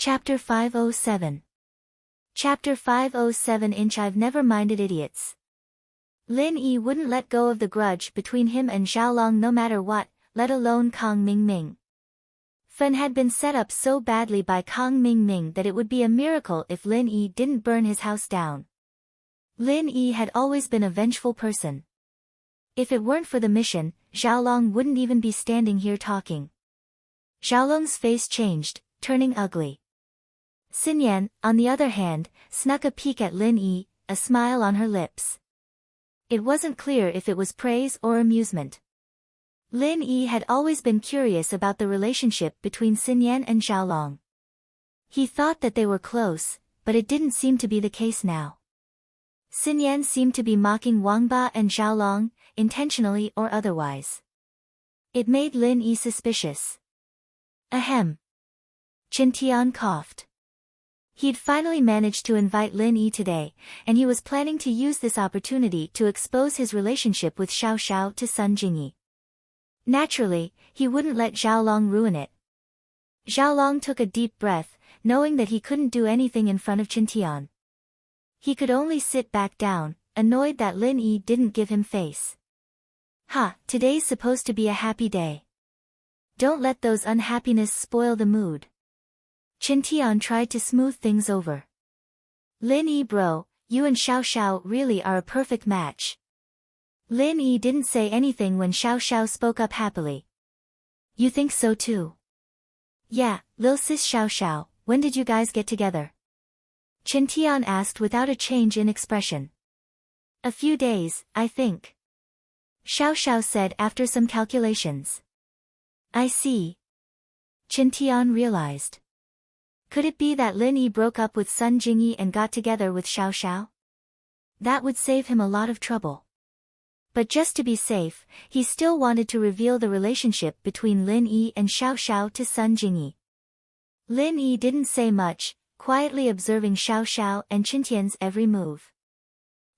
Chapter 507. Chapter 507 Inch I've never minded idiots. Lin Yi wouldn't let go of the grudge between him and Xiaolong no matter what, let alone Kang Mingming. Fen had been set up so badly by Kang Mingming that it would be a miracle if Lin Yi didn't burn his house down. Lin Yi had always been a vengeful person. If it weren't for the mission, Xiaolong wouldn't even be standing here talking. Xiaolong's face changed, turning ugly. Xinyan, on the other hand, snuck a peek at Lin Yi, a smile on her lips. It wasn't clear if it was praise or amusement. Lin Yi had always been curious about the relationship between Xinyan and Xiaolong. He thought that they were close, but it didn't seem to be the case now. Xinyan seemed to be mocking Wangba and Xiaolong, intentionally or otherwise. It made Lin Yi suspicious. Ahem. Qintian coughed. He'd finally managed to invite Lin Yi today, and he was planning to use this opportunity to expose his relationship with Xiao Xiao to Sun Jingyi. Naturally, he wouldn't let Xiaolong ruin it. Xiaolong took a deep breath, knowing that he couldn't do anything in front of Qintian. He could only sit back down, annoyed that Lin Yi didn't give him face. Today's supposed to be a happy day. Don't let those unhappiness spoil the mood. Qintian tried to smooth things over. Lin Yi bro, you and Xiao Xiao really are a perfect match. Lin Yi didn't say anything when Xiao Xiao spoke up happily. You think so too? Yeah, Lil Sis Xiao Xiao, when did you guys get together? Qintian asked without a change in expression. A few days, I think. Xiao Xiao said after some calculations. I see. Qintian realized. Could it be that Lin Yi broke up with Sun Jingyi and got together with Xiao Xiao? That would save him a lot of trouble. But just to be safe, he still wanted to reveal the relationship between Lin Yi and Xiao Xiao to Sun Jingyi. Lin Yi didn't say much, quietly observing Xiao Xiao and Qintian's every move.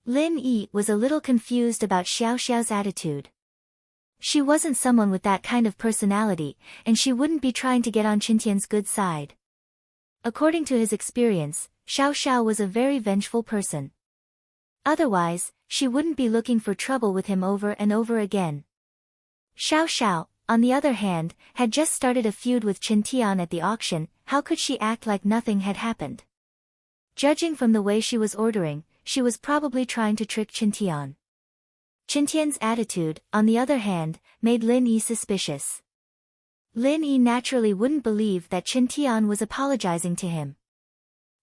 Lin Yi was a little confused about Xiao Xiao's attitude. She wasn't someone with that kind of personality, and she wouldn't be trying to get on Qintian's good side. According to his experience, Xiao Xiao was a very vengeful person. Otherwise, she wouldn't be looking for trouble with him over and over again. Xiao Xiao, on the other hand, had just started a feud with Qintian at the auction. How could she act like nothing had happened? Judging from the way she was ordering, she was probably trying to trick Qintian. Qintian's attitude, on the other hand, made Lin Yi suspicious. Lin Yi naturally wouldn't believe that Qintian was apologizing to him.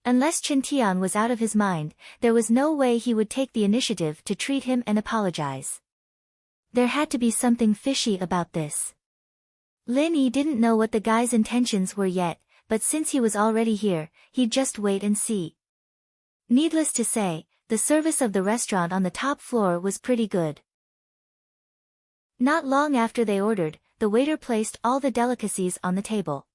Unless Qintian was out of his mind, there was no way he would take the initiative to treat him and apologize. There had to be something fishy about this. Lin Yi didn't know what the guy's intentions were yet, but since he was already here, he'd just wait and see. Needless to say, the service of the restaurant on the top floor was pretty good. Not long after they ordered, the waiter placed all the delicacies on the table.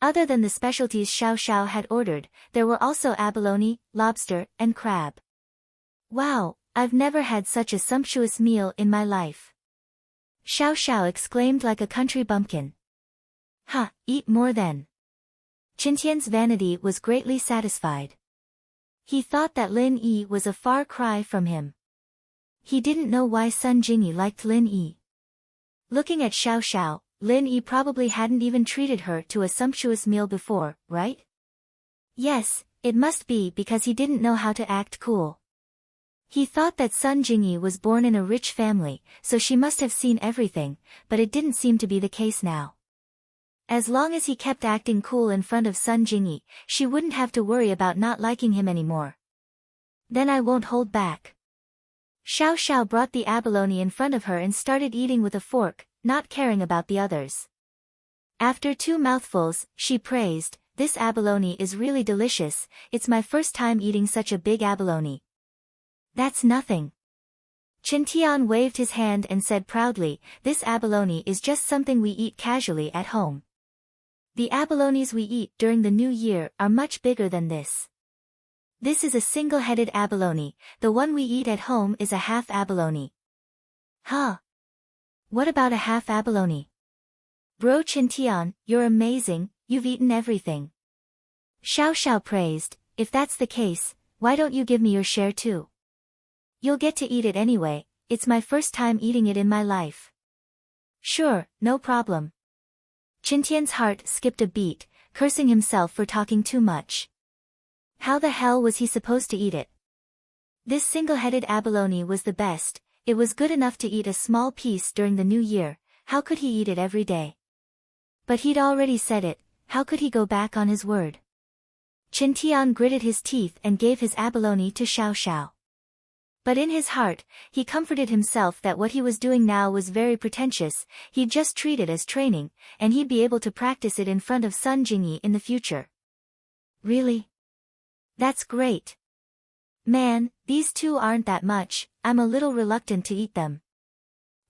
Other than the specialties Xiao Xiao had ordered, there were also abalone, lobster, and crab. Wow, I've never had such a sumptuous meal in my life. Xiao Xiao exclaimed like a country bumpkin. Eat more then. Qintian's vanity was greatly satisfied. He thought that Lin Yi was a far cry from him. He didn't know why Sun Jingyi liked Lin Yi. Looking at Xiao Xiao, Lin Yi probably hadn't even treated her to a sumptuous meal before, right? Yes, it must be because he didn't know how to act cool. He thought that Sun Jingyi was born in a rich family, so she must have seen everything, but it didn't seem to be the case now. As long as he kept acting cool in front of Sun Jingyi, she wouldn't have to worry about not liking him anymore. Then I won't hold back. Xiao Xiao brought the abalone in front of her and started eating with a fork, not caring about the others. After 2 mouthfuls, she praised, "This abalone is really delicious, it's my first time eating such a big abalone." That's nothing. Qintian waved his hand and said proudly, "This abalone is just something we eat casually at home. The abalones we eat during the New Year are much bigger than this. This is a single-headed abalone, the one we eat at home is a half abalone." What about a half abalone? Bro Qintian, you're amazing, you've eaten everything. Xiao Xiao praised, if that's the case, why don't you give me your share too? You'll get to eat it anyway, it's my first time eating it in my life. Sure, no problem. Qintian's heart skipped a beat, cursing himself for talking too much. How the hell was he supposed to eat it? This single-headed abalone was the best, it was good enough to eat a small piece during the new year, how could he eat it every day? But he'd already said it, how could he go back on his word? Qintian gritted his teeth and gave his abalone to Xiao Xiao. But in his heart, he comforted himself that what he was doing now was very pretentious, he'd just treat it as training, and he'd be able to practice it in front of Sun Jingyi in the future. Really? That's great. Man, these two aren't that much, I'm a little reluctant to eat them.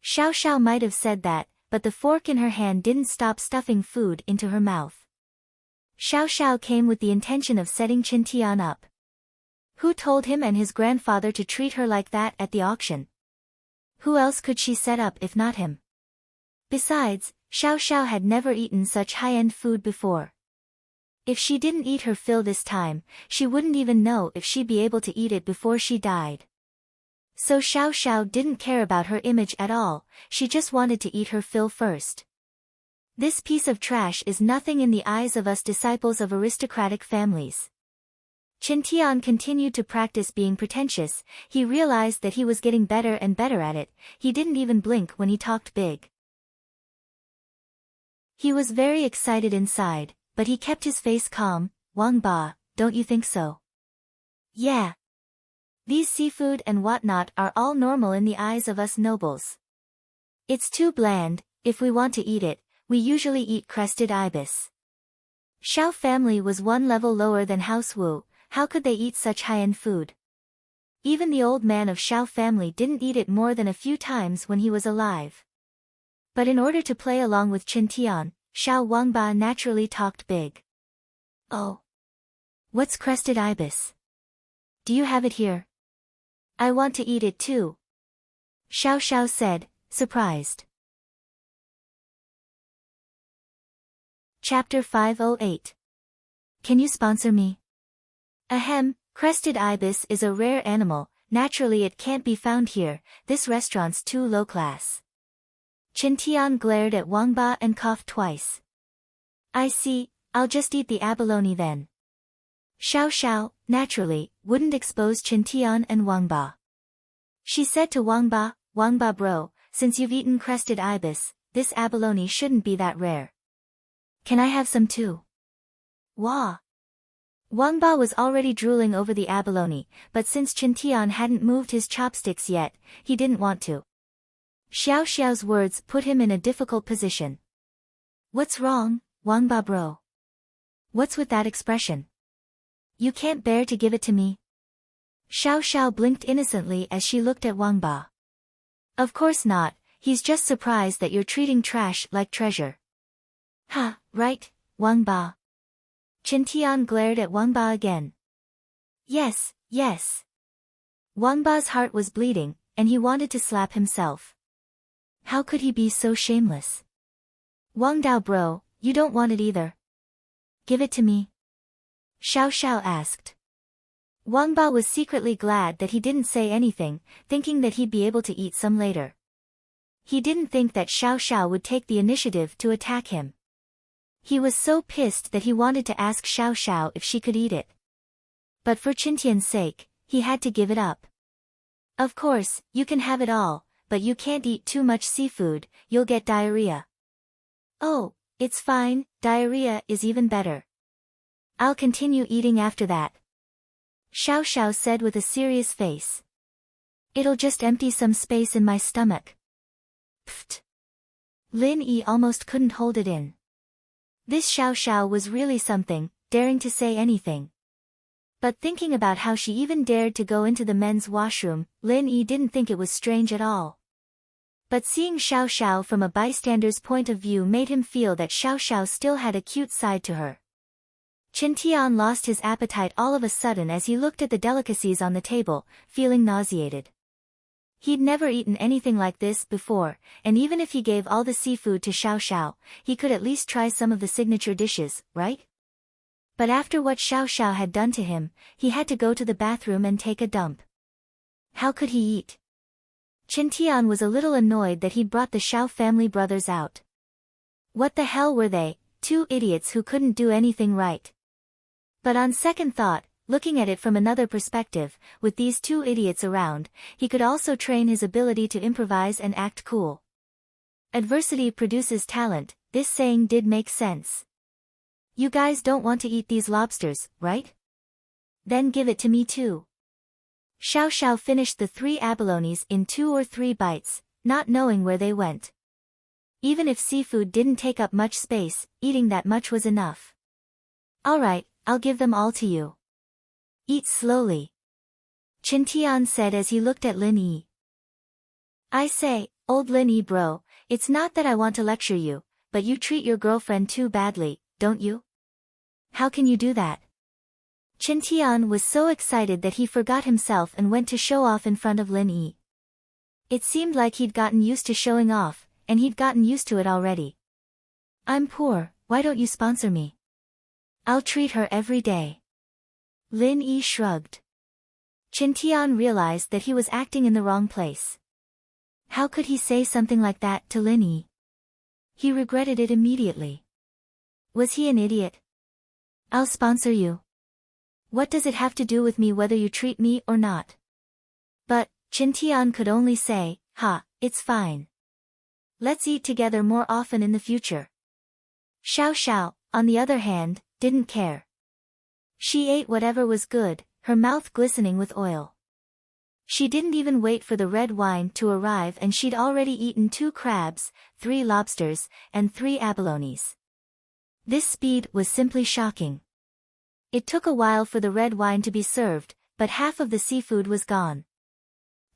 Xiao Xiao might have said that, but the fork in her hand didn't stop stuffing food into her mouth. Xiao Xiao came with the intention of setting Qintian up. Who told him and his grandfather to treat her like that at the auction? Who else could she set up if not him? Besides, Xiao Xiao had never eaten such high-end food before. If she didn't eat her fill this time, she wouldn't even know if she'd be able to eat it before she died. So Xiao Xiao didn't care about her image at all, she just wanted to eat her fill first. This piece of trash is nothing in the eyes of us disciples of aristocratic families. Qintian continued to practice being pretentious, he realized that he was getting better and better at it, he didn't even blink when he talked big. He was very excited inside, but he kept his face calm. Wang Ba, don't you think so? Yeah. These seafood and whatnot are all normal in the eyes of us nobles. It's too bland, if we want to eat it, we usually eat crested ibis. Xiao family was one level lower than House Wu. How could they eat such high-end food? Even the old man of Xiao family didn't eat it more than a few times when he was alive. But in order to play along with Qintian, Xiao Wangba naturally talked big. Oh. What's crested ibis? Do you have it here? I want to eat it too. Xiao Xiao said, surprised. Chapter 508. Can you sponsor me? Ahem, crested ibis is a rare animal, naturally it can't be found here, this restaurant's too low class. Qintian glared at Wangba and coughed twice. I see, I'll just eat the abalone then. Xiao Xiao, naturally, wouldn't expose Qintian and Wangba. She said to Wangba, Wangba bro, since you've eaten crested ibis, this abalone shouldn't be that rare. Can I have some too? Wah! Wangba was already drooling over the abalone, but since Qintian hadn't moved his chopsticks yet, he didn't want to. Xiao Xiao's words put him in a difficult position. What's wrong, Wangba bro? What's with that expression? You can't bear to give it to me? Xiao Xiao blinked innocently as she looked at Wangba. Of course not, he's just surprised that you're treating trash like treasure. Ha, right, Wangba. Qintian glared at Wangba again. Yes, yes. Wangba's heart was bleeding, and he wanted to slap himself. How could he be so shameless? Wangdao bro, you don't want it either. Give it to me. Xiao Xiao asked. Wangba was secretly glad that he didn't say anything, thinking that he'd be able to eat some later. He didn't think that Xiao Xiao would take the initiative to attack him. He was so pissed that he wanted to ask Xiao Xiao if she could eat it. But for Qintian's sake, he had to give it up. Of course, you can have it all, but you can't eat too much seafood, you'll get diarrhea. Oh, it's fine, diarrhea is even better. I'll continue eating after that. Xiao Xiao said with a serious face. It'll just empty some space in my stomach. Pfft. Lin Yi almost couldn't hold it in. This Xiao Xiao was really something, daring to say anything. But thinking about how she even dared to go into the men's washroom, Lin Yi didn't think it was strange at all. But seeing Xiao Xiao from a bystander's point of view made him feel that Xiao Xiao still had a cute side to her. Qintian lost his appetite all of a sudden as he looked at the delicacies on the table, feeling nauseated. He'd never eaten anything like this before, and even if he gave all the seafood to Xiao Xiao, he could at least try some of the signature dishes, right? But after what Xiao Xiao had done to him, he had to go to the bathroom and take a dump. How could he eat? Qintian was a little annoyed that he'd brought the Xiao family brothers out. What the hell were they, two idiots who couldn't do anything right? But on second thought, looking at it from another perspective, with these two idiots around, he could also train his ability to improvise and act cool. Adversity produces talent, this saying did make sense. You guys don't want to eat these lobsters, right? Then give it to me too. Xiao Xiao finished the 3 abalones in 2 or 3 bites, not knowing where they went. Even if seafood didn't take up much space, eating that much was enough. Alright, I'll give them all to you. Eat slowly. Qintian said as he looked at Lin Yi. I say, old Lin Yi bro, it's not that I want to lecture you, but you treat your girlfriend too badly, don't you? How can you do that? Qintian was so excited that he forgot himself and went to show off in front of Lin Yi. It seemed like he'd gotten used to showing off, and he'd gotten used to it already. I'm poor, why don't you sponsor me? I'll treat her every day. Lin Yi shrugged. Qintian realized that he was acting in the wrong place. How could he say something like that to Lin Yi? He regretted it immediately. Was he an idiot? I'll sponsor you. What does it have to do with me whether you treat me or not? But, Qintian could only say, it's fine. Let's eat together more often in the future. Xiao Xiao, on the other hand, didn't care. She ate whatever was good, her mouth glistening with oil. She didn't even wait for the red wine to arrive and she'd already eaten 2 crabs, 3 lobsters, and 3 abalones. This speed was simply shocking. It took a while for the red wine to be served, but half of the seafood was gone.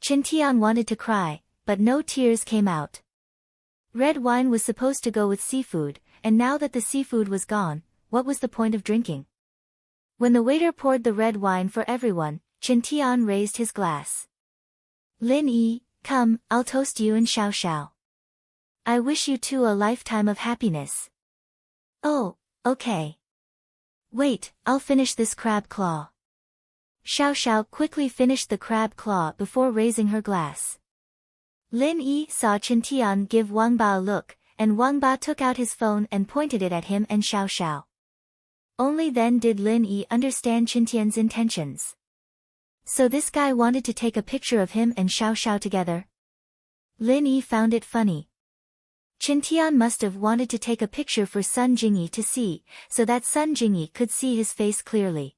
Qintian wanted to cry, but no tears came out. Red wine was supposed to go with seafood, and now that the seafood was gone, what was the point of drinking? When the waiter poured the red wine for everyone, Qintian raised his glass. Lin Yi, come, I'll toast you and Xiao Xiao. I wish you two a lifetime of happiness. Oh, okay. Wait, I'll finish this crab claw. Xiao Xiao quickly finished the crab claw before raising her glass. Lin Yi saw Qintian give Wang Ba a look, and Wang Ba took out his phone and pointed it at him and Xiao Xiao. Only then did Lin Yi understand Qintian's intentions. So this guy wanted to take a picture of him and Xiao Xiao together? Lin Yi found it funny. Qintian must have wanted to take a picture for Sun Jingyi to see, so that Sun Jingyi could see his face clearly.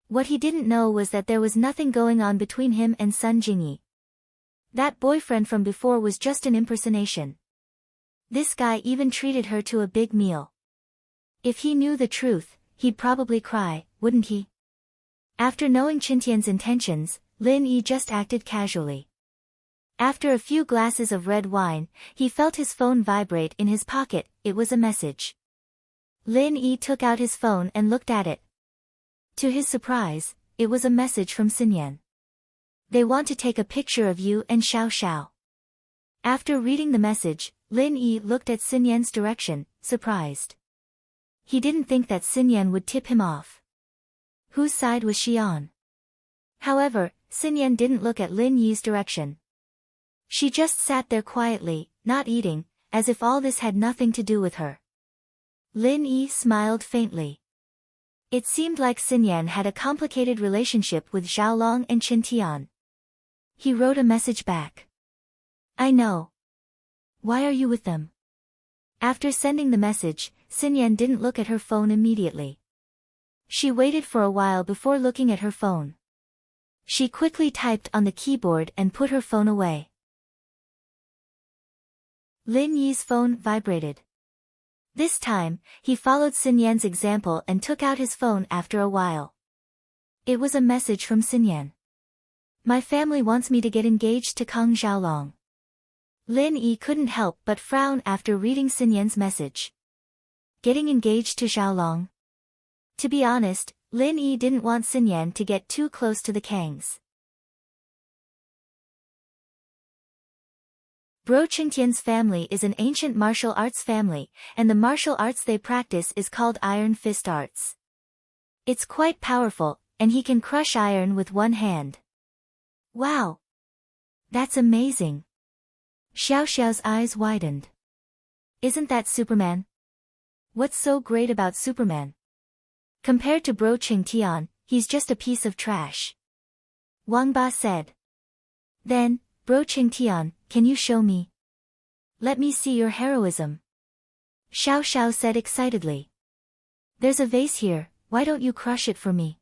What he didn't know was that there was nothing going on between him and Sun Jingyi. That boyfriend from before was just an impersonation. This guy even treated her to a big meal. If he knew the truth, he'd probably cry, wouldn't he? After knowing Qintian's intentions, Lin Yi just acted casually. After a few glasses of red wine, he felt his phone vibrate in his pocket. It was a message. Lin Yi took out his phone and looked at it. To his surprise, it was a message from Xinyan. They want to take a picture of you and Xiao Xiao. After reading the message, Lin Yi looked at Xinyan's direction, surprised. He didn't think that Xinyan would tip him off. Whose side was she on? However, Xinyan didn't look at Lin Yi's direction. She just sat there quietly, not eating, as if all this had nothing to do with her. Lin Yi smiled faintly. It seemed like Xinyan had a complicated relationship with Xiaolong and Qintian. He wrote a message back. I know. Why are you with them? After sending the message, Xinyan didn't look at her phone immediately. She waited for a while before looking at her phone. She quickly typed on the keyboard and put her phone away. Lin Yi's phone vibrated. This time, he followed Xinyan's example and took out his phone after a while. It was a message from Xinyan. My family wants me to get engaged to Kang Xiaolong. Lin Yi couldn't help but frown after reading Xinyan's message. Getting engaged to Xiaolong? To be honest, Lin Yi didn't want Xinyan to get too close to the Kangs. Bro Qingtian's family is an ancient martial arts family, and the martial arts they practice is called Iron Fist Arts. It's quite powerful, and he can crush iron with one hand. Wow! That's amazing. Xiao Xiao's eyes widened. Isn't that Superman? What's so great about Superman? Compared to Bro Qingtian, he's just a piece of trash. Wang Ba said. Then, Bro Qingtian, can you show me? Let me see your heroism. Xiao Xiao said excitedly. There's a vase here, why don't you crush it for me?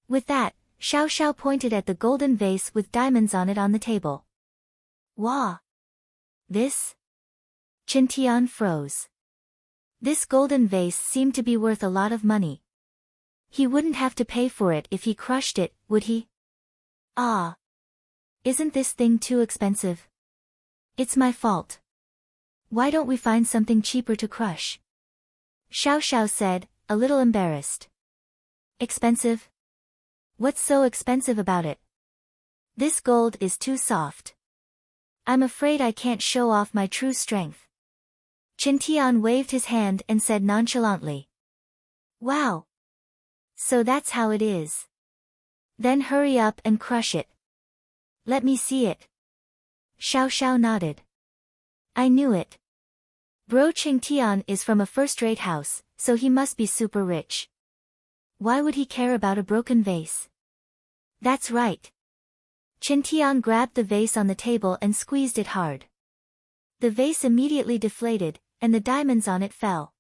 With that, Xiao Xiao pointed at the golden vase with diamonds on it on the table. Wah! This? Qingtian froze. This golden vase seemed to be worth a lot of money. He wouldn't have to pay for it if he crushed it, would he? Ah! Isn't this thing too expensive? It's my fault. Why don't we find something cheaper to crush? Xiao Xiao said, a little embarrassed. Expensive? What's so expensive about it? This gold is too soft. I'm afraid I can't show off my true strength. Qingtian waved his hand and said nonchalantly. Wow! So that's how it is. Then hurry up and crush it. Let me see it. Xiao Xiao nodded. I knew it. Bro Qingtian is from a first-rate house, so he must be super rich. Why would he care about a broken vase? That's right. Qingtian grabbed the vase on the table and squeezed it hard. The vase immediately deflated, and the diamonds on it fell.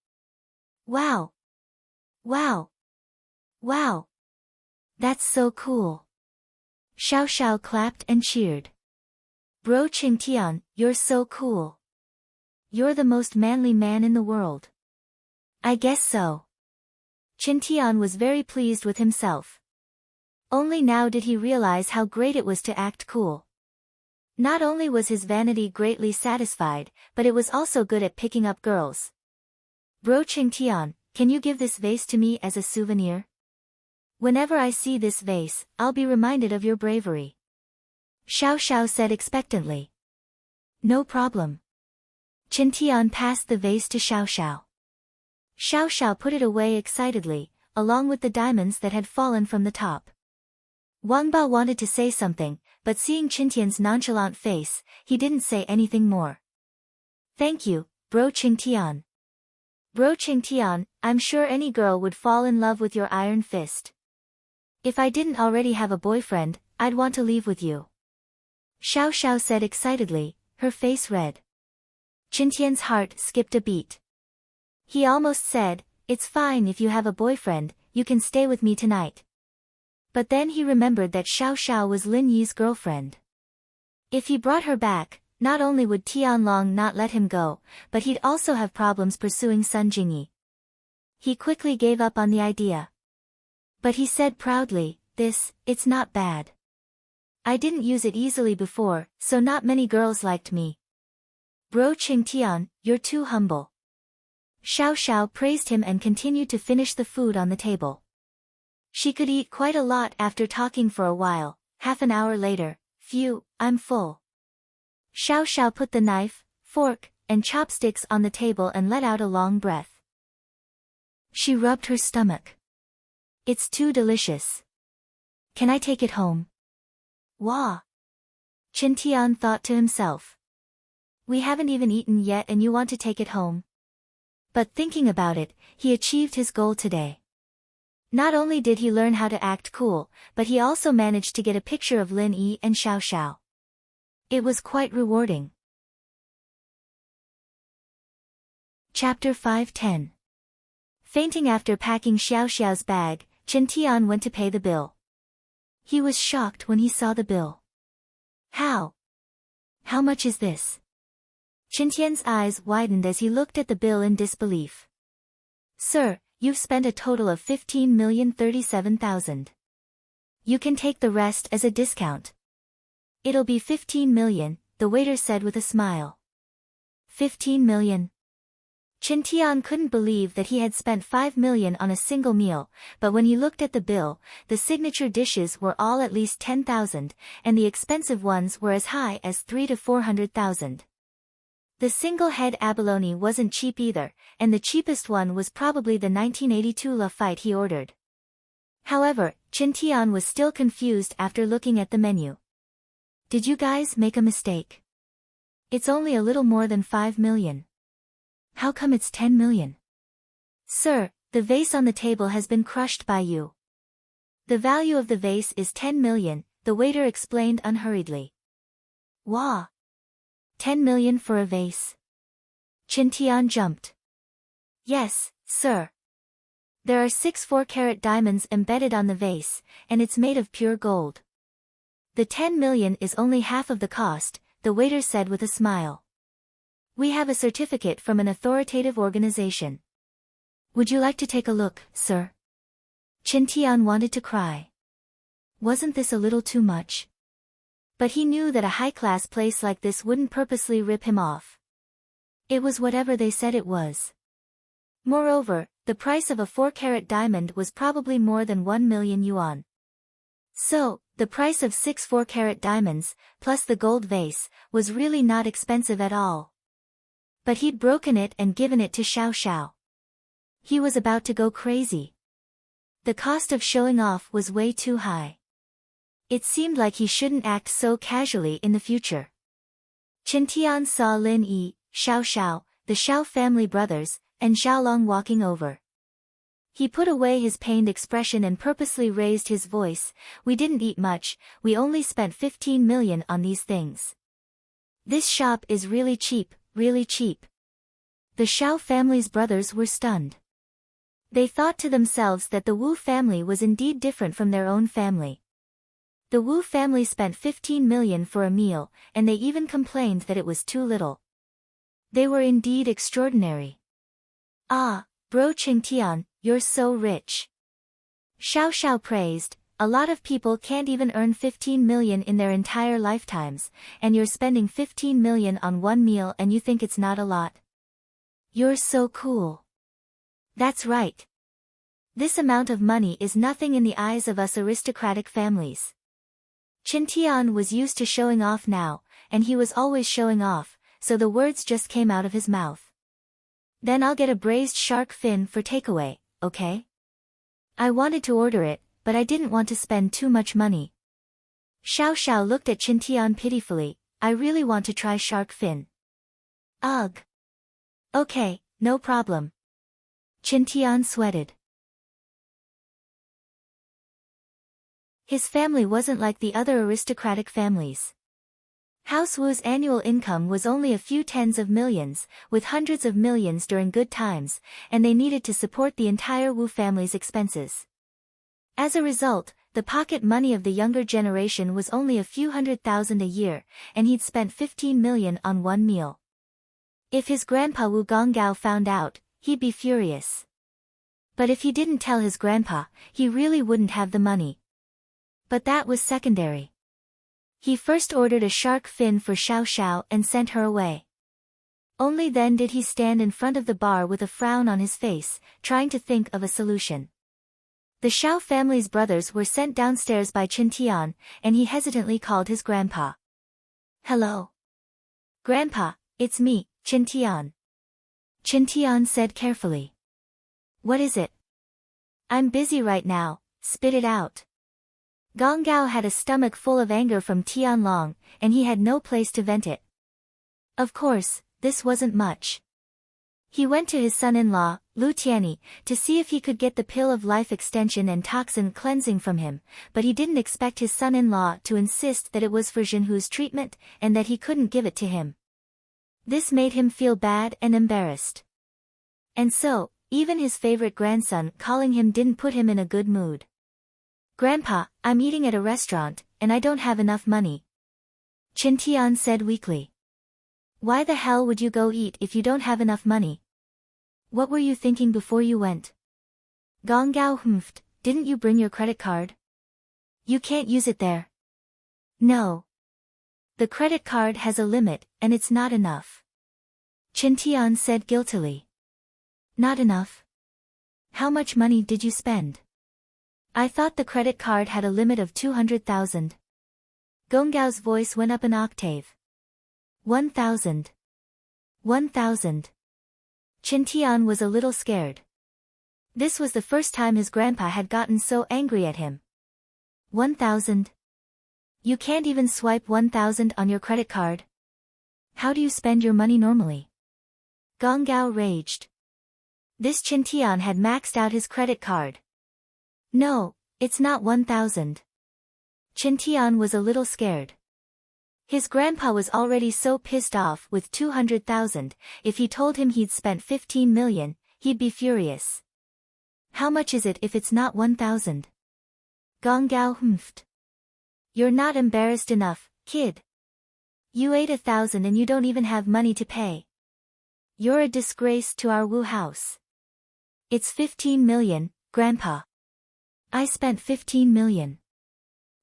Wow! Wow! Wow! That's so cool. Xiao Xiao clapped and cheered. Bro Qingtian, you're so cool. You're the most manly man in the world. I guess so. Qingtian was very pleased with himself. Only now did he realize how great it was to act cool. Not only was his vanity greatly satisfied, but it was also good at picking up girls. Bro Qingtian, can you give this vase to me as a souvenir? Whenever I see this vase, I'll be reminded of your bravery. Xiao Xiao said expectantly. No problem. Qingtian passed the vase to Xiao Xiao. Xiao Xiao put it away excitedly, along with the diamonds that had fallen from the top. Wang Ba wanted to say something, but seeing Qingtian's nonchalant face, he didn't say anything more. Thank you, Bro Qingtian. Bro Qingtian, I'm sure any girl would fall in love with your iron fist. If I didn't already have a boyfriend, I'd want to leave with you. Xiao Xiao said excitedly, her face red. Qingtian's heart skipped a beat. He almost said, it's fine if you have a boyfriend, you can stay with me tonight. But then he remembered that Xiao Xiao was Lin Yi's girlfriend. If he brought her back, not only would Tianlong not let him go, but he'd also have problems pursuing Sun Jingyi. He quickly gave up on the idea. But he said proudly, it's not bad. I didn't use it easily before, so not many girls liked me. Bro Qingtian, you're too humble. Xiao Xiao praised him and continued to finish the food on the table. She could eat quite a lot after talking for a while. Half an hour later, phew, I'm full. Xiao Xiao put the knife, fork, and chopsticks on the table and let out a long breath. She rubbed her stomach. It's too delicious. Can I take it home? Wah! Qingtian thought to himself. We haven't even eaten yet and you want to take it home? But thinking about it, he achieved his goal today. Not only did he learn how to act cool, but he also managed to get a picture of Lin Yi and Xiao Xiao. It was quite rewarding. Chapter 5:10. Fainting after packing Xiao Xiao's bag, Qingtian went to pay the bill. He was shocked when he saw the bill. How much is this? Qingtian's eyes widened as he looked at the bill in disbelief. Sir, you've spent a total of 15,037,000. You can take the rest as a discount. It'll be 15 million, the waiter said with a smile. 15 million. Qingtian couldn't believe that he had spent 5 million on a single meal, but when he looked at the bill, the signature dishes were all at least 10,000, and the expensive ones were as high as 300,000 to 400,000. The single-head abalone wasn't cheap either, and the cheapest one was probably the 1982 La Fight he ordered. However, Qintian was still confused after looking at the menu. Did you guys make a mistake? It's only a little more than 5 million. How come it's 10 million? Sir, the vase on the table has been crushed by you. The value of the vase is 10 million, the waiter explained unhurriedly. Wah! 10 million for a vase? Qintian jumped. Yes, sir. There are 6 4-carat diamonds embedded on the vase, and it's made of pure gold. The 10 million is only half of the cost, the waiter said with a smile. We have a certificate from an authoritative organization. Would you like to take a look, sir? Qintian wanted to cry. Wasn't this a little too much? But he knew that a high-class place like this wouldn't purposely rip him off. It was whatever they said it was. Moreover, the price of a 4-carat diamond was probably more than 1 million yuan. So, the price of 6 4-carat diamonds, plus the gold vase, was really not expensive at all. But he'd broken it and given it to Xiao Xiao. He was about to go crazy. The cost of showing off was way too high. It seemed like he shouldn't act so casually in the future. Qintian saw Lin Yi, Xiao Xiao, the Xiao family brothers, and Xiaolong walking over. He put away his pained expression and purposely raised his voice. We didn't eat much, we only spent 15 million on these things. This shop is really cheap, really cheap. The Xiao family's brothers were stunned. They thought to themselves that the Wu family was indeed different from their own family. The Wu family spent 15 million for a meal, and they even complained that it was too little. They were indeed extraordinary. Ah, bro Qintian, you're so rich. Xiao Xiao praised, a lot of people can't even earn 15 million in their entire lifetimes, and you're spending 15 million on one meal and you think it's not a lot. You're so cool. That's right. This amount of money is nothing in the eyes of us aristocratic families. Qintian was used to showing off now, and he was always showing off, so the words just came out of his mouth. Then I'll get a braised shark fin for takeaway, okay? I wanted to order it, but I didn't want to spend too much money. Xiao Xiao looked at Qintian pitifully. I really want to try shark fin. Ugh. Okay, no problem. Qintian sweated. His family wasn't like the other aristocratic families. House Wu's annual income was only a few tens of millions, with hundreds of millions during good times, and they needed to support the entire Wu family's expenses. As a result, the pocket money of the younger generation was only a few 100,000 a year, and he'd spent 15 million on one meal. If his grandpa Wu Gonggao found out, he'd be furious. But if he didn't tell his grandpa, he really wouldn't have the money. But that was secondary. He first ordered a shark fin for Xiao Xiao and sent her away. Only then did he stand in front of the bar with a frown on his face, trying to think of a solution. The Xiao family's brothers were sent downstairs by Qintian, and he hesitantly called his grandpa. Hello. Grandpa, it's me, Qintian. Qintian said carefully. What is it? I'm busy right now, spit it out. Gonggao had a stomach full of anger from Tianlong, and he had no place to vent it. Of course, this wasn't much. He went to his son-in-law, Lu Tianyi, to see if he could get the pill of life extension and toxin cleansing from him, but he didn't expect his son-in-law to insist that it was for Jinhu's treatment, and that he couldn't give it to him. This made him feel bad and embarrassed. And so, even his favorite grandson calling him didn't put him in a good mood. Grandpa, I'm eating at a restaurant, and I don't have enough money. Qintian said weakly. Why the hell would you go eat if you don't have enough money? What were you thinking before you went? Gonggao humphed, didn't you bring your credit card? You can't use it there. No. The credit card has a limit, and it's not enough. Qintian said guiltily. Not enough? How much money did you spend? I thought the credit card had a limit of 200,000. Gonggao's voice went up an octave. 1,000. 1,000. Qintian was a little scared. This was the first time his grandpa had gotten so angry at him. 1,000. You can't even swipe 1,000 on your credit card? How do you spend your money normally? Gong Gao raged. This Chintian had maxed out his credit card. No, it's not 1,000. Chintian was a little scared. His grandpa was already so pissed off with 200,000, if he told him he'd spent 15 million, he'd be furious. How much is it if it's not 1,000? Gong Gao humphed. You're not embarrassed enough, kid. You ate 1,000 and you don't even have money to pay. You're a disgrace to our Wu house. It's 15 million, Grandpa. I spent 15 million.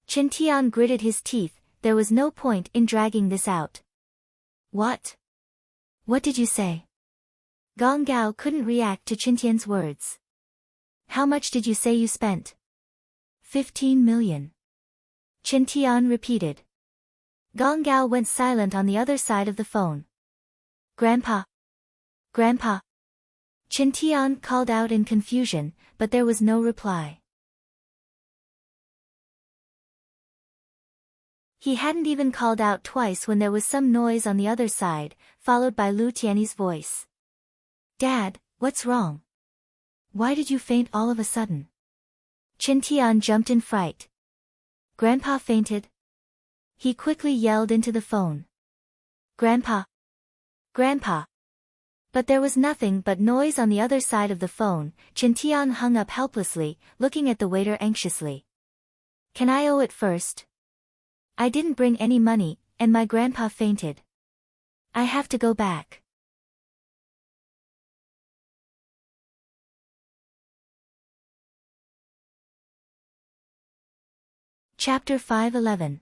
Chintian gritted his teeth, there was no point in dragging this out. What? What did you say? Gong Gao couldn't react to Chintian's words. How much did you say you spent? 15 million. Chintian repeated. Gong Gao went silent on the other side of the phone. Grandpa. Grandpa. Chintian called out in confusion, but there was no reply. He hadn't even called out twice when there was some noise on the other side, followed by Lu Tiany's voice. Dad, what's wrong? Why did you faint all of a sudden? Chintian jumped in fright. Grandpa fainted? He quickly yelled into the phone. Grandpa! Grandpa! But there was nothing but noise on the other side of the phone. Chintian hung up helplessly, looking at the waiter anxiously. Can I owe it first? I didn't bring any money, and my grandpa fainted. I have to go back. Chapter 511.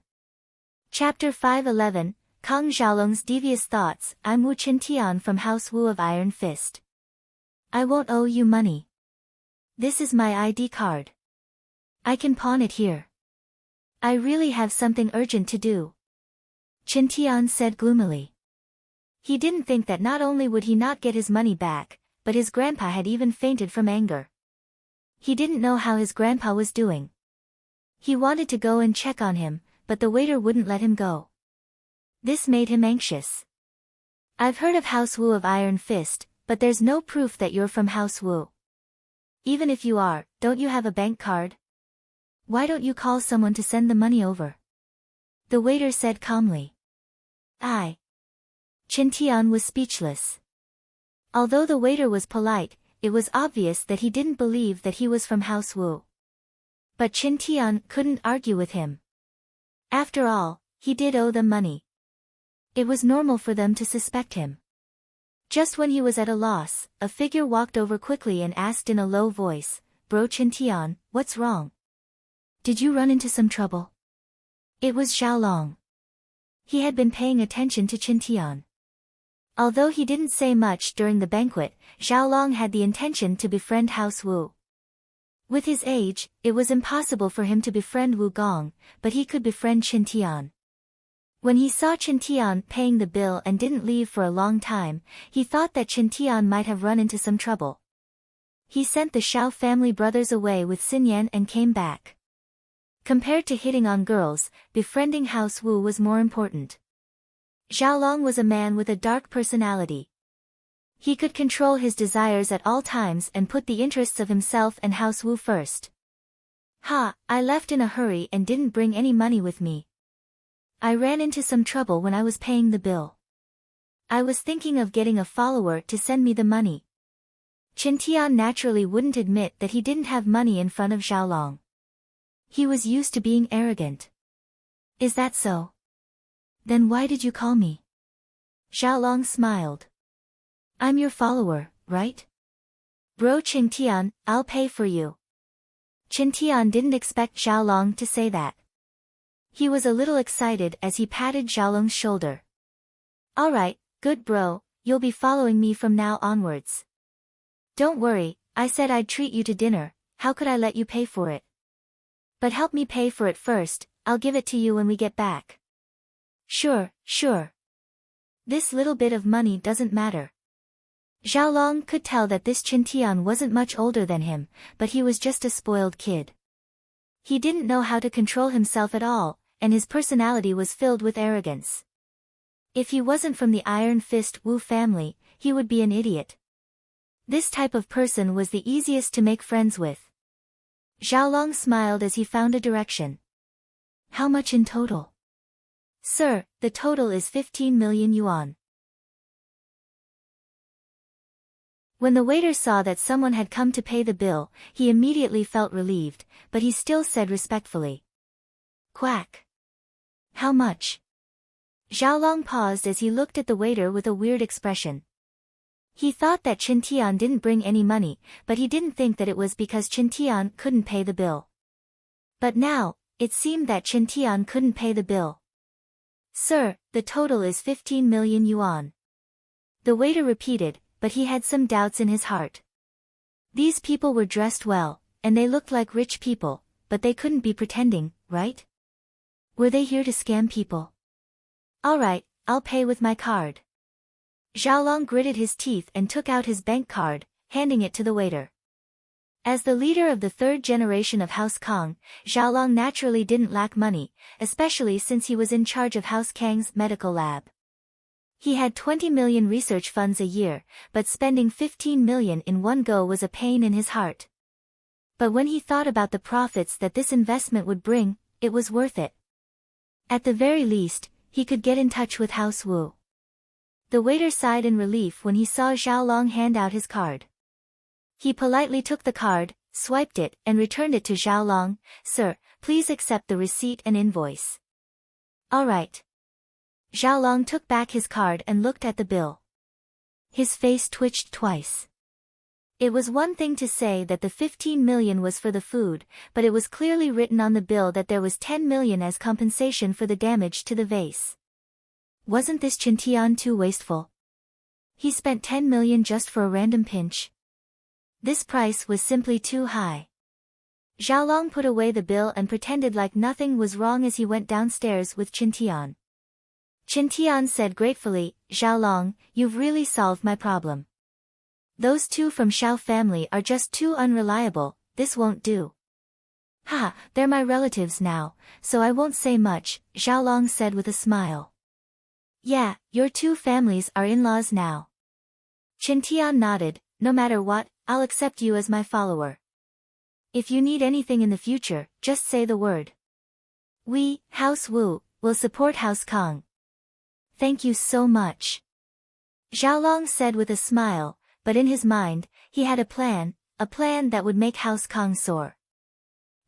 Chapter 511, Kang Xiaolong's Devious Thoughts. I'm Wu Chintian from House Wu of Iron Fist. I won't owe you money. This is my ID card. I can pawn it here. I really have something urgent to do. Chintian said gloomily. He didn't think that not only would he not get his money back, but his grandpa had even fainted from anger. He didn't know how his grandpa was doing. He wanted to go and check on him, but the waiter wouldn't let him go. This made him anxious. I've heard of House Wu of Iron Fist, but there's no proof that you're from House Wu. Even if you are, don't you have a bank card? Why don't you call someone to send the money over? The waiter said calmly. Chintian was speechless. Although the waiter was polite, it was obvious that he didn't believe that he was from House Wu. But Chintian couldn't argue with him. After all, he did owe them money. It was normal for them to suspect him. Just when he was at a loss, a figure walked over quickly and asked in a low voice, Bro Chintian, what's wrong? Did you run into some trouble? It was Xiaolong. He had been paying attention to Chintian. Although he didn't say much during the banquet, Xiaolong had the intention to befriend House Wu. With his age, it was impossible for him to befriend Wu Gong, but he could befriend Chintian. When he saw Chintian paying the bill and didn't leave for a long time, he thought that Chintian might have run into some trouble. He sent the Xiao family brothers away with Xinyan and came back. Compared to hitting on girls, befriending House Wu was more important. Xiaolong was a man with a dark personality. He could control his desires at all times and put the interests of himself and House Wu first. I left in a hurry and didn't bring any money with me. I ran into some trouble when I was paying the bill. I was thinking of getting a follower to send me the money. Chintian naturally wouldn't admit that he didn't have money in front of Xiaolong. He was used to being arrogant. Is that so? Then why did you call me? Xiaolong smiled. I'm your follower, right? Bro Chintian, I'll pay for you. Chintian didn't expect Xiaolong to say that. He was a little excited as he patted Xiaolong's shoulder. Alright, good bro, you'll be following me from now onwards. Don't worry, I said I'd treat you to dinner, how could I let you pay for it? But help me pay for it first, I'll give it to you when we get back. Sure. This little bit of money doesn't matter. Xiaolong could tell that this Qintian wasn't much older than him, but he was just a spoiled kid. He didn't know how to control himself at all, and his personality was filled with arrogance. If he wasn't from the Iron Fist Wu family, he would be an idiot. This type of person was the easiest to make friends with. Xiaolong smiled as he found a direction. How much in total? Sir, the total is 15 million yuan. When the waiter saw that someone had come to pay the bill, he immediately felt relieved, but he still said respectfully. Quack. How much? Xiaolong paused as he looked at the waiter with a weird expression. He thought that Qintian didn't bring any money, but he didn't think that it was because Qintian couldn't pay the bill. But now, it seemed that Qintian couldn't pay the bill. Sir, the total is 15 million yuan. The waiter repeated, but he had some doubts in his heart. These people were dressed well, and they looked like rich people, but they couldn't be pretending, right? Were they here to scam people? Alright, I'll pay with my card. Xiaolong gritted his teeth and took out his bank card, handing it to the waiter. As the leader of the third generation of House Kang, Xiaolong naturally didn't lack money, especially since he was in charge of House Kang's medical lab. He had 20 million research funds a year, but spending 15 million in one go was a pain in his heart. But when he thought about the profits that this investment would bring, it was worth it. At the very least, he could get in touch with House Wu. The waiter sighed in relief when he saw Xiaolong hand out his card. He politely took the card, swiped it, and returned it to Xiaolong. Sir, please accept the receipt and invoice. Alright. Xiaolong took back his card and looked at the bill. His face twitched twice. It was one thing to say that the 15 million was for the food, but it was clearly written on the bill that there was 10 million as compensation for the damage to the vase. Wasn't this Qintian too wasteful? He spent 10 million just for a random pinch. This price was simply too high. Xiaolong put away the bill and pretended like nothing was wrong as he went downstairs with Qintian. Qintian said gratefully, Xiaolong, you've really solved my problem. Those two from Xiao family are just too unreliable, this won't do. Ha, they're my relatives now, so I won't say much, Xiaolong said with a smile. Yeah, your two families are in-laws now. Qintian nodded, no matter what, I'll accept you as my follower. If you need anything in the future, just say the word. We, House Wu, will support House Kang. Thank you so much. Xiaolong said with a smile, but in his mind, he had a plan that would make House Kang soar.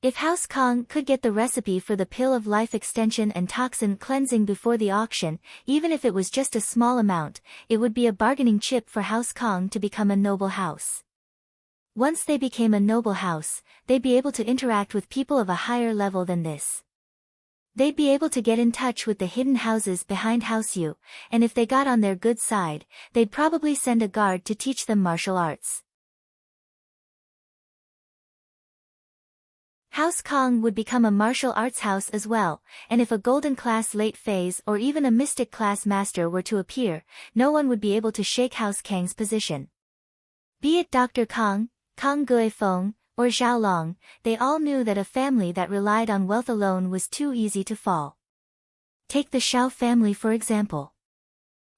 If House Kang could get the recipe for the pill of life extension and toxin cleansing before the auction, even if it was just a small amount, it would be a bargaining chip for House Kang to become a noble house. Once they became a noble house, they'd be able to interact with people of a higher level than this. They'd be able to get in touch with the hidden houses behind House Yu, and if they got on their good side, they'd probably send a guard to teach them martial arts. House Kang would become a martial arts house as well, and if a golden class late phase or even a mystic class master were to appear, no one would be able to shake House Kang's position. Be it Dr. Kang, Kang Guifeng, or Xiaolong, they all knew that a family that relied on wealth alone was too easy to fall. Take the Xiao family for example.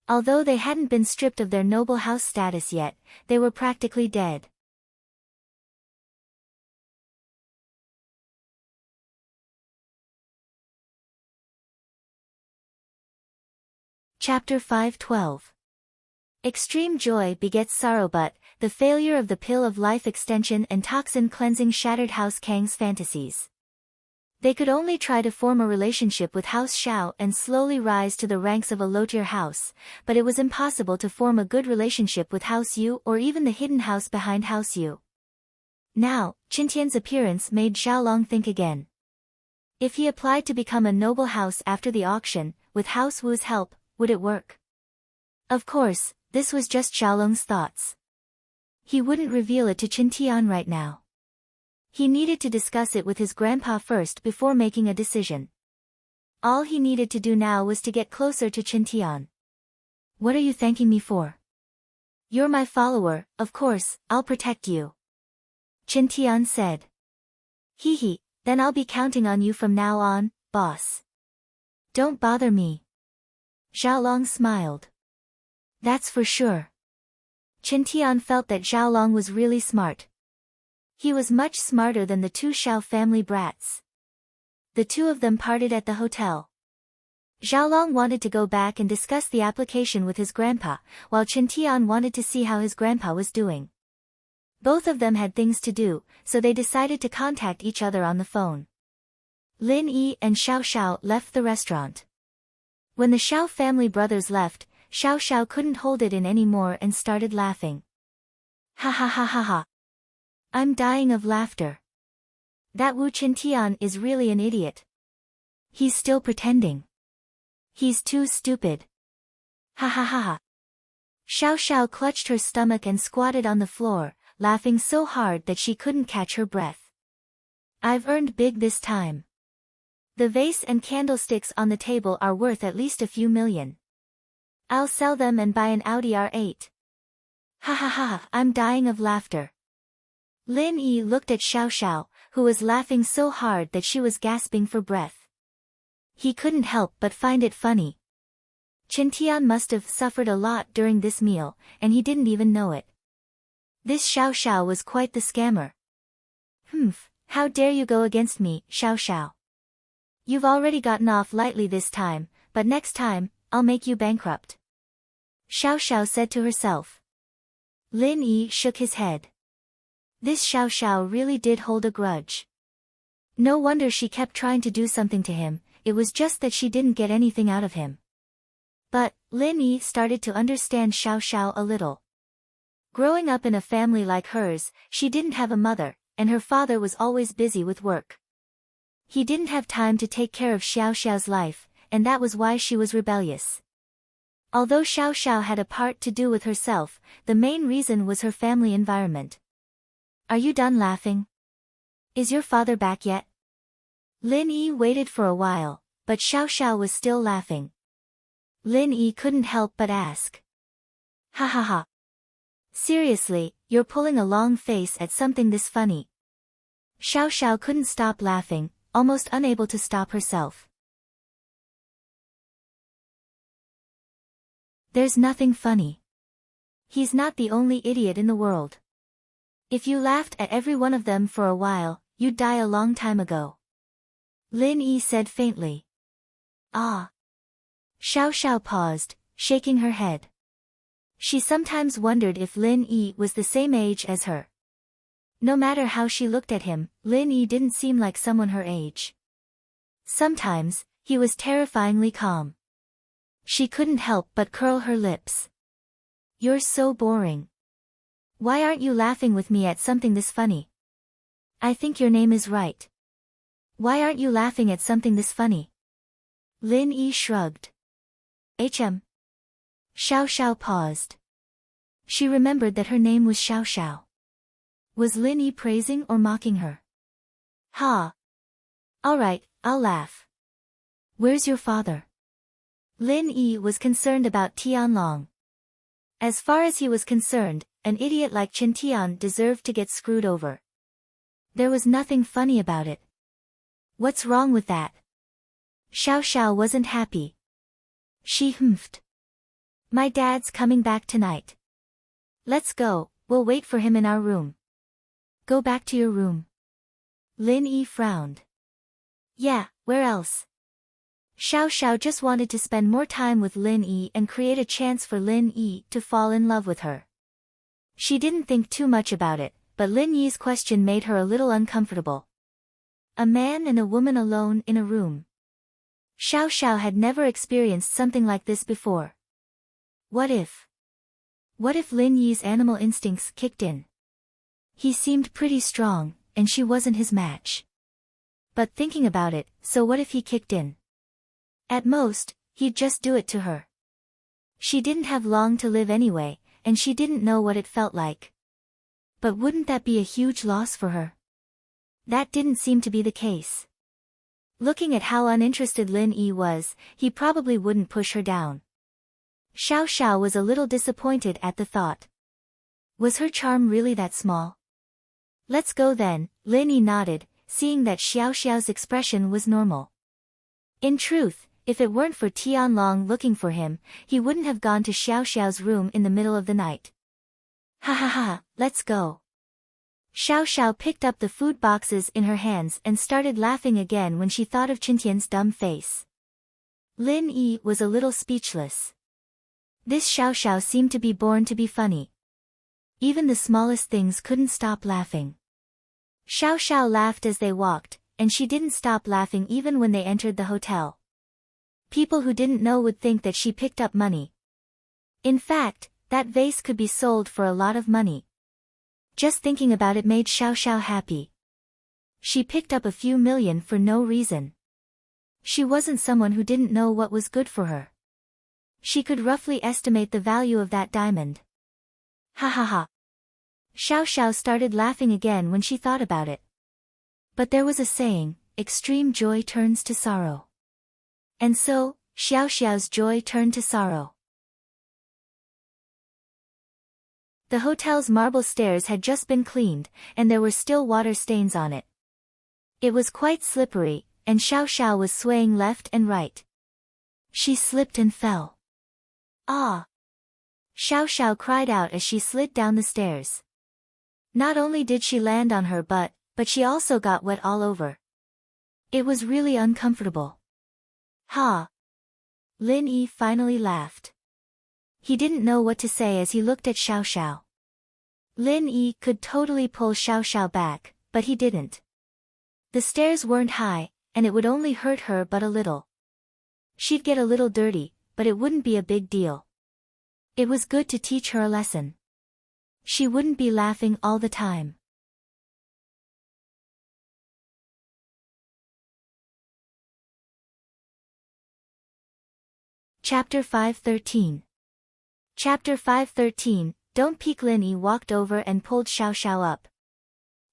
Although they hadn't been stripped of their noble house status yet, they were practically dead. Chapter 5:12. Extreme joy begets sorrow, but the failure of the pill of life extension and toxin cleansing shattered House Kang's fantasies. They could only try to form a relationship with House Xiao and slowly rise to the ranks of a low-tier house, but it was impossible to form a good relationship with House Yu or even the hidden house behind House Yu. Now, Qintian's appearance made Xiaolong think again. If he applied to become a noble house after the auction, with House Wu's help, would it work? Of course, this was just Xiaolong's thoughts. He wouldn't reveal it to Qintian right now. He needed to discuss it with his grandpa first before making a decision. All he needed to do now was to get closer to Qintian. What are you thanking me for? You're my follower, of course, I'll protect you. Chen Tian said. Hee hee, then I'll be counting on you from now on, boss. Don't bother me. Xiaolong smiled. That's for sure. Chen Tian felt that Xiaolong was really smart. He was much smarter than the two Xiao family brats. The two of them parted at the hotel. Xiaolong wanted to go back and discuss the application with his grandpa, while Chen Tian wanted to see how his grandpa was doing. Both of them had things to do, so they decided to contact each other on the phone. Lin Yi and Xiao Xiao left the restaurant. When the Xiao family brothers left, Xiao Xiao couldn't hold it in anymore and started laughing. Ha ha ha ha ha. I'm dying of laughter. That Wu Qintian is really an idiot. He's still pretending. He's too stupid. Ha ha ha ha. Xiao Xiao clutched her stomach and squatted on the floor, laughing so hard that she couldn't catch her breath. I've earned big this time. The vase and candlesticks on the table are worth at least a few million. I'll sell them and buy an Audi R8. Ha ha ha, I'm dying of laughter. Lin Yi looked at Xiao Xiao, who was laughing so hard that she was gasping for breath. He couldn't help but find it funny. Chen Tian must have suffered a lot during this meal, and he didn't even know it. This Xiao Xiao was quite the scammer. Humph, how dare you go against me, Xiao Xiao. You've already gotten off lightly this time, but next time, I'll make you bankrupt. Xiao Xiao said to herself. Lin Yi shook his head. This Xiao Xiao really did hold a grudge. No wonder she kept trying to do something to him, it was just that she didn't get anything out of him. But, Lin Yi started to understand Xiao Xiao a little. Growing up in a family like hers, she didn't have a mother, and her father was always busy with work. He didn't have time to take care of Xiao Xiao's life, and that was why she was rebellious. Although Xiao Xiao had a part to do with herself, the main reason was her family environment. Are you done laughing? Is your father back yet? Lin Yi waited for a while, but Xiao Xiao was still laughing. Lin Yi couldn't help but ask. Ha ha ha. Seriously, you're pulling a long face at something this funny. Xiao Xiao couldn't stop laughing, almost unable to stop herself. There's nothing funny. He's not the only idiot in the world. If you laughed at every one of them for a while, you'd die a long time ago. Lin Yi said faintly. Ah. Xiao Xiao paused, shaking her head. She sometimes wondered if Lin Yi was the same age as her. No matter how she looked at him, Lin Yi didn't seem like someone her age. Sometimes, he was terrifyingly calm. She couldn't help but curl her lips. You're so boring. Why aren't you laughing with me at something this funny? I think your name is right. Why aren't you laughing at something this funny? Lin Yi shrugged. Hm. Xiao Xiao paused. She remembered that her name was Xiao Xiao. Was Lin Yi praising or mocking her? Ha. Alright, I'll laugh. Where's your father? Lin Yi was concerned about Tianlong. As far as he was concerned, an idiot like Chen Tian deserved to get screwed over. There was nothing funny about it. What's wrong with that? Xiao Xiao wasn't happy. She humphed. My dad's coming back tonight. Let's go, we'll wait for him in our room. Go back to your room. Lin Yi frowned. Yeah, where else? Xiao Xiao just wanted to spend more time with Lin Yi and create a chance for Lin Yi to fall in love with her. She didn't think too much about it, but Lin Yi's question made her a little uncomfortable. A man and a woman alone in a room. Xiao Xiao had never experienced something like this before. What if Lin Yi's animal instincts kicked in? He seemed pretty strong, and she wasn't his match. But thinking about it, so what if he kicked in? At most, he'd just do it to her. She didn't have long to live anyway, and she didn't know what it felt like. But wouldn't that be a huge loss for her? That didn't seem to be the case. Looking at how uninterested Lin Yi was, he probably wouldn't push her down. Xiao Xiao was a little disappointed at the thought. Was her charm really that small? Let's go then, Lin Yi nodded, seeing that Xiao Xiao's expression was normal. In truth, if it weren't for Tianlong looking for him, he wouldn't have gone to Xiao Xiao's room in the middle of the night. Ha ha ha, let's go. Xiao Xiao picked up the food boxes in her hands and started laughing again when she thought of Qintian's dumb face. Lin Yi was a little speechless. This Xiao Xiao seemed to be born to be funny. Even the smallest things couldn't stop laughing. Xiao Xiao laughed as they walked, and she didn't stop laughing even when they entered the hotel. People who didn't know would think that she picked up money. In fact, that vase could be sold for a lot of money. Just thinking about it made Xiao Xiao happy. She picked up a few million for no reason. She wasn't someone who didn't know what was good for her. She could roughly estimate the value of that diamond. Ha ha ha. Xiao Xiao started laughing again when she thought about it. But there was a saying, extreme joy turns to sorrow. And so, Xiao Xiao's joy turned to sorrow. The hotel's marble stairs had just been cleaned, and there were still water stains on it. It was quite slippery, and Xiao Xiao was swaying left and right. She slipped and fell. Ah! Xiao Xiao cried out as she slid down the stairs. Not only did she land on her butt, but she also got wet all over. It was really uncomfortable. Ha! Lin Yi finally laughed. He didn't know what to say as he looked at Xiao Xiao. Lin Yi could totally pull Xiao Xiao back, but he didn't. The stairs weren't high, and it would only hurt her but a little. She'd get a little dirty, but it wouldn't be a big deal. It was good to teach her a lesson. She wouldn't be laughing all the time. Chapter 5:13. Chapter 5:13, Don't Peek. Lin Yi walked over and pulled Xiao Xiao up.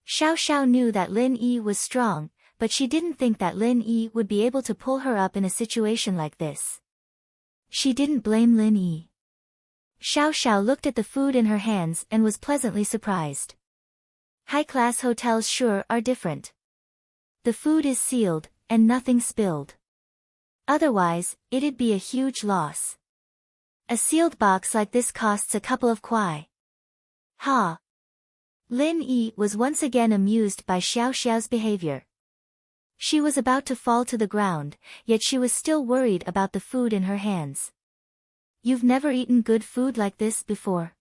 Xiao Xiao knew that Lin Yi was strong, but she didn't think that Lin Yi would be able to pull her up in a situation like this. She didn't blame Lin Yi. Xiao Xiao looked at the food in her hands and was pleasantly surprised. High-class hotels sure are different. The food is sealed, and nothing spilled. Otherwise, it'd be a huge loss. A sealed box like this costs a couple of kuai. Ha! Lin Yi was once again amused by Xiao Xiao's behavior. She was about to fall to the ground, yet she was still worried about the food in her hands. You've never eaten good food like this before?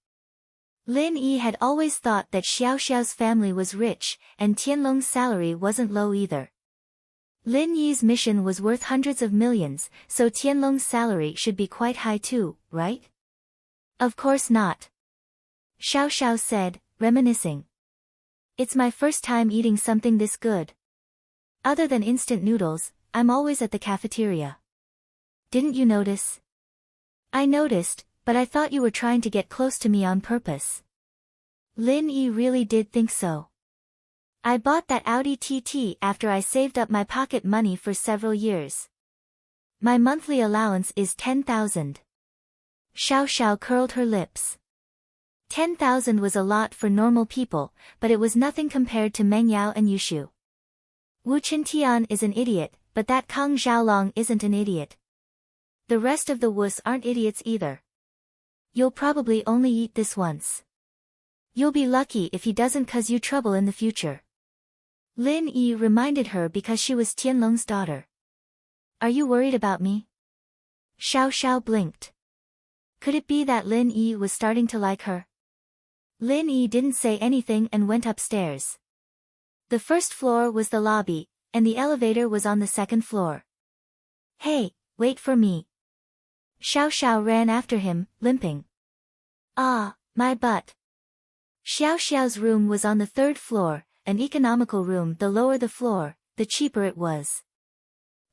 Lin Yi had always thought that Xiao Xiao's family was rich, and Tianlong's salary wasn't low either. Lin Yi's mission was worth hundreds of millions, so Tianlong's salary should be quite high too, right? Of course not. Xiao Xiao said, reminiscing. It's my first time eating something this good. Other than instant noodles, I'm always at the cafeteria. Didn't you notice? I noticed, but I thought you were trying to get close to me on purpose. Lin Yi really did think so. I bought that Audi TT after I saved up my pocket money for several years. My monthly allowance is 10,000. Xiao Xiao curled her lips. 10,000 was a lot for normal people, but it was nothing compared to Meng Yao and Yushu. Wu Qintian is an idiot, but that Kang Xiaolong isn't an idiot. The rest of the Wus aren't idiots either. You'll probably only eat this once. You'll be lucky if he doesn't cause you trouble in the future. Lin Yi reminded her because she was Tianlong's daughter. Are you worried about me? Xiao Xiao blinked. Could it be that Lin Yi was starting to like her? Lin Yi didn't say anything and went upstairs. The first floor was the lobby, and the elevator was on the second floor. Hey, wait for me. Xiao Xiao ran after him, limping. Ah, my butt. Xiao Xiao's room was on the third floor, an economical room. The lower the floor, the cheaper it was.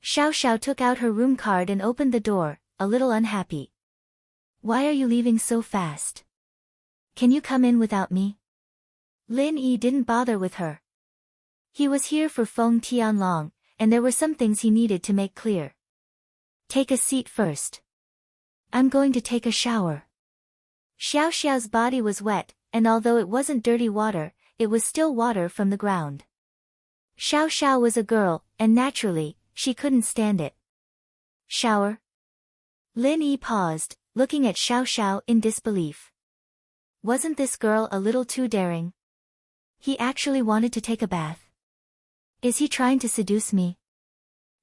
Xiao Xiao took out her room card and opened the door, a little unhappy. Why are you leaving so fast? Can you come in without me? Lin Yi didn't bother with her. He was here for Feng Tianlong, and there were some things he needed to make clear. Take a seat first. I'm going to take a shower. Xiao Xiao's body was wet, and although it wasn't dirty water, it was still water from the ground. Xiao Xiao was a girl, and naturally, she couldn't stand it. Shower? Lin Yi paused, looking at Xiao Xiao in disbelief. Wasn't this girl a little too daring? He actually wanted to take a bath. Is he trying to seduce me?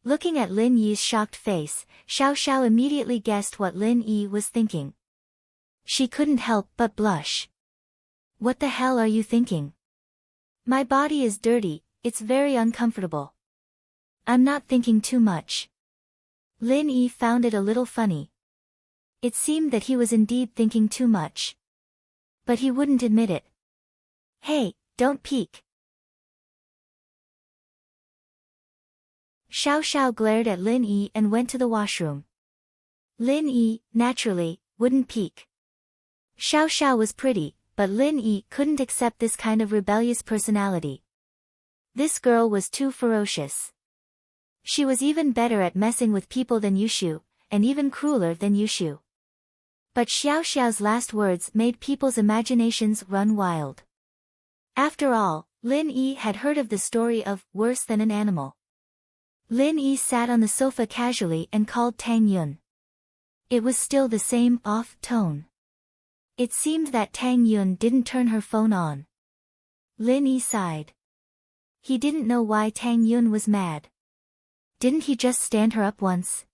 Looking at Lin Yi's shocked face, Xiao Xiao immediately guessed what Lin Yi was thinking. She couldn't help but blush. What the hell are you thinking? My body is dirty, it's very uncomfortable. I'm not thinking too much. Lin Yi found it a little funny. It seemed that he was indeed thinking too much. But he wouldn't admit it. Hey, don't peek. Xiao Xiao glared at Lin Yi and went to the washroom. Lin Yi, naturally, wouldn't peek. Xiao Xiao was pretty, but Lin Yi couldn't accept this kind of rebellious personality. This girl was too ferocious. She was even better at messing with people than Yushu, and even crueler than Yushu. But Xiao Xiao's last words made people's imaginations run wild. After all, Lin Yi had heard of the story of worse than an animal. Lin Yi sat on the sofa casually and called Tang Yun. It was still the same off tone. It seemed that Tang Yun didn't turn her phone on. Lin Yi sighed. He didn't know why Tang Yun was mad. Didn't he just stand her up once?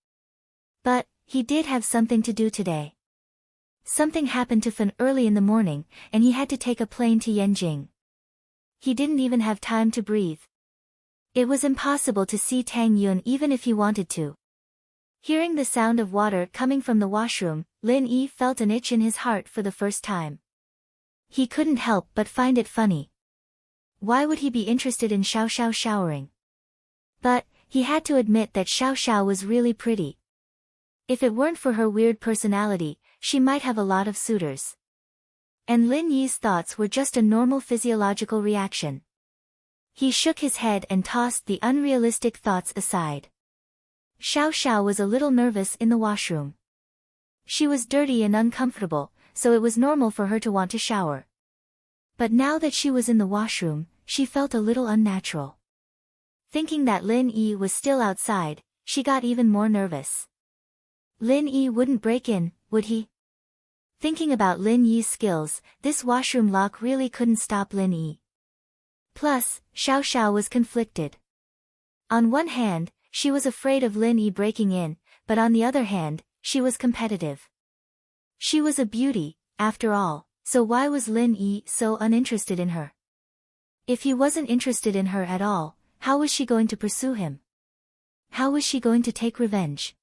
But he did have something to do today. Something happened to Fan early in the morning, and he had to take a plane to Yanjing. He didn't even have time to breathe. It was impossible to see Tang Yun even if he wanted to. Hearing the sound of water coming from the washroom, Lin Yi felt an itch in his heart for the first time. He couldn't help but find it funny. Why would he be interested in Xiao Xiao showering? But he had to admit that Xiao Xiao was really pretty. If it weren't for her weird personality, she might have a lot of suitors. And Lin Yi's thoughts were just a normal physiological reaction. He shook his head and tossed the unrealistic thoughts aside. Xiao Xiao was a little nervous in the washroom. She was dirty and uncomfortable, so it was normal for her to want to shower. But now that she was in the washroom, she felt a little unnatural. Thinking that Lin Yi was still outside, she got even more nervous. Lin Yi wouldn't break in, would he? Thinking about Lin Yi's skills, this washroom lock really couldn't stop Lin Yi. Plus, Xiao Xiao was conflicted. On one hand, she was afraid of Lin Yi breaking in, but on the other hand, she was competitive. She was a beauty, after all, so why was Lin Yi so uninterested in her? If he wasn't interested in her at all, how was she going to pursue him? How was she going to take revenge?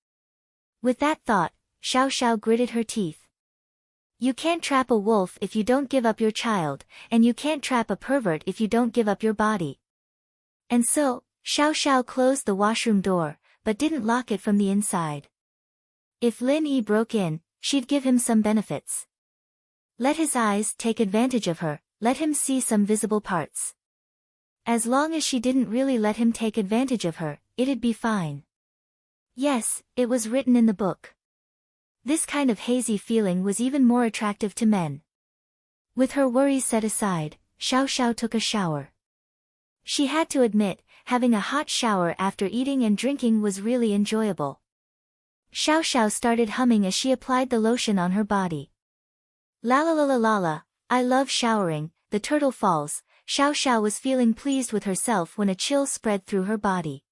With that thought, Xiao Xiao gritted her teeth. You can't trap a wolf if you don't give up your child, and you can't trap a pervert if you don't give up your body. And so, Xiao Xiao closed the washroom door, but didn't lock it from the inside. If Lin Yi broke in, she'd give him some benefits. Let his eyes take advantage of her, let him see some visible parts. As long as she didn't really let him take advantage of her, it'd be fine. Yes, it was written in the book. This kind of hazy feeling was even more attractive to men. With her worries set aside, Xiao Xiao took a shower. She had to admit, having a hot shower after eating and drinking was really enjoyable. Xiao Xiao started humming as she applied the lotion on her body. La la la la la la, I love showering, the turtle falls. Xiao Xiao was feeling pleased with herself when a chill spread through her body.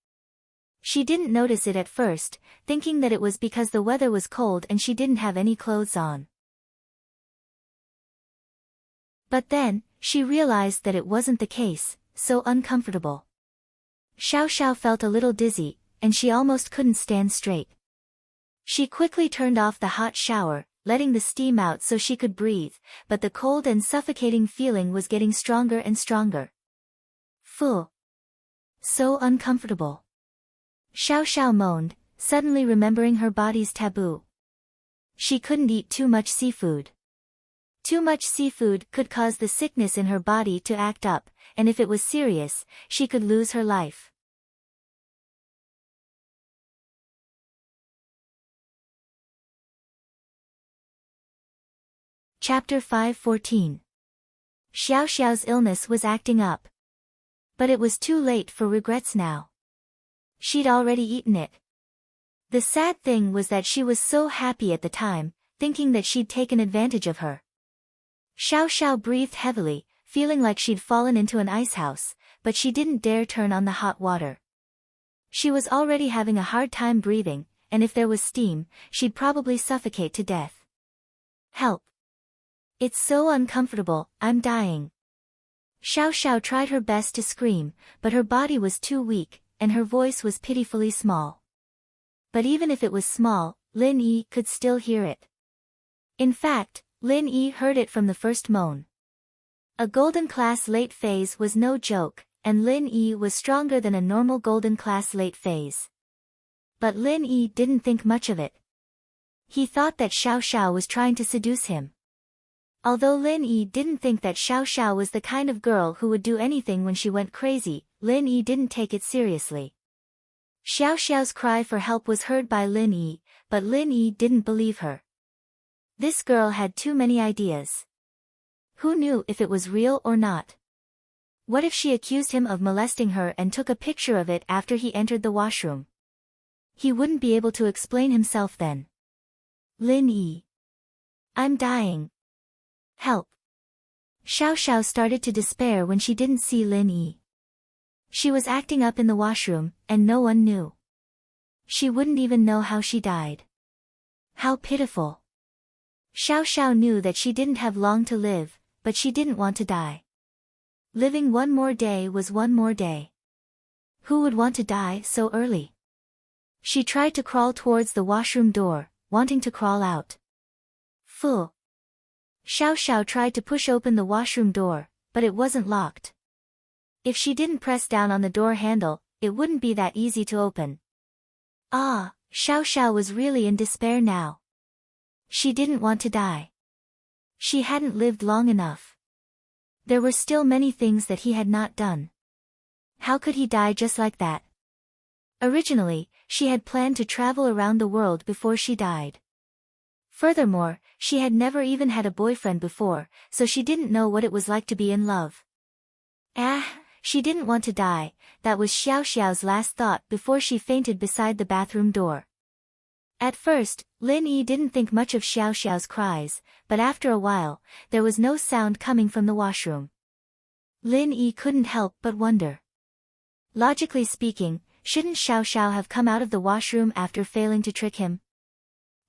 She didn't notice it at first, thinking that it was because the weather was cold and she didn't have any clothes on. But then, she realized that it wasn't the case, so uncomfortable. Xiao Xiao felt a little dizzy, and she almost couldn't stand straight. She quickly turned off the hot shower, letting the steam out so she could breathe, but the cold and suffocating feeling was getting stronger and stronger. Phew. So uncomfortable. Xiao Xiao moaned, suddenly remembering her body's taboo. She couldn't eat too much seafood. Too much seafood could cause the sickness in her body to act up, and if it was serious, she could lose her life. Chapter 5:14. Xiao Xiao's illness was acting up. But it was too late for regrets now. She'd already eaten it. The sad thing was that she was so happy at the time, thinking that she'd taken advantage of her. Xiao Xiao breathed heavily, feeling like she'd fallen into an icehouse, but she didn't dare turn on the hot water. She was already having a hard time breathing, and if there was steam, she'd probably suffocate to death. Help! It's so uncomfortable, I'm dying. Xiao Xiao tried her best to scream, but her body was too weak, and her voice was pitifully small. But even if it was small, Lin Yi could still hear it. In fact, Lin Yi heard it from the first moan. A golden class late phase was no joke, and Lin Yi was stronger than a normal golden class late phase. But Lin Yi didn't think much of it. He thought that Xiao Xiao was trying to seduce him. Although Lin Yi didn't think that Xiao Xiao was the kind of girl who would do anything when she went crazy, Lin Yi didn't take it seriously. Xiao Xiao's cry for help was heard by Lin Yi, but Lin Yi didn't believe her. This girl had too many ideas. Who knew if it was real or not? What if she accused him of molesting her and took a picture of it after he entered the washroom? He wouldn't be able to explain himself then. Lin Yi. I'm dying. Help. Xiao Xiao started to despair when she didn't see Lin Yi. She was acting up in the washroom, and no one knew. She wouldn't even know how she died. How pitiful. Xiao Xiao knew that she didn't have long to live, but she didn't want to die. Living one more day was one more day. Who would want to die so early? She tried to crawl towards the washroom door, wanting to crawl out. Phew. Xiao Xiao tried to push open the washroom door, but it wasn't locked. If she didn't press down on the door handle, it wouldn't be that easy to open. Ah, Xiao Xiao was really in despair now. She didn't want to die. She hadn't lived long enough. There were still many things that he had not done. How could he die just like that? Originally, she had planned to travel around the world before she died. Furthermore, she had never even had a boyfriend before, so she didn't know what it was like to be in love. She didn't want to die, that was Xiao Xiao's last thought before she fainted beside the bathroom door. At first, Lin Yi didn't think much of Xiao Xiao's cries, but after a while, there was no sound coming from the washroom. Lin Yi couldn't help but wonder. Logically speaking, shouldn't Xiao Xiao have come out of the washroom after failing to trick him?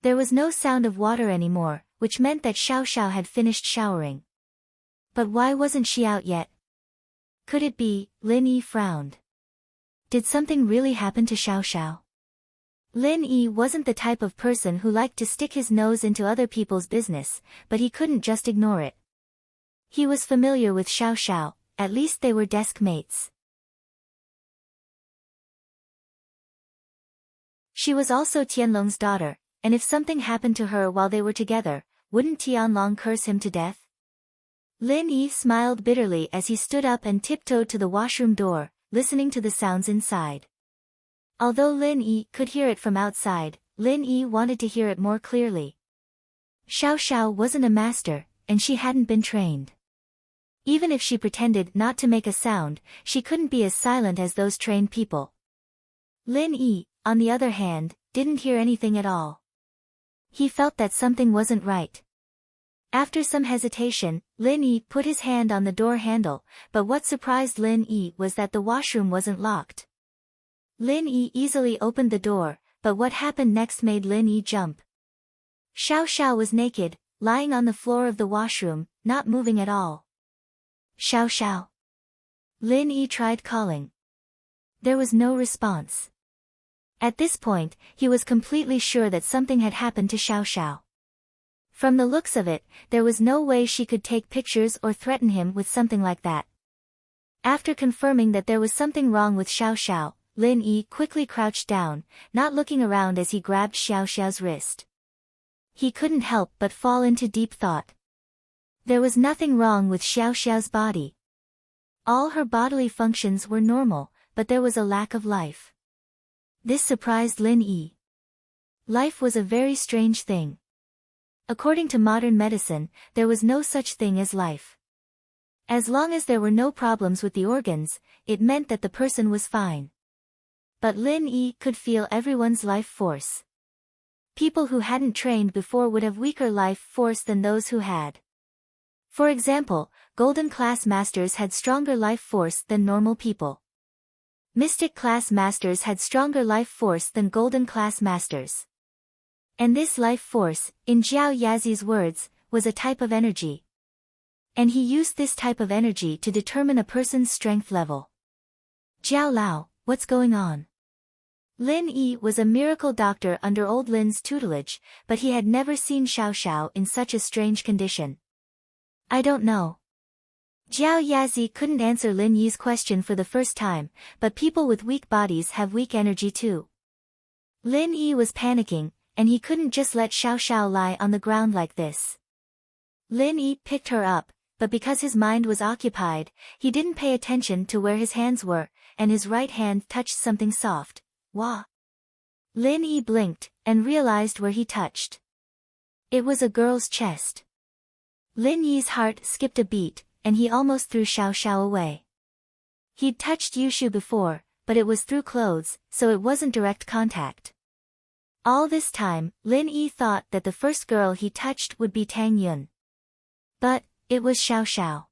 There was no sound of water anymore, which meant that Xiao Xiao had finished showering. But why wasn't she out yet? Could it be? Lin Yi frowned. Did something really happen to Xiao Xiao? Lin Yi wasn't the type of person who liked to stick his nose into other people's business, but he couldn't just ignore it. He was familiar with Xiao Xiao, at least they were desk mates. She was also Tianlong's daughter, and if something happened to her while they were together, wouldn't Tianlong curse him to death? Lin Yi smiled bitterly as he stood up and tiptoed to the washroom door, listening to the sounds inside. Although Lin Yi could hear it from outside, Lin Yi wanted to hear it more clearly. Xiao Xiao wasn't a master, and she hadn't been trained. Even if she pretended not to make a sound, she couldn't be as silent as those trained people. Lin Yi, on the other hand, didn't hear anything at all. He felt that something wasn't right. After some hesitation, Lin Yi put his hand on the door handle, but what surprised Lin Yi was that the washroom wasn't locked. Lin Yi easily opened the door, but what happened next made Lin Yi jump. Xiao Xiao was naked, lying on the floor of the washroom, not moving at all. Xiao Xiao. Lin Yi tried calling. There was no response. At this point, he was completely sure that something had happened to Xiao Xiao. From the looks of it, there was no way she could take pictures or threaten him with something like that. After confirming that there was something wrong with Xiao Xiao, Lin Yi quickly crouched down, not looking around as he grabbed Xiao Xiao's wrist. He couldn't help but fall into deep thought. There was nothing wrong with Xiao Xiao's body. All her bodily functions were normal, but there was a lack of life. This surprised Lin Yi. Life was a very strange thing. According to modern medicine, there was no such thing as life. As long as there were no problems with the organs, it meant that the person was fine. But Lin Yi could feel everyone's life force. People who hadn't trained before would have weaker life force than those who had. For example, Golden Class Masters had stronger life force than normal people. Mystic Class Masters had stronger life force than Golden Class Masters. And this life force, in Jiao Yazi's words, was a type of energy. And he used this type of energy to determine a person's strength level. Jiao Lao, what's going on? Lin Yi was a miracle doctor under old Lin's tutelage, but he had never seen Xiao Xiao in such a strange condition. I don't know. Jiao Yazi couldn't answer Lin Yi's question for the first time, but people with weak bodies have weak energy too. Lin Yi was panicking, and he couldn't just let Xiao Xiao lie on the ground like this. Lin Yi picked her up, but because his mind was occupied, he didn't pay attention to where his hands were, and his right hand touched something soft. Wah! Lin Yi blinked, and realized where he touched. It was a girl's chest. Lin Yi's heart skipped a beat, and he almost threw Xiao Xiao away. He'd touched Yushu before, but it was through clothes, so it wasn't direct contact. All this time, Lin Yi thought that the first girl he touched would be Tang Yun. But it was Xiao Xiao.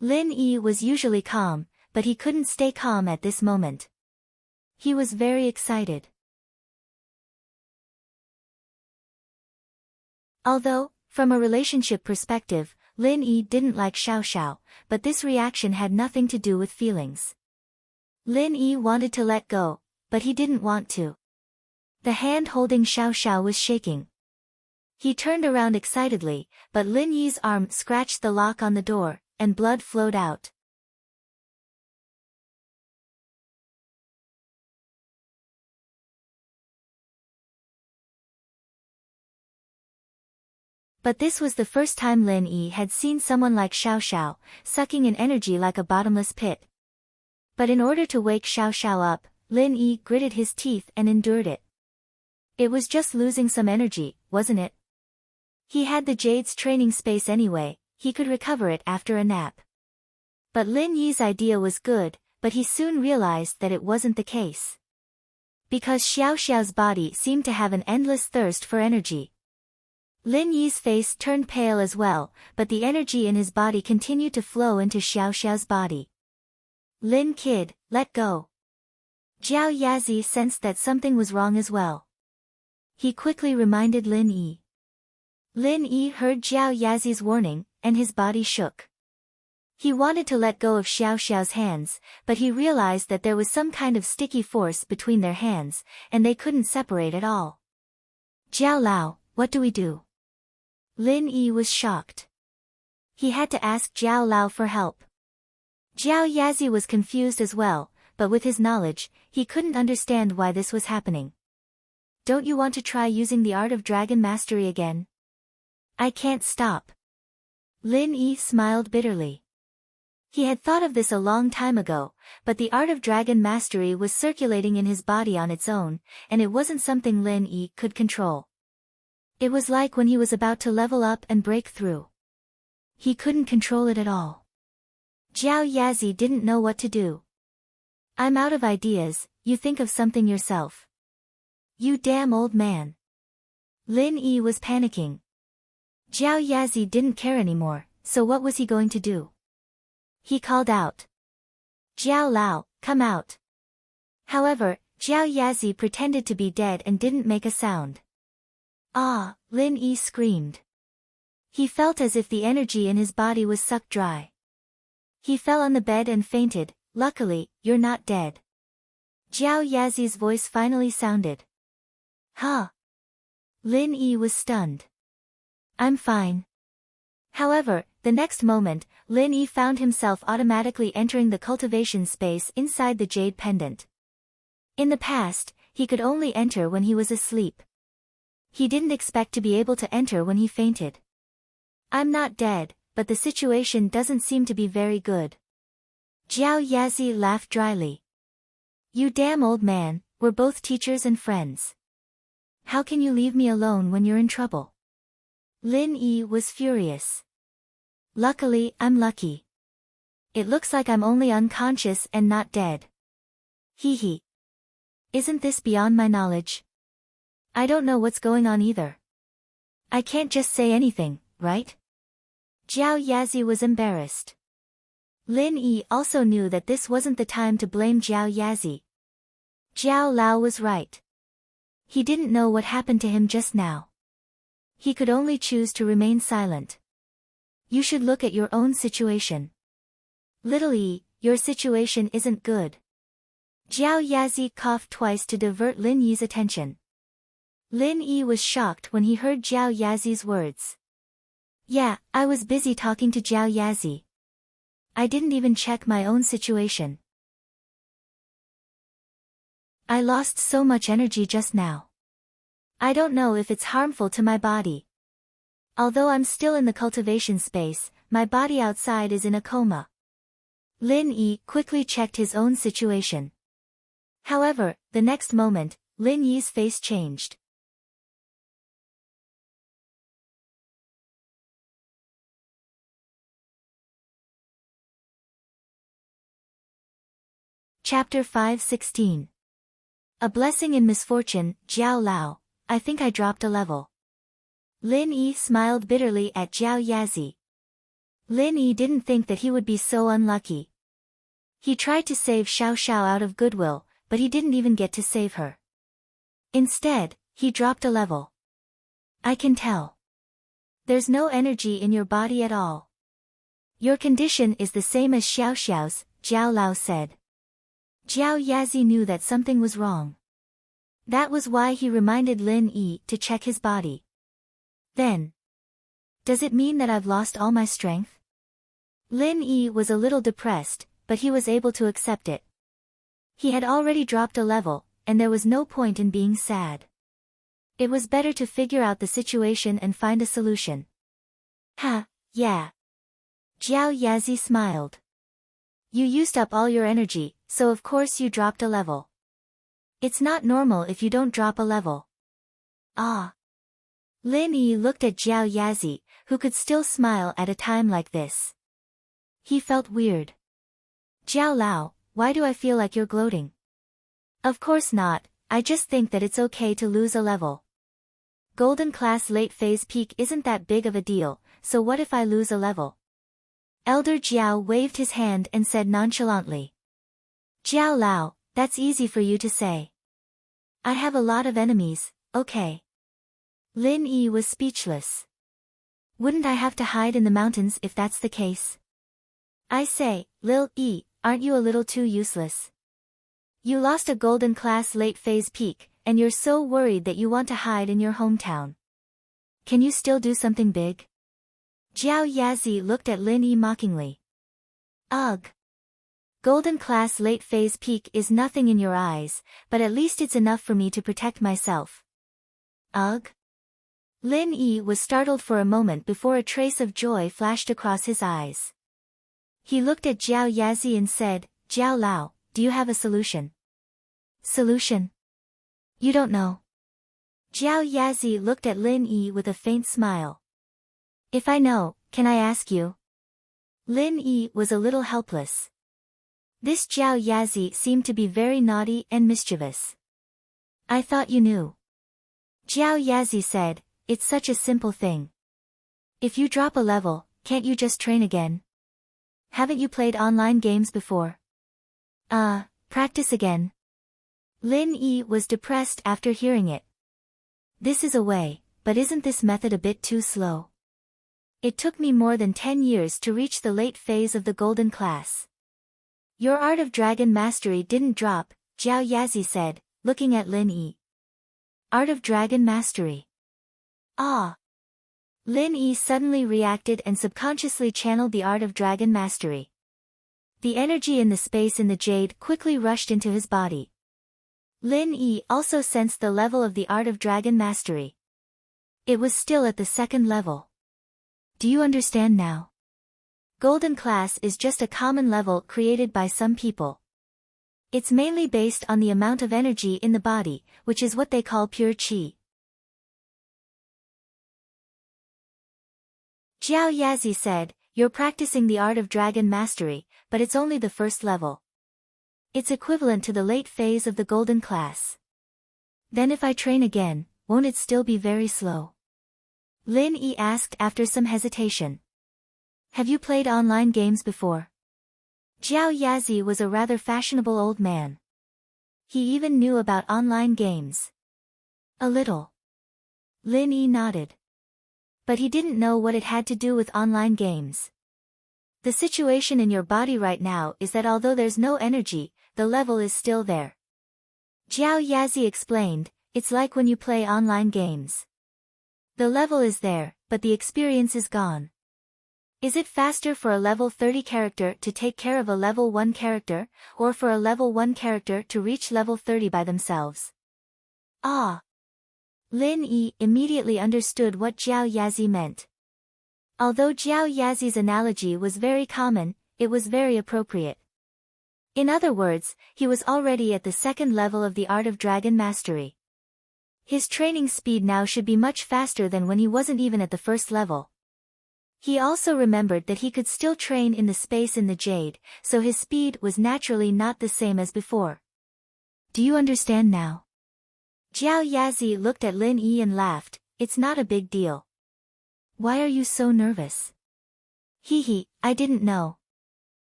Lin Yi was usually calm, but he couldn't stay calm at this moment. He was very excited. Although, from a relationship perspective, Lin Yi didn't like Xiao Xiao, but this reaction had nothing to do with feelings. Lin Yi wanted to let go, but he didn't want to. The hand holding Xiao Xiao was shaking. He turned around excitedly, but Lin Yi's arm scratched the lock on the door, and blood flowed out. But this was the first time Lin Yi had seen someone like Xiao Xiao, sucking in energy like a bottomless pit. But in order to wake Xiao Xiao up, Lin Yi gritted his teeth and endured it. It was just losing some energy, wasn't it? He had the Jade's training space anyway, he could recover it after a nap. But Lin Yi's idea was good, but he soon realized that it wasn't the case. Because Xiao Xiao's body seemed to have an endless thirst for energy. Lin Yi's face turned pale as well, but the energy in his body continued to flow into Xiao Xiao's body. Lin kid, let go. Jiao Yazi sensed that something was wrong as well. He quickly reminded Lin Yi. Lin Yi heard Jiao Yazi's warning, and his body shook. He wanted to let go of Xiao Xiao's hands, but he realized that there was some kind of sticky force between their hands, and they couldn't separate at all. Jiao Lao, what do we do? Lin Yi was shocked. He had to ask Jiao Lao for help. Jiao Yazi was confused as well, but with his knowledge, he couldn't understand why this was happening. Don't you want to try using the art of dragon mastery again? I can't stop. Lin Yi smiled bitterly. He had thought of this a long time ago, but the art of dragon mastery was circulating in his body on its own, and it wasn't something Lin Yi could control. It was like when he was about to level up and break through. He couldn't control it at all. Jiao Yazi didn't know what to do. I'm out of ideas, you think of something yourself. You damn old man. Lin Yi was panicking. Jiao Yazi didn't care anymore, so what was he going to do? He called out. Jiao Lao, come out. However, Jiao Yazi pretended to be dead and didn't make a sound. Ah, Lin Yi screamed. He felt as if the energy in his body was sucked dry. He fell on the bed and fainted. Luckily, you're not dead. Jiao Yazi's voice finally sounded. Huh? Lin Yi was stunned. I'm fine. However, the next moment, Lin Yi found himself automatically entering the cultivation space inside the jade pendant. In the past, he could only enter when he was asleep. He didn't expect to be able to enter when he fainted. I'm not dead, but the situation doesn't seem to be very good. Jiao Yazi laughed dryly. You damn old man, we're both teachers and friends. How can you leave me alone when you're in trouble? Lin Yi was furious. Luckily, I'm lucky. It looks like I'm only unconscious and not dead. Hee hee. Isn't this beyond my knowledge? I don't know what's going on either. I can't just say anything, right? Jiao Yazi was embarrassed. Lin Yi also knew that this wasn't the time to blame Jiao Yazi. Jiao Lao was right. He didn't know what happened to him just now. He could only choose to remain silent. You should look at your own situation. Little Yi, your situation isn't good. Jiao Yazi coughed twice to divert Lin Yi's attention. Lin Yi was shocked when he heard Jiao Yazi's words. Yeah, I was busy talking to Jiao Yazi. I didn't even check my own situation. I lost so much energy just now. I don't know if it's harmful to my body. Although I'm still in the cultivation space, my body outside is in a coma. Lin Yi quickly checked his own situation. However, the next moment, Lin Yi's face changed. Chapter 5:16. A blessing in misfortune, Jiao Lao, I think I dropped a level. Lin Yi smiled bitterly at Jiao Yazi. Lin Yi didn't think that he would be so unlucky. He tried to save Xiao Xiao out of goodwill, but he didn't even get to save her. Instead, he dropped a level. I can tell. There's no energy in your body at all. Your condition is the same as Xiao Xiao's, Jiao Lao said. Jiao Yazi knew that something was wrong. That was why he reminded Lin Yi to check his body. Then, does it mean that I've lost all my strength? Lin Yi was a little depressed, but he was able to accept it. He had already dropped a level, and there was no point in being sad. It was better to figure out the situation and find a solution. Ha, yeah. Jiao Yazi smiled. You used up all your energy, so of course you dropped a level. It's not normal if you don't drop a level. Ah. Lin Yi looked at Jiao Yazi, who could still smile at a time like this. He felt weird. Jiao Lao, why do I feel like you're gloating? Of course not, I just think that it's okay to lose a level. Golden class late phase peak isn't that big of a deal, so what if I lose a level? Elder Jiao waved his hand and said nonchalantly. Jiao Lao, that's easy for you to say. I have a lot of enemies, okay. Lin Yi was speechless. Wouldn't I have to hide in the mountains if that's the case? I say, Lil Yi, aren't you a little too useless? You lost a golden class late phase peak, and you're so worried that you want to hide in your hometown. Can you still do something big? Jiao Yazi looked at Lin Yi mockingly. Ugh. Golden class late phase peak is nothing in your eyes, but at least it's enough for me to protect myself. Ugh. Lin Yi was startled for a moment before a trace of joy flashed across his eyes. He looked at Jiao Yazi and said, Jiao Lao, do you have a solution? Solution? You don't know. Jiao Yazi looked at Lin Yi with a faint smile. If I know, can I ask you? Lin Yi was a little helpless. This Jiao Yazi seemed to be very naughty and mischievous. I thought you knew. Jiao Yazi said, it's such a simple thing. If you drop a level, can't you just train again? Haven't you played online games before? Practice again. Lin Yi was depressed after hearing it. This is a way, but isn't this method a bit too slow? It took me more than 10 years to reach the late phase of the golden class. Your art of dragon mastery didn't drop, Jiao Yazi said, looking at Lin Yi. Art of dragon mastery. Ah. Lin Yi suddenly reacted and subconsciously channeled the art of dragon mastery. The energy in the space in the jade quickly rushed into his body. Lin Yi also sensed the level of the art of dragon mastery. It was still at the second level. Do you understand now? Golden class is just a common level created by some people. It's mainly based on the amount of energy in the body, which is what they call pure qi. Jiao Yazi said, You're practicing the art of dragon mastery, but it's only the first level. It's equivalent to the late phase of the golden class. Then if I train again, won't it still be very slow? Lin Yi asked after some hesitation. Have you played online games before? Jiao Yazi was a rather fashionable old man. He even knew about online games. A little. Lin Yi nodded. But he didn't know what it had to do with online games. The situation in your body right now is that although there's no energy, the level is still there. Jiao Yazi explained, it's like when you play online games. The level is there, but the experience is gone. Is it faster for a level 30 character to take care of a level 1 character, or for a level 1 character to reach level 30 by themselves? Ah! Lin Yi immediately understood what Jiao Yazi meant. Although Jiao Yazi's analogy was very common, it was very appropriate. In other words, he was already at the second level of the art of dragon mastery. His training speed now should be much faster than when he wasn't even at the first level. He also remembered that he could still train in the space in the jade, so his speed was naturally not the same as before. Do you understand now? Jiao Yazi looked at Lin Yi and laughed, it's not a big deal. Why are you so nervous? I didn't know.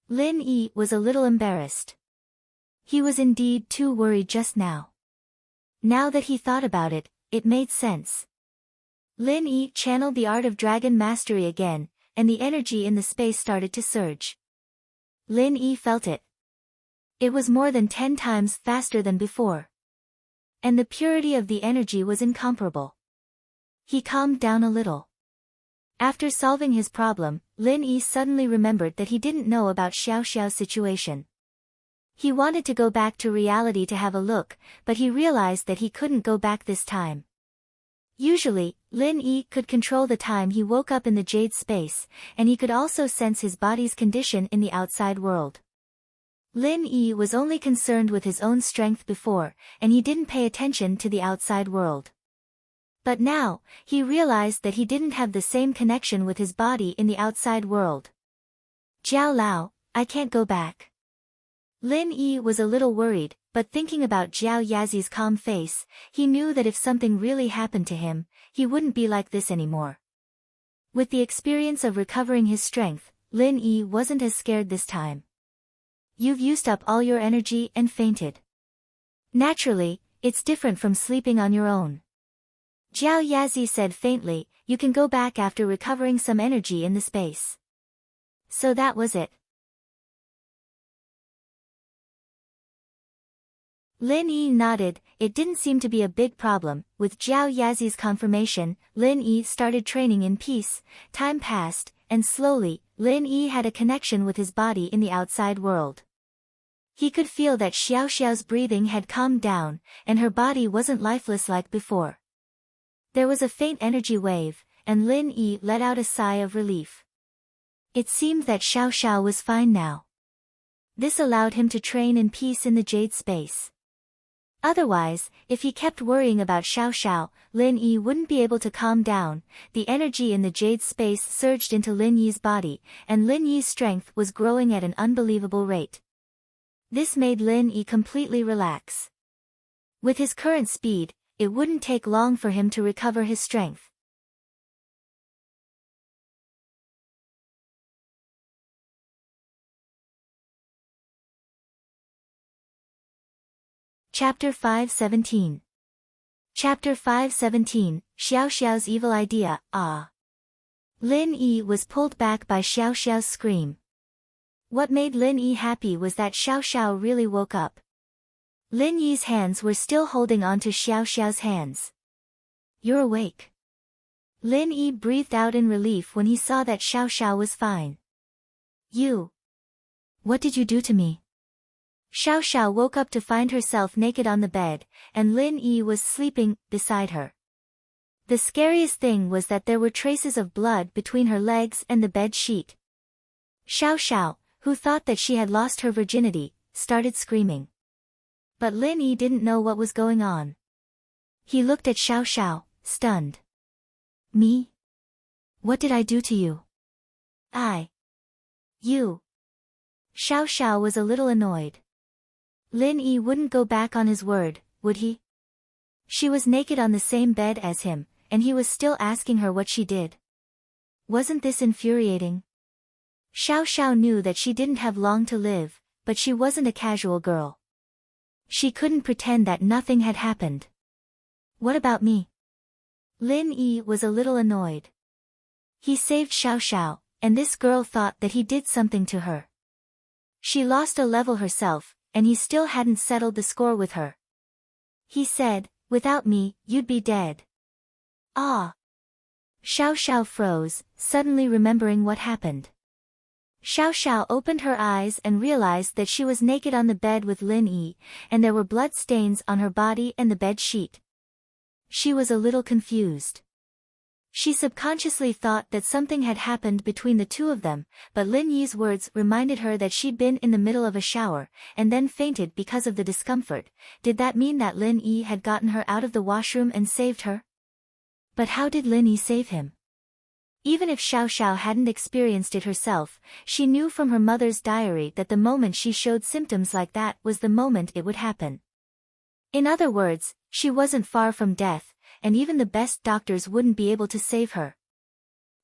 Lin Yi was a little embarrassed. He was indeed too worried just now. Now that he thought about it, it made sense. Lin Yi channeled the art of dragon mastery again, and the energy in the space started to surge. Lin Yi felt it. It was more than 10 times faster than before. And the purity of the energy was incomparable. He calmed down a little. After solving his problem, Lin Yi suddenly remembered that he didn't know about Xiao Xiao's situation. He wanted to go back to reality to have a look, but he realized that he couldn't go back this time. Usually, Lin Yi could control the time he woke up in the jade space, and he could also sense his body's condition in the outside world. Lin Yi was only concerned with his own strength before, and he didn't pay attention to the outside world. But now, he realized that he didn't have the same connection with his body in the outside world. Jiao Lao, I can't go back. Lin Yi was a little worried, but thinking about Jiao Yazi's calm face, he knew that if something really happened to him, he wouldn't be like this anymore. With the experience of recovering his strength, Lin Yi wasn't as scared this time. You've used up all your energy and fainted. Naturally, it's different from sleeping on your own. Jiao Yazi said faintly, you can go back after recovering some energy in the space. So that was it. Lin Yi nodded, it didn't seem to be a big problem. With Jiao Yazi's confirmation, Lin Yi started training in peace. Time passed, and slowly, Lin Yi had a connection with his body in the outside world. He could feel that Xiao Xiao's breathing had calmed down, and her body wasn't lifeless like before. There was a faint energy wave, and Lin Yi let out a sigh of relief. It seemed that Xiao Xiao was fine now. This allowed him to train in peace in the jade space. Otherwise, if he kept worrying about Xiao Xiao, Lin Yi wouldn't be able to calm down. The energy in the jade space surged into Lin Yi's body, and Lin Yi's strength was growing at an unbelievable rate. This made Lin Yi completely relax. With his current speed, it wouldn't take long for him to recover his strength. Chapter 5:17. Chapter 5:17, Xiao Xiao's evil idea, ah. Lin Yi was pulled back by Xiao Xiao's scream. What made Lin Yi happy was that Xiao Xiao really woke up. Lin Yi's hands were still holding onto Xiao Xiao's hands. You're awake. Lin Yi breathed out in relief when he saw that Xiao Xiao was fine. You. What did you do to me? Xiao Xiao woke up to find herself naked on the bed, and Lin Yi was sleeping beside her. The scariest thing was that there were traces of blood between her legs and the bed sheet. Xiao Xiao, who thought that she had lost her virginity, started screaming. But Lin Yi didn't know what was going on. He looked at Xiao Xiao, stunned. Me? What did I do to you? You. Xiao Xiao was a little annoyed. Lin Yi wouldn't go back on his word, would he? She was naked on the same bed as him, and he was still asking her what she did. Wasn't this infuriating? Xiao Xiao knew that she didn't have long to live, but she wasn't a casual girl. She couldn't pretend that nothing had happened. What about me? Lin Yi was a little annoyed. He saved Xiao Xiao, and this girl thought that he did something to her. She lost a level herself, and he still hadn't settled the score with her. He said, "Without me, you'd be dead." Ah! Xiao Xiao froze, suddenly remembering what happened. Xiao Xiao opened her eyes and realized that she was naked on the bed with Lin Yi, and there were blood stains on her body and the bed sheet. She was a little confused. She subconsciously thought that something had happened between the two of them, but Lin Yi's words reminded her that she'd been in the middle of a shower, and then fainted because of the discomfort. Did that mean that Lin Yi had gotten her out of the washroom and saved her? But how did Lin Yi save him? Even if Xiao Xiao hadn't experienced it herself, she knew from her mother's diary that the moment she showed symptoms like that was the moment it would happen. In other words, she wasn't far from death, and even the best doctors wouldn't be able to save her.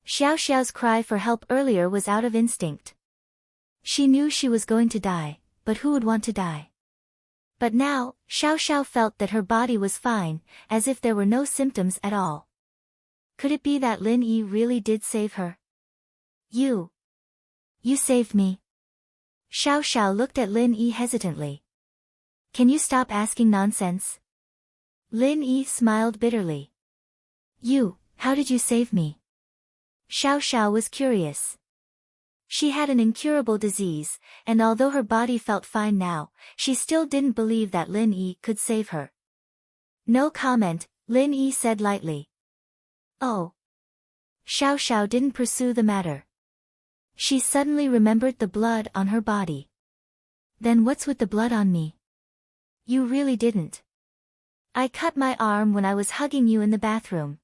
Xiao Xiao's cry for help earlier was out of instinct. She knew she was going to die, but who would want to die? But now, Xiao Xiao felt that her body was fine, as if there were no symptoms at all. Could it be that Lin Yi really did save her? You saved me. Xiao Xiao looked at Lin Yi hesitantly. Can you stop asking nonsense? Lin Yi smiled bitterly. How did you save me? Xiao Xiao was curious. She had an incurable disease, and although her body felt fine now, she still didn't believe that Lin Yi could save her. No comment, Lin Yi said lightly. Oh. Xiao Xiao didn't pursue the matter. She suddenly remembered the blood on her body. Then what's with the blood on me? You really didn't. I cut my arm when I was hugging you in the bathroom.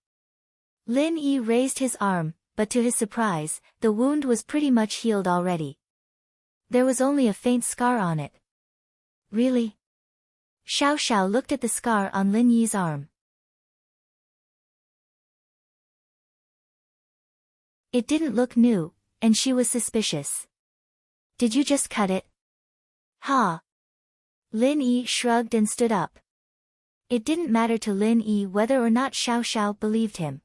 Lin Yi raised his arm, but to his surprise, the wound was pretty much healed already. There was only a faint scar on it. Really? Xiao Xiao looked at the scar on Lin Yi's arm. It didn't look new, and she was suspicious. Did you just cut it? Ha! Lin Yi shrugged and stood up. It didn't matter to Lin Yi whether or not Xiao Xiao believed him.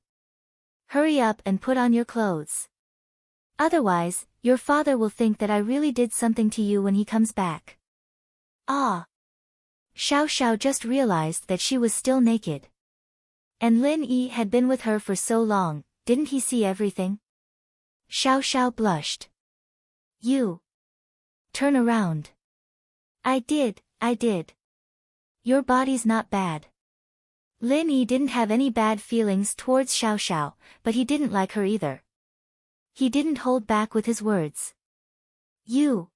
Hurry up and put on your clothes. Otherwise, your father will think that I really did something to you when he comes back. Ah! Xiao Xiao just realized that she was still naked. And Lin Yi had been with her for so long, didn't he see everything? Xiao Xiao blushed. You. Turn around. I did. Your body's not bad. Lin Yi didn't have any bad feelings towards Xiao Xiao, but he didn't like her either. He didn't hold back with his words. You.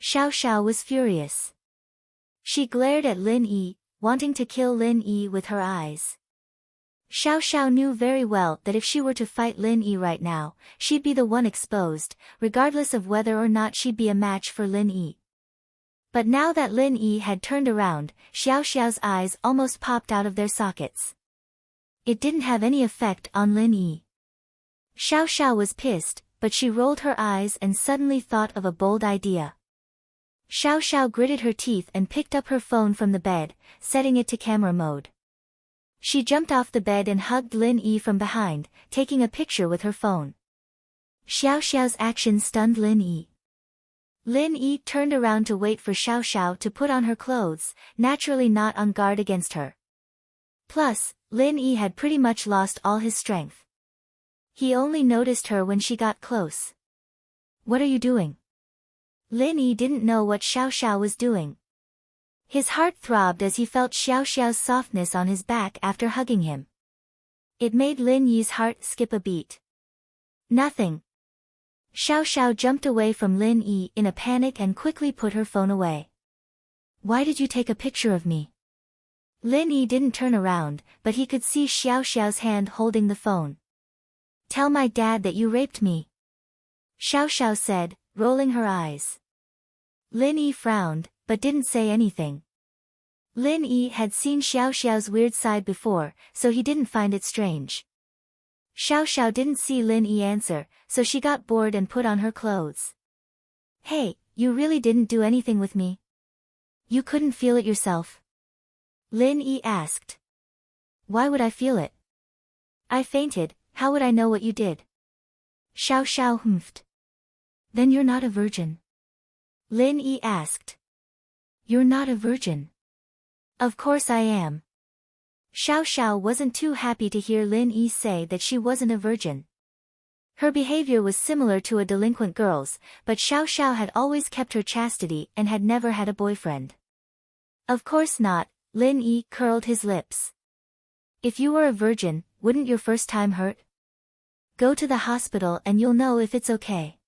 Xiao Xiao was furious. She glared at Lin Yi, wanting to kill Lin Yi with her eyes. Xiao Xiao knew very well that if she were to fight Lin Yi right now, she'd be the one exposed, regardless of whether or not she'd be a match for Lin Yi. But now that Lin Yi had turned around, Xiao Xiao's eyes almost popped out of their sockets. It didn't have any effect on Lin Yi. Xiao Xiao was pissed, but she rolled her eyes and suddenly thought of a bold idea. Xiao Xiao gritted her teeth and picked up her phone from the bed, setting it to camera mode. She jumped off the bed and hugged Lin Yi from behind, taking a picture with her phone. Xiao Xiao's action stunned Lin Yi. Lin Yi turned around to wait for Xiao Xiao to put on her clothes, naturally not on guard against her. Plus, Lin Yi had pretty much lost all his strength. He only noticed her when she got close. What are you doing? Lin Yi didn't know what Xiao Xiao was doing. His heart throbbed as he felt Xiao Xiao's softness on his back after hugging him. It made Lin Yi's heart skip a beat. Nothing. Xiao Xiao jumped away from Lin Yi in a panic and quickly put her phone away. Why did you take a picture of me? Lin Yi didn't turn around, but he could see Xiao Xiao's hand holding the phone. Tell my dad that you raped me. Xiao Xiao said, rolling her eyes. Lin Yi frowned, but didn't say anything. Lin Yi had seen Xiao Xiao's weird side before, so he didn't find it strange. Xiao Xiao didn't see Lin Yi answer, so she got bored and put on her clothes. Hey, you really didn't do anything with me? You couldn't feel it yourself? Lin Yi asked. Why would I feel it? I fainted, how would I know what you did? Xiao Xiao humphed. Then you're not a virgin? Lin Yi asked. You're not a virgin? Of course I am. Xiao Xiao wasn't too happy to hear Lin Yi say that she wasn't a virgin. Her behavior was similar to a delinquent girl's, but Xiao Xiao had always kept her chastity and had never had a boyfriend. Of course not, Lin Yi curled his lips. If you were a virgin, wouldn't your first time hurt? Go to the hospital and you'll know if it's okay.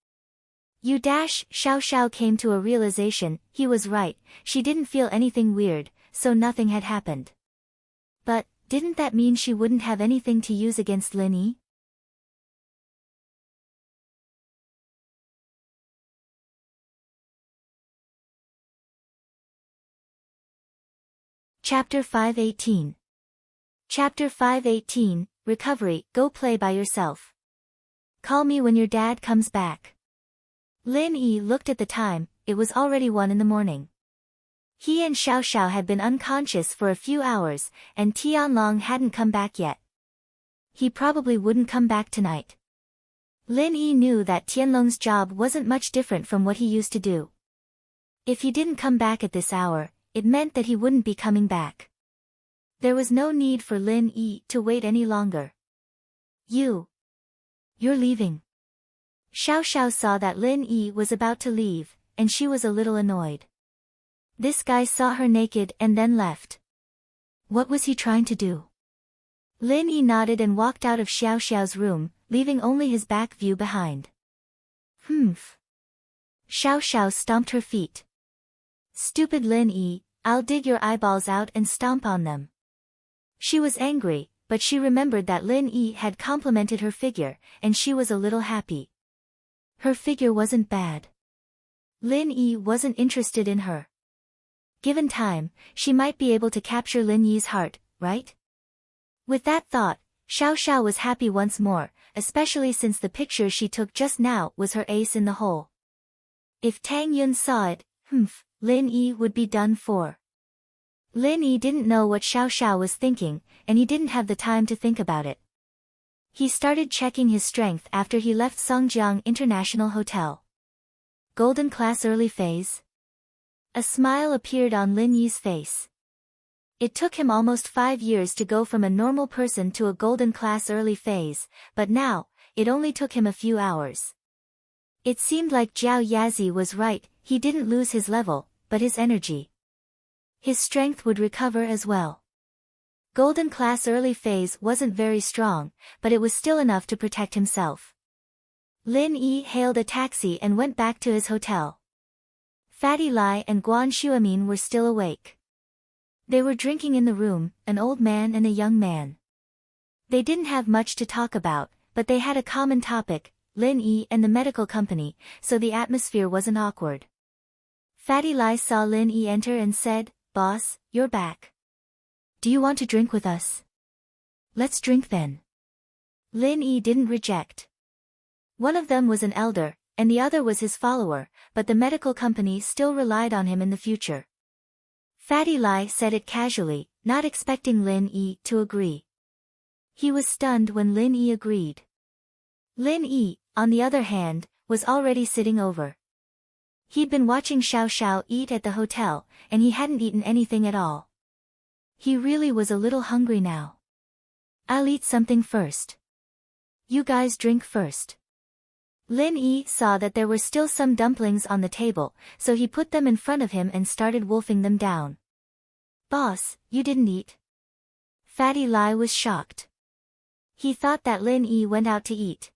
Xiao Xiao came to a realization, he was right, she didn't feel anything weird, so nothing had happened. But, didn't that mean she wouldn't have anything to use against Lin Yi? Chapter 518. Chapter 518, Recovery, Go Play by Yourself. Call me when your dad comes back. Lin Yi looked at the time, it was already 1 in the morning. He and Xiao Xiao had been unconscious for a few hours, and Tianlong hadn't come back yet. He probably wouldn't come back tonight. Lin Yi knew that Tianlong's job wasn't much different from what he used to do. If he didn't come back at this hour, it meant that he wouldn't be coming back. There was no need for Lin Yi to wait any longer. You're leaving. Xiao Xiao saw that Lin Yi was about to leave, and she was a little annoyed. This guy saw her naked and then left. What was he trying to do? Lin Yi nodded and walked out of Xiao Xiao's room, leaving only his back view behind. Humph. Xiao Xiao stomped her feet. Stupid Lin Yi, I'll dig your eyeballs out and stomp on them. She was angry, but she remembered that Lin Yi had complimented her figure, and she was a little happy. Her figure wasn't bad. Lin Yi wasn't interested in her. Given time, she might be able to capture Lin Yi's heart, right? With that thought, Xiao Xiao was happy once more, especially since the picture she took just now was her ace in the hole. If Tang Yun saw it, Lin Yi would be done for. Lin Yi didn't know what Xiao Xiao was thinking, and he didn't have the time to think about it. He started checking his strength after he left Songjiang International Hotel. Golden class early phase. A smile appeared on Lin Yi's face. It took him almost 5 years to go from a normal person to a golden class early phase, but now, it only took him a few hours. It seemed like Jiao Yazi was right, he didn't lose his level, but his energy. His strength would recover as well. Golden class early phase wasn't very strong, but it was still enough to protect himself. Lin Yi hailed a taxi and went back to his hotel. Fatty Lai and Guan Xuemin were still awake. They were drinking in the room, an old man and a young man. They didn't have much to talk about, but they had a common topic, Lin Yi and the medical company, so the atmosphere wasn't awkward. Fatty Lai saw Lin Yi enter and said, "Boss, you're back. Do you want to drink with us?" "Let's drink then." Lin Yi didn't reject. One of them was an elder, and the other was his follower, but the medical company still relied on him in the future. Fatty Lai said it casually, not expecting Lin Yi to agree. He was stunned when Lin Yi agreed. Lin Yi, on the other hand, was already sitting over. He'd been watching Xiao Xiao eat at the hotel, and he hadn't eaten anything at all. He really was a little hungry now. "I'll eat something first. You guys drink first." Lin Yi saw that there were still some dumplings on the table, so he put them in front of him and started wolfing them down. "Boss, you didn't eat?" Fatty Lai was shocked. He thought that Lin Yi went out to eat.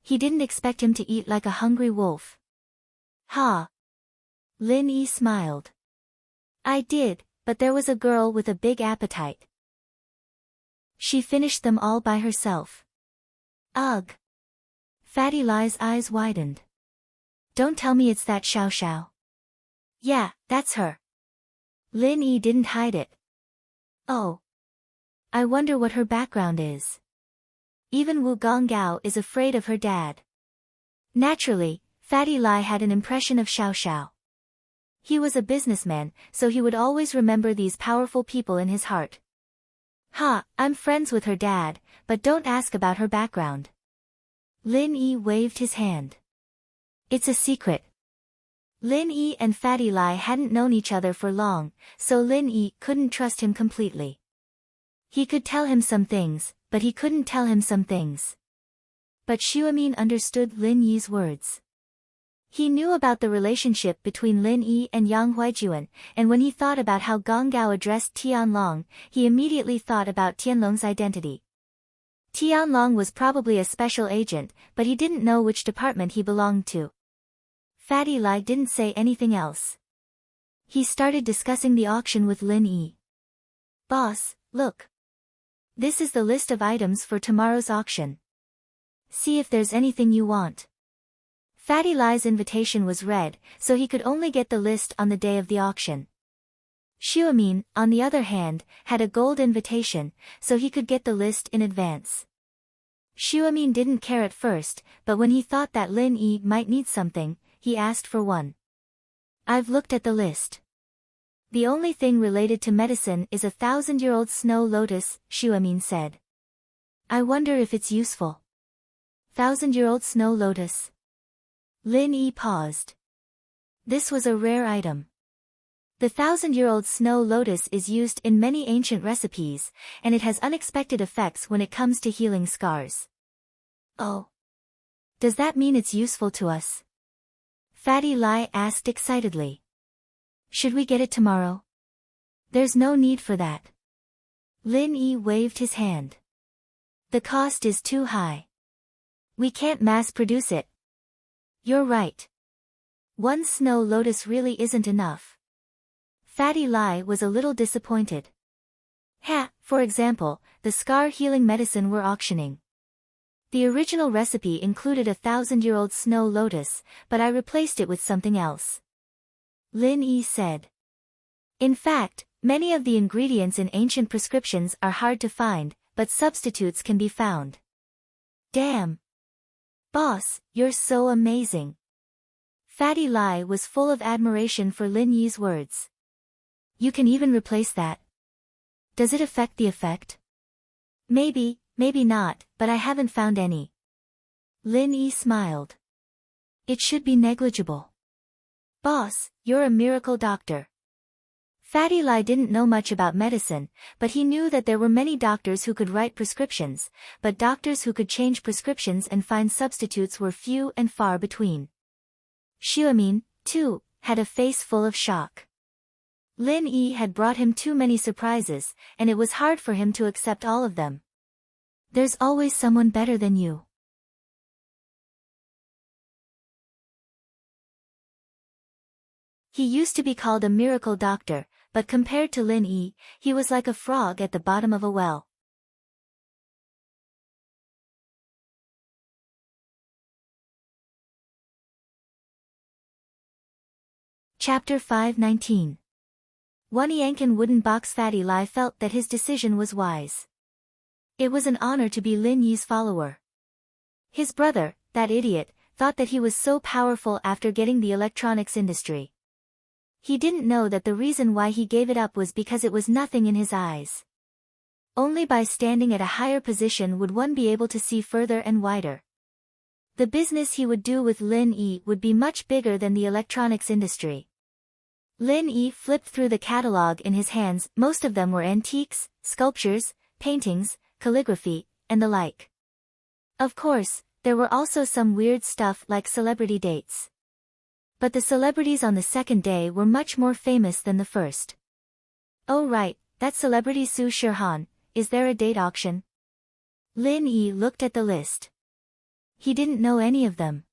He didn't expect him to eat like a hungry wolf. "Ha!" Lin Yi smiled. "I did, but there was a girl with a big appetite. She finished them all by herself." "Ugh." Fatty Lie's eyes widened. Don't tell me it's that Xiao Xiao. Yeah, that's her. Lin Yi didn't hide it. Oh. I wonder what her background is. Even Wu Gonggao is afraid of her dad. Naturally, Fatty Lie had an impression of Xiao Xiao. He was a businessman, so he would always remember these powerful people in his heart. Ha, I'm friends with her dad, but don't ask about her background. Lin Yi waved his hand. It's a secret. Lin Yi and Fatty Lie hadn't known each other for long, so Lin Yi couldn't trust him completely. He could tell him some things, but he couldn't tell him some things. But Xuemin understood Lin Yi's words. He knew about the relationship between Lin Yi and Yang Huijuan, and when he thought about how Gonggao addressed Tianlong, he immediately thought about Tianlong's identity. Tianlong was probably a special agent, but he didn't know which department he belonged to. Fatty Lie didn't say anything else. He started discussing the auction with Lin Yi. Boss, look. This is the list of items for tomorrow's auction. See if there's anything you want. Fatty Lie's invitation was read, so he could only get the list on the day of the auction. Xuemin, on the other hand, had a gold invitation, so he could get the list in advance. Xuemin didn't care at first, but when he thought that Lin Yi might need something, he asked for one. I've looked at the list. The only thing related to medicine is a 1,000-year-old snow lotus, Xuemin said. I wonder if it's useful. 1,000-year-old snow lotus. Lin Yi paused. This was a rare item. The 1,000-year-old snow lotus is used in many ancient recipes, and it has unexpected effects when it comes to healing scars. Oh. Does that mean it's useful to us? Fatty Lie asked excitedly. Should we get it tomorrow? There's no need for that. Lin Yi waved his hand. The cost is too high. We can't mass-produce it. You're right. One snow lotus really isn't enough. Fatty Lie was a little disappointed. For example, the scar healing medicine we're auctioning. The original recipe included a 1,000-year-old snow lotus, but I replaced it with something else. Lin Yi said. In fact, many of the ingredients in ancient prescriptions are hard to find, but substitutes can be found. Damn. Boss, you're so amazing. Fatty Lie was full of admiration for Lin Yi's words. You can even replace that. Does it affect the effect? Maybe, maybe not, but I haven't found any. Lin Yi smiled. It should be negligible. Boss, you're a miracle doctor. Fatty Lie didn't know much about medicine, but he knew that there were many doctors who could write prescriptions, but doctors who could change prescriptions and find substitutes were few and far between. Xuemin, too, had a face full of shock. Lin Yi had brought him too many surprises, and it was hard for him to accept all of them. There's always someone better than you. He used to be called a miracle doctor, but compared to Lin Yi, he was like a frog at the bottom of a well. Chapter 5:19. One Yankin wooden box. Fatty Lie felt that his decision was wise. It was an honor to be Lin Yi's follower. His brother, that idiot, thought that he was so powerful after getting the electronics industry. He didn't know that the reason why he gave it up was because it was nothing in his eyes. Only by standing at a higher position would one be able to see further and wider. The business he would do with Lin Yi would be much bigger than the electronics industry. Lin Yi flipped through the catalog in his hands. Most of them were antiques, sculptures, paintings, calligraphy, and the like. Of course, there were also some weird stuff like celebrity dates. But the celebrities on the second day were much more famous than the first. Oh right, that celebrity Su Shirhan. Is there a date auction? Lin Yi looked at the list. He didn't know any of them.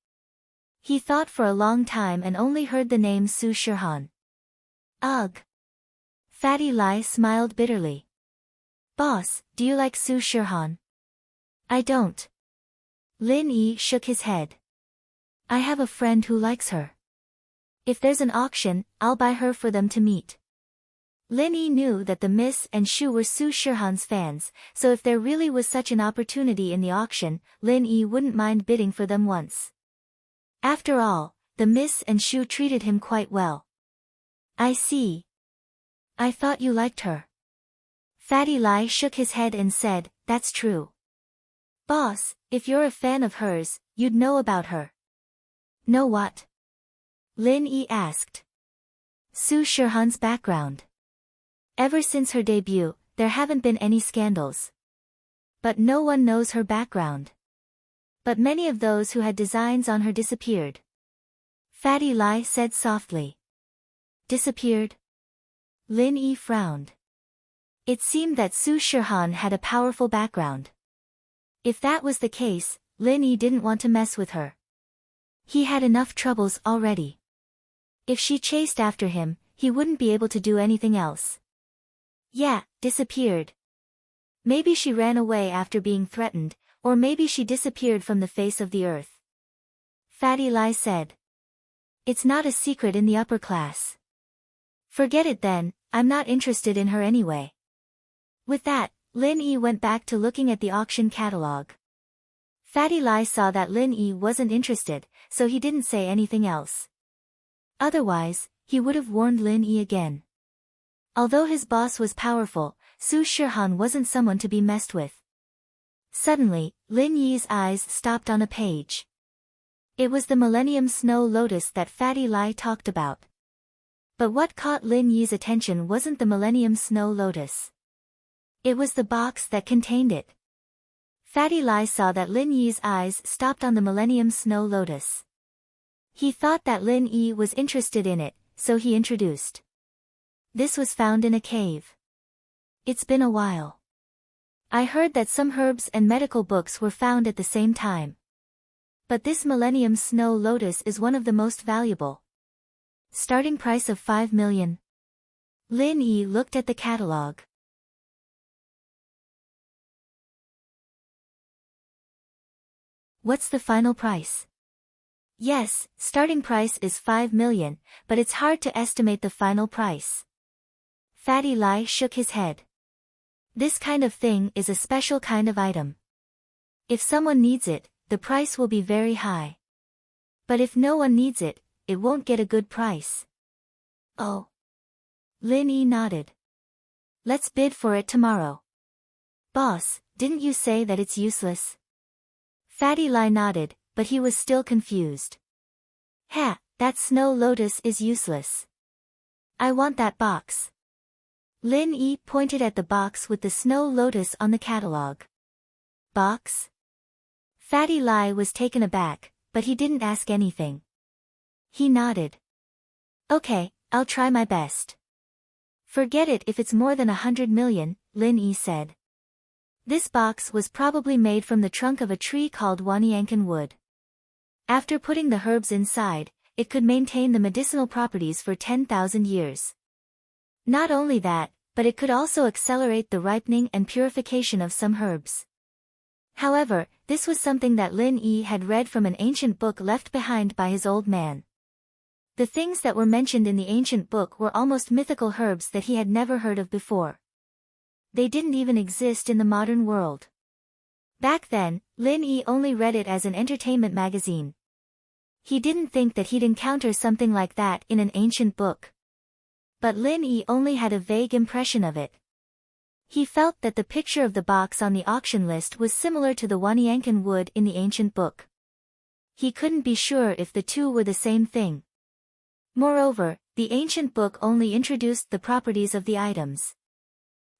He thought for a long time and only heard the name Su Shirhan. Ugh. Fatty Lie smiled bitterly. Boss, do you like Su Shirhan? I don't. Lin Yi shook his head. I have a friend who likes her. If there's an auction, I'll buy her for them to meet. Lin Yi knew that the Miss and Shu were Su Shihan's fans, so if there really was such an opportunity in the auction, Lin Yi wouldn't mind bidding for them once. After all, the Miss and Shu treated him quite well. I see. I thought you liked her. Fatty Lai shook his head and said, that's true. Boss, if you're a fan of hers, you'd know about her. Know what? Lin Yi asked. Su Shihan's background. Ever since her debut, there haven't been any scandals. But no one knows her background. But many of those who had designs on her disappeared. Fatty Lai said softly. Disappeared? Lin Yi frowned. It seemed that Su Shihan had a powerful background. If that was the case, Lin Yi didn't want to mess with her. He had enough troubles already. If she chased after him, he wouldn't be able to do anything else. Yeah, disappeared. Maybe she ran away after being threatened, or maybe she disappeared from the face of the earth. Fatty Lai said. It's not a secret in the upper class. Forget it then, I'm not interested in her anyway. With that, Lin Yi went back to looking at the auction catalog. Fatty Lai saw that Lin Yi wasn't interested, so he didn't say anything else. Otherwise, he would have warned Lin Yi again. Although his boss was powerful, Su Shihan wasn't someone to be messed with. Suddenly, Lin Yi's eyes stopped on a page. It was the Millennium Snow Lotus that Fatty Lai talked about. But what caught Lin Yi's attention wasn't the Millennium Snow Lotus. It was the box that contained it. Fatty Lai saw that Lin Yi's eyes stopped on the Millennium Snow Lotus. He thought that Lin Yi was interested in it, so he introduced. This was found in a cave. It's been a while. I heard that some herbs and medical books were found at the same time. But this Millennium Snow Lotus is one of the most valuable. Starting price of 5 million. Lin Yi looked at the catalog. What's the final price? Yes, starting price is 5 million, but it's hard to estimate the final price. Fatty Lai shook his head. This kind of thing is a special kind of item. If someone needs it, the price will be very high. But if no one needs it, it won't get a good price. Oh. Lin Yi nodded. Let's bid for it tomorrow. Boss, didn't you say that it's useless? Fatty Lai nodded, but he was still confused. Ha, that snow lotus is useless. I want that box. Lin Yi pointed at the box with the snow lotus on the catalog. Box? Fatty Lai was taken aback, but he didn't ask anything. He nodded. Okay, I'll try my best. Forget it if it's more than 100 million, Lin Yi said. This box was probably made from the trunk of a tree called Enchanting wood. After putting the herbs inside, it could maintain the medicinal properties for 10,000 years. Not only that, but it could also accelerate the ripening and purification of some herbs. However, this was something that Lin Yi had read from an ancient book left behind by his old man. The things that were mentioned in the ancient book were almost mythical herbs that he had never heard of before. They didn't even exist in the modern world. Back then, Lin Yi only read it as an entertainment magazine. He didn't think that he'd encounter something like that in an ancient book. But Lin Yi only had a vague impression of it. He felt that the picture of the box on the auction list was similar to the Enchanting wood in the ancient book. He couldn't be sure if the two were the same thing. Moreover, the ancient book only introduced the properties of the items.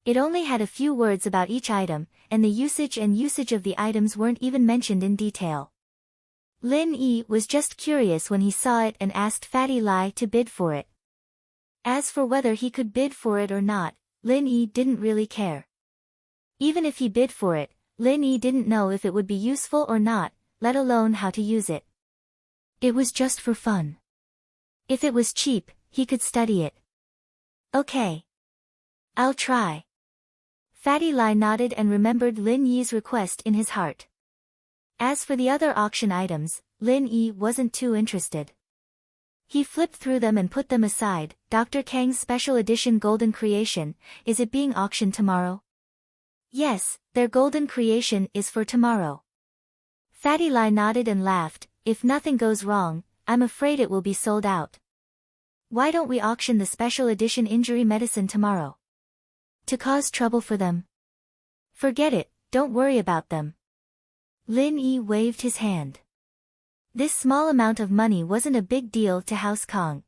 It only had a few words about each item, and the usage of the items weren't even mentioned in detail. Lin Yi was just curious when he saw it and asked Fatty Lai to bid for it. As for whether he could bid for it or not, Lin Yi didn't really care. Even if he bid for it, Lin Yi didn't know if it would be useful or not, let alone how to use it. It was just for fun. If it was cheap, he could study it. Okay. I'll try. Fatty Lai nodded and remembered Lin Yi's request in his heart. As for the other auction items, Lin Yi wasn't too interested. He flipped through them and put them aside. Dr. Kang's special edition golden creation, is it being auctioned tomorrow? Yes, their golden creation is for tomorrow. Fatty Lai nodded and laughed. If nothing goes wrong, I'm afraid it will be sold out. Why don't we auction the special edition injury medicine tomorrow? To cause trouble for them? Forget it, don't worry about them. Lin Yi waved his hand. This small amount of money wasn't a big deal to House Kong.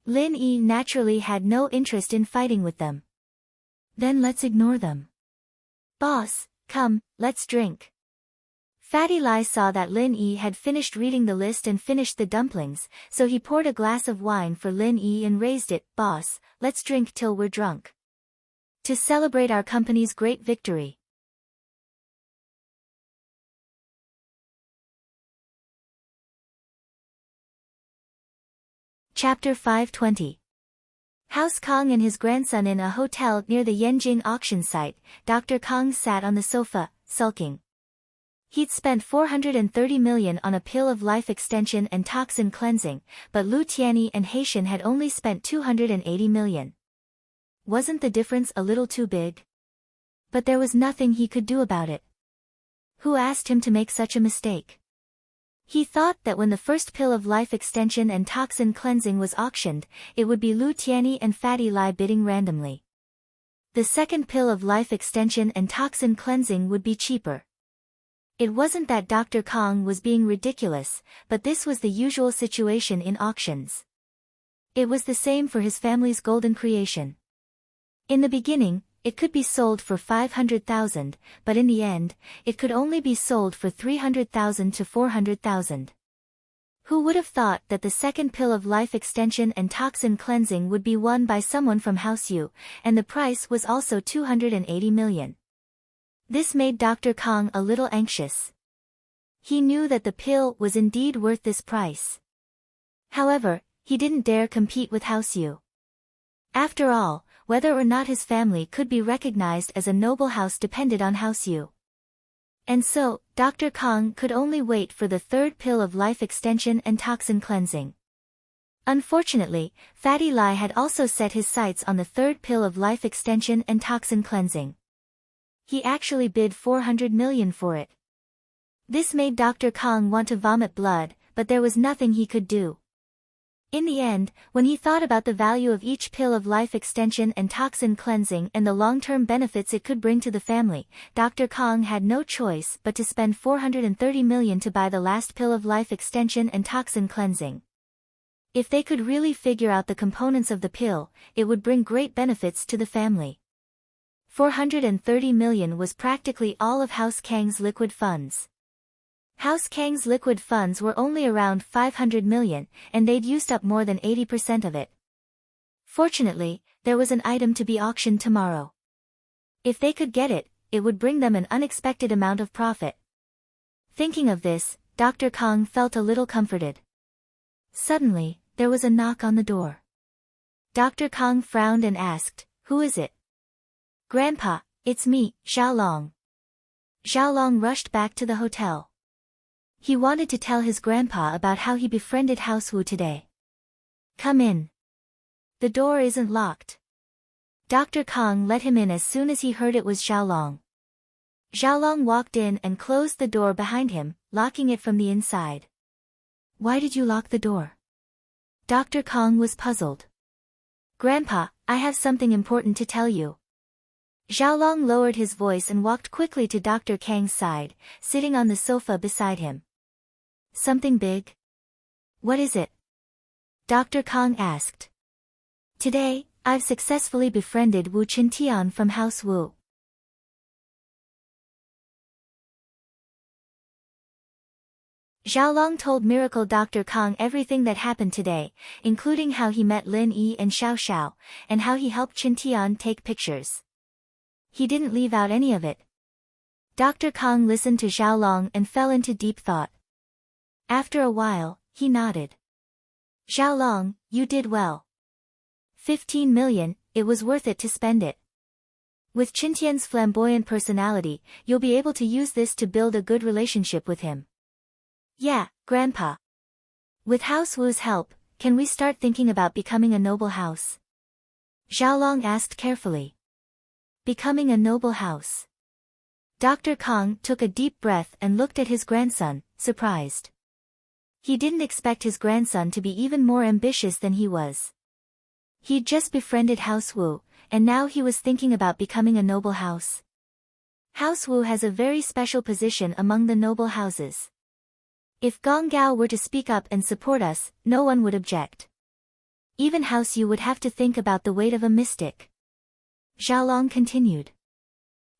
Lin Yi naturally had no interest in fighting with them. Then let's ignore them. Boss, come, let's drink. Fatty Lai saw that Lin Yi had finished reading the list and finished the dumplings, so he poured a glass of wine for Lin Yi and raised it. Boss, let's drink till we're drunk. To celebrate our company's great victory. Chapter 520. House Kong and his grandson in a hotel near the Yanjing auction site. Dr. Kong sat on the sofa, sulking. He'd spent 430 million on a pill of life extension and toxin cleansing, but Lu Tianyi and Haitian had only spent 280 million. Wasn't the difference a little too big? But there was nothing he could do about it. Who asked him to make such a mistake? He thought that when the first pill of life extension and toxin cleansing was auctioned, it would be Lu Tianyi and Fatty Lai bidding randomly. The second pill of life extension and toxin cleansing would be cheaper. It wasn't that Dr. Kong was being ridiculous, but this was the usual situation in auctions. It was the same for his family's golden creation. In the beginning, it could be sold for 500,000, but in the end, it could only be sold for 300,000 to 400,000. Who would have thought that the second pill of life extension and toxin cleansing would be won by someone from House Yu, and the price was also 280 million. This made Dr. Kong a little anxious. He knew that the pill was indeed worth this price. However, he didn't dare compete with House Yu. After all, whether or not his family could be recognized as a noble house depended on House Yu. And so, Dr. Kong could only wait for the third pill of life extension and toxin cleansing. Unfortunately, Fatty Lai had also set his sights on the third pill of life extension and toxin cleansing. He actually bid 400 million for it. This made Dr. Kong want to vomit blood, but there was nothing he could do. In the end, when he thought about the value of each pill of life extension and toxin cleansing and the long-term benefits it could bring to the family, Dr. Kong had no choice but to spend 430 million to buy the last pill of life extension and toxin cleansing. If they could really figure out the components of the pill, it would bring great benefits to the family. 430 million was practically all of House Kang's liquid funds. House Kang's liquid funds were only around 500 million, and they'd used up more than 80% of it. Fortunately, there was an item to be auctioned tomorrow. If they could get it, it would bring them an unexpected amount of profit. Thinking of this, Dr. Kong felt a little comforted. Suddenly, there was a knock on the door. Dr. Kong frowned and asked, "Who is it?" "Grandpa, it's me, Xiaolong." Xiaolong rushed back to the hotel. He wanted to tell his grandpa about how he befriended House Wu today. "Come in. The door isn't locked." Dr. Kong let him in as soon as he heard it was Xiaolong. Xiaolong walked in and closed the door behind him, locking it from the inside. "Why did you lock the door?" Dr. Kong was puzzled. "Grandpa, I have something important to tell you." Xiaolong lowered his voice and walked quickly to Dr. Kang's side, sitting on the sofa beside him. "Something big? What is it?" Dr. Kong asked. "Today, I've successfully befriended Wu Qintian from House Wu." Xiaolong told Miracle Dr. Kong everything that happened today, including how he met Lin Yi and Xiao Xiao, and how he helped Qintian take pictures. He didn't leave out any of it. Dr. Kong listened to Xiaolong and fell into deep thought. After a while, he nodded. "Xiaolong, you did well. 15 million, it was worth it to spend it." With Qintian's flamboyant personality, you'll be able to use this to build a good relationship with him. Yeah, Grandpa. With House Wu's help, can we start thinking about becoming a noble house? Xiaolong asked carefully. Becoming a noble house. Dr. Kong took a deep breath and looked at his grandson, surprised. He didn't expect his grandson to be even more ambitious than he was. He'd just befriended House Wu, and now he was thinking about becoming a noble house. House Wu has a very special position among the noble houses. If Gong Gao were to speak up and support us, no one would object. Even House Yu would have to think about the weight of a mystic. Xiaolong continued.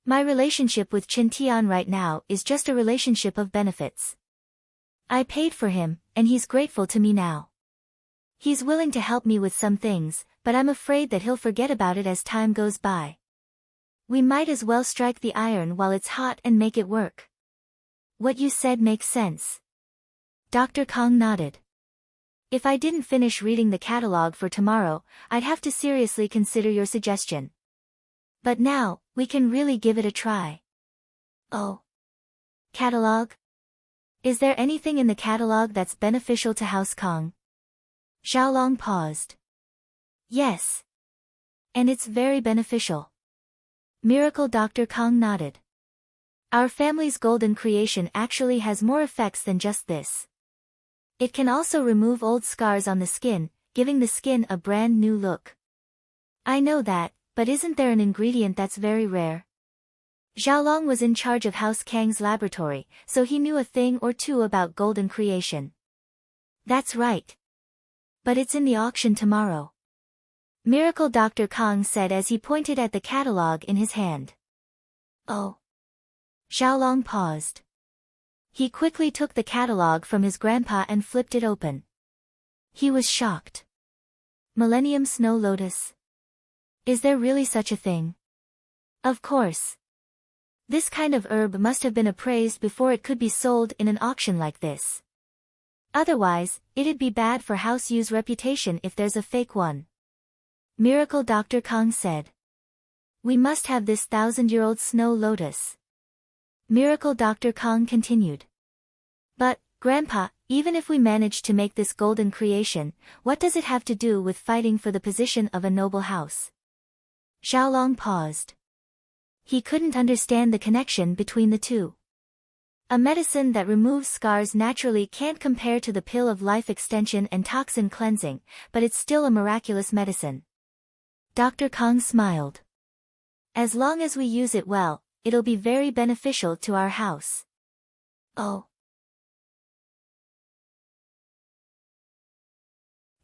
My relationship with Qin Tian right now is just a relationship of benefits. I paid for him, and he's grateful to me now. He's willing to help me with some things, but I'm afraid that he'll forget about it as time goes by. We might as well strike the iron while it's hot and make it work. What you said makes sense. Dr. Kong nodded. If I didn't finish reading the catalog for tomorrow, I'd have to seriously consider your suggestion. But now, we can really give it a try. Oh. Catalog? Is there anything in the catalog that's beneficial to House Kong? Xiaolong paused. Yes. And it's very beneficial. Miracle Dr. Kong nodded. Our family's golden creation actually has more effects than just this. It can also remove old scars on the skin, giving the skin a brand new look. I know that, but isn't there an ingredient that's very rare? Xiaolong was in charge of House Kang's laboratory, so he knew a thing or two about golden creation. That's right. But it's in the auction tomorrow. Miracle Dr. Kong said as he pointed at the catalog in his hand. Oh. Xiaolong paused. He quickly took the catalog from his grandpa and flipped it open. He was shocked. Millennium Snow Lotus. Is there really such a thing? Of course. This kind of herb must have been appraised before it could be sold in an auction like this. Otherwise, it'd be bad for House Yu's reputation if there's a fake one. Miracle Dr. Kong said. We must have this 1,000-year-old snow lotus. Miracle Dr. Kong continued. But, Grandpa, even if we manage to make this golden creation, what does it have to do with fighting for the position of a noble house? Xiaolong paused. He couldn't understand the connection between the two. A medicine that removes scars naturally can't compare to the pill of life extension and toxin cleansing, but it's still a miraculous medicine. Dr. Kong smiled. As long as we use it well, it'll be very beneficial to our house. Oh.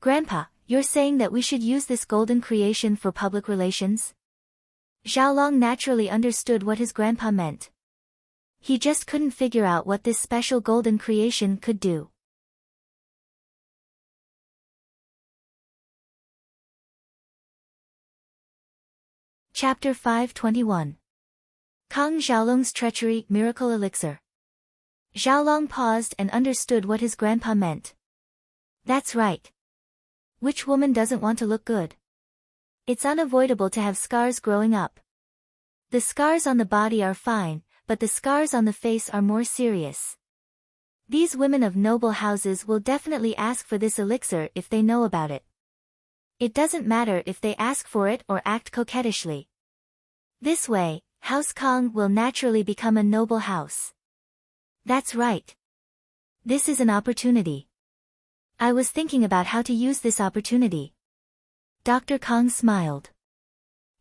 Grandpa, you're saying that we should use this golden creation for public relations? Xiaolong naturally understood what his grandpa meant. He just couldn't figure out what this special golden creation could do. Chapter 521. Kong Xiaolong's Treachery Miracle Elixir. Xiaolong paused and understood what his grandpa meant. That's right. Which woman doesn't want to look good? It's unavoidable to have scars growing up. The scars on the body are fine, but the scars on the face are more serious. These women of noble houses will definitely ask for this elixir if they know about it. It doesn't matter if they ask for it or act coquettishly. This way, House Kong will naturally become a noble house. That's right. This is an opportunity. I was thinking about how to use this opportunity. Dr. Kong smiled.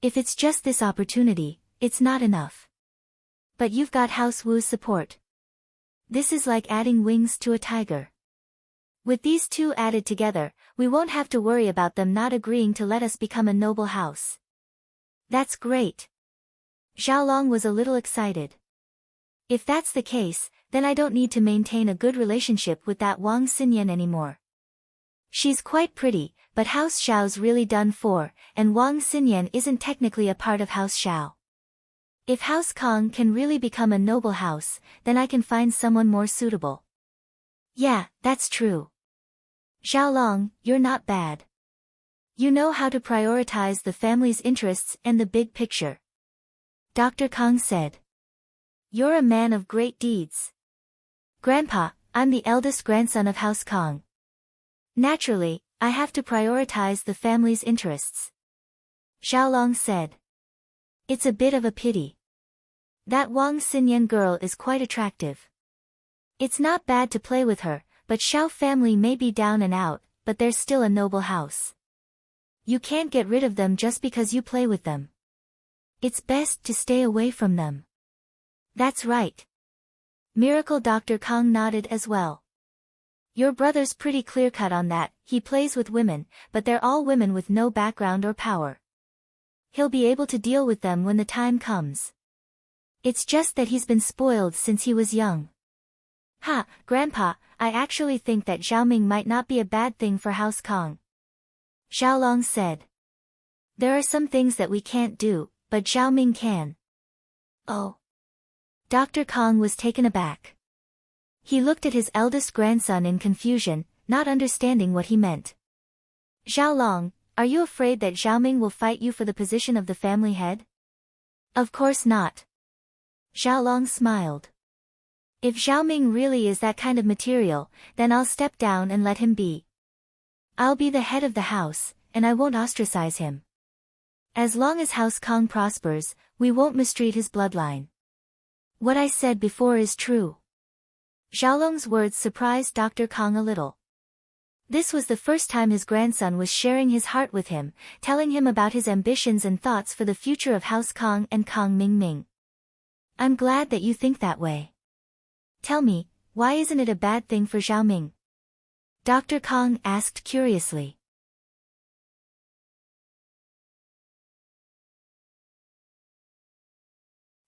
If it's just this opportunity, it's not enough. But you've got House Wu's support. This is like adding wings to a tiger. With these two added together, we won't have to worry about them not agreeing to let us become a noble house. That's great. Xiaolong was a little excited. If that's the case, then I don't need to maintain a good relationship with that Wang Xinyan anymore. She's quite pretty, but House Xiao's really done for, and Wang Xinyan isn't technically a part of House Xiao. If House Kong can really become a noble house, then I can find someone more suitable. Yeah, that's true. Xiaolong, you're not bad. You know how to prioritize the family's interests and the big picture. Dr. Kong said. You're a man of great deeds. Grandpa, I'm the eldest grandson of House Kong. Naturally, I have to prioritize the family's interests. Xiaolong said. It's a bit of a pity. That Wang Xinyan girl is quite attractive. It's not bad to play with her, but Xiao family may be down and out, but they're still a noble house. You can't get rid of them just because you play with them. It's best to stay away from them. That's right. Miracle Dr. Kong nodded as well. Your brother's pretty clear-cut on that. He plays with women, but they're all women with no background or power. He'll be able to deal with them when the time comes. It's just that he's been spoiled since he was young. Ha, Grandpa, I actually think that Xiaoming might not be a bad thing for House Kong. Xiaolong said. There are some things that we can't do, but Xiaoming can. Oh. Dr. Kong was taken aback. He looked at his eldest grandson in confusion, not understanding what he meant. Xiaolong, are you afraid that Xiaoming will fight you for the position of the family head? Of course not. Xiaolong smiled. If Xiaoming really is that kind of material, then I'll step down and let him be. I'll be the head of the house, and I won't ostracize him. As long as House Kong prospers, we won't mistreat his bloodline. What I said before is true. Xiaolong's words surprised Dr. Kong a little. This was the first time his grandson was sharing his heart with him, telling him about his ambitions and thoughts for the future of House Kong and Kong Mingming. I'm glad that you think that way. Tell me, why isn't it a bad thing for Xiaoming? Dr. Kong asked curiously.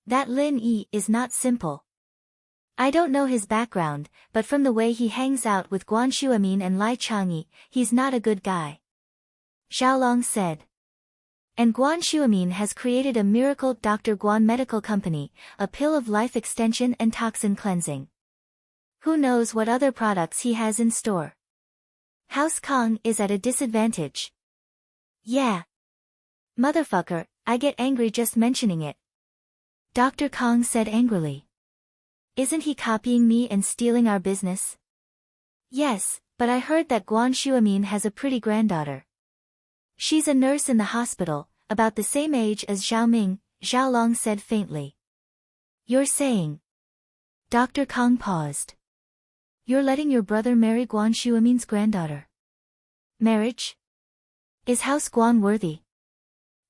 That Lin Yi is not simple. I don't know his background, but from the way he hangs out with Guan Shuamin and Lai Changyi, he's not a good guy. Xiaolong said. And Guan Shuamin has created a miracle Dr. Guan Medical Company, a pill of life extension and toxin cleansing. Who knows what other products he has in store? House Kong is at a disadvantage. Yeah. Motherfucker, I get angry just mentioning it. Dr. Kong said angrily. Isn't he copying me and stealing our business? Yes, but I heard that Guan Shuamin has a pretty granddaughter. She's a nurse in the hospital, about the same age as Xiaoming, Xiaolong said faintly. You're saying? Dr. Kong paused. You're letting your brother marry Guan Shuamin's granddaughter. Marriage? Is House Guan worthy?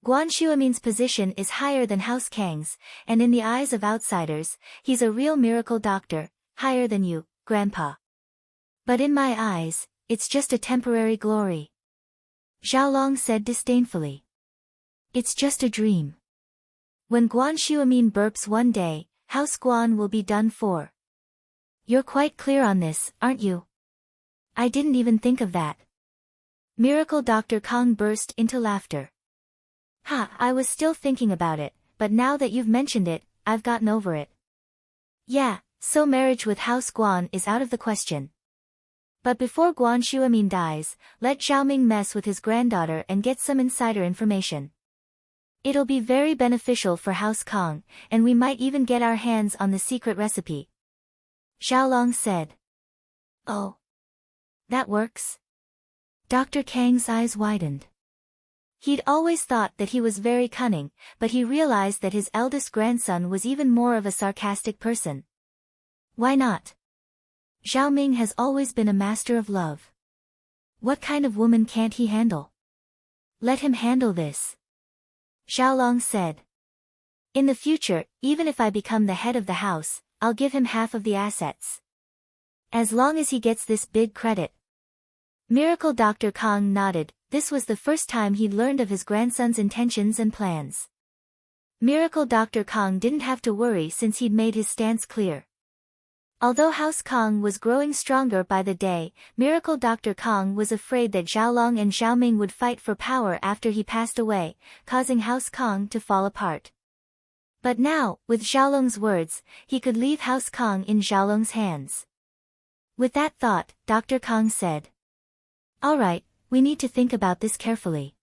Guan Shuamin's position is higher than House Kang's, and in the eyes of outsiders, he's a real miracle doctor, higher than you, Grandpa. But in my eyes, it's just a temporary glory. Xiaolong said disdainfully. It's just a dream. When Guan Shuamin burps one day, House Guan will be done for. You're quite clear on this, aren't you? I didn't even think of that. Miracle Dr. Kong burst into laughter. Ha, I was still thinking about it, but now that you've mentioned it, I've gotten over it. Yeah, so marriage with House Guan is out of the question. But before Guan Shuamin dies, let Xiaoming mess with his granddaughter and get some insider information. It'll be very beneficial for House Kong, and we might even get our hands on the secret recipe. Xiaolong said. Oh. That works? Dr. Kang's eyes widened. He'd always thought that he was very cunning, but he realized that his eldest grandson was even more of a sarcastic person. Why not? Xiaoming has always been a master of love. What kind of woman can't he handle? Let him handle this. Xiaolong said. In the future, even if I become the head of the house, I'll give him half of the assets. As long as he gets this big credit. Miracle Dr. Kong nodded. This was the first time he'd learned of his grandson's intentions and plans. Miracle Dr. Kong didn't have to worry since he'd made his stance clear. Although House Kong was growing stronger by the day, Miracle Dr. Kong was afraid that Xiaolong and Xiaoming would fight for power after he passed away, causing House Kong to fall apart. But now, with Xiaolong's words, he could leave House Kong in Xiaolong's hands. With that thought, Dr. Kong said. All right. We need to think about this carefully.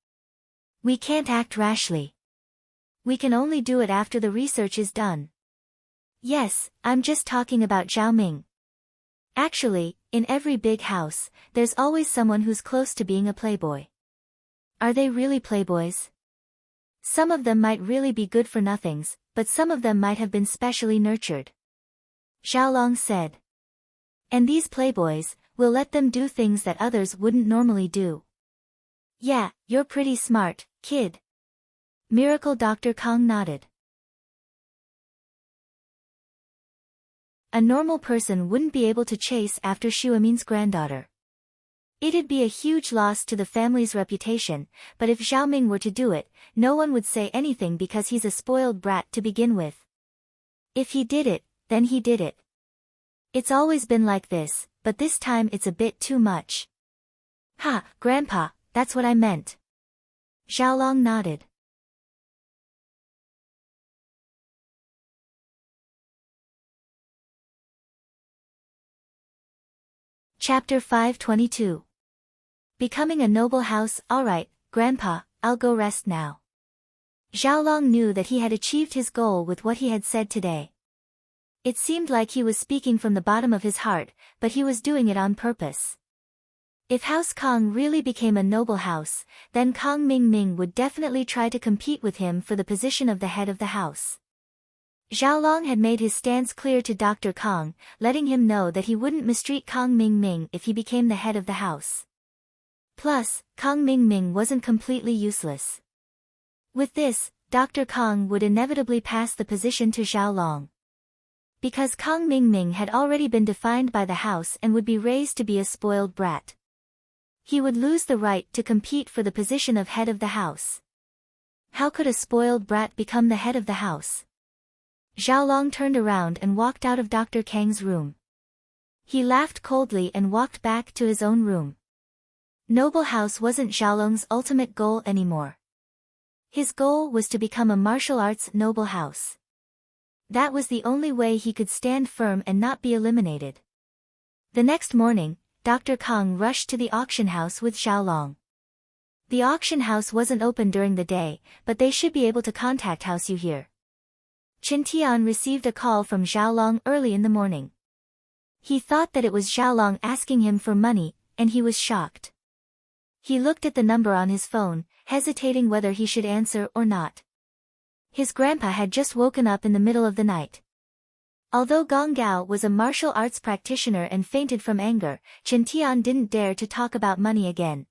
We can't act rashly. We can only do it after the research is done. Yes, I'm just talking about Zhao Ming. Actually, in every big house, there's always someone who's close to being a playboy. Are they really playboys? Some of them might really be good-for-nothings, but some of them might have been specially nurtured. Xiaolong said. And these playboys, will let them do things that others wouldn't normally do. Yeah, you're pretty smart, kid. Miracle Dr. Kong nodded. A normal person wouldn't be able to chase after Xuemin's granddaughter. It'd be a huge loss to the family's reputation, but if Zhao Ming were to do it, no one would say anything because he's a spoiled brat to begin with. If he did it, then he did it. It's always been like this, but this time it's a bit too much. Ha, Grandpa, that's what I meant. Xiaolong nodded. Chapter 522. Becoming a noble house. Alright, Grandpa, I'll go rest now. Xiaolong knew that he had achieved his goal with what he had said today. It seemed like he was speaking from the bottom of his heart, but he was doing it on purpose. If House Kong really became a noble house, then Kong Ming would definitely try to compete with him for the position of the head of the house. Xiaolong had made his stance clear to Dr. Kong, letting him know that he wouldn't mistreat Kong Ming if he became the head of the house. Plus, Kong Ming wasn't completely useless. With this, Dr. Kong would inevitably pass the position to Xiaolong. Because Kong Ming had already been defined by the house and would be raised to be a spoiled brat. He would lose the right to compete for the position of head of the house. How could a spoiled brat become the head of the house? Xiaolong turned around and walked out of Dr. Kang's room. He laughed coldly and walked back to his own room. Noble house wasn't Xiaolong's ultimate goal anymore. His goal was to become a martial arts noble house. That was the only way he could stand firm and not be eliminated. The next morning, Dr. Kong rushed to the auction house with Xiaolong. The auction house wasn't open during the day, but they should be able to contact House Yu here. Qin Tian received a call from Xiaolong early in the morning. He thought that it was Xiaolong asking him for money, and he was shocked. He looked at the number on his phone, hesitating whether he should answer or not. His grandpa had just woken up in the middle of the night. Although Gong Gao was a martial arts practitioner and fainted from anger, Qin Tian didn't dare to talk about money again.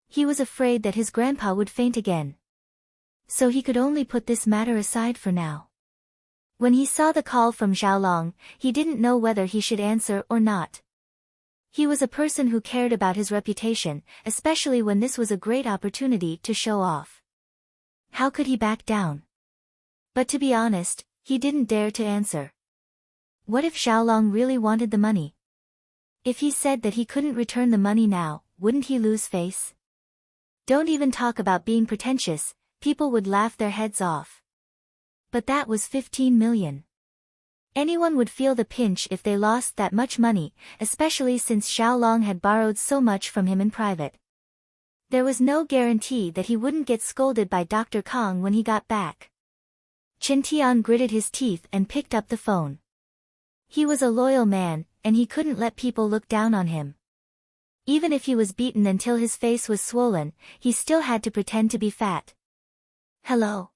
He was afraid that his grandpa would faint again. So he could only put this matter aside for now. When he saw the call from Xiaolong, he didn't know whether he should answer or not. He was a person who cared about his reputation, especially when this was a great opportunity to show off. How could he back down? But to be honest, he didn't dare to answer. What if Xiaolong really wanted the money? If he said that he couldn't return the money now, wouldn't he lose face? Don't even talk about being pretentious, people would laugh their heads off. But that was 15 million. Anyone would feel the pinch if they lost that much money, especially since Xiaolong had borrowed so much from him in private. There was no guarantee that he wouldn't get scolded by Dr. Kong when he got back. Qin Tian gritted his teeth and picked up the phone. He was a loyal man, and he couldn't let people look down on him. Even if he was beaten until his face was swollen, he still had to pretend to be fat. Hello.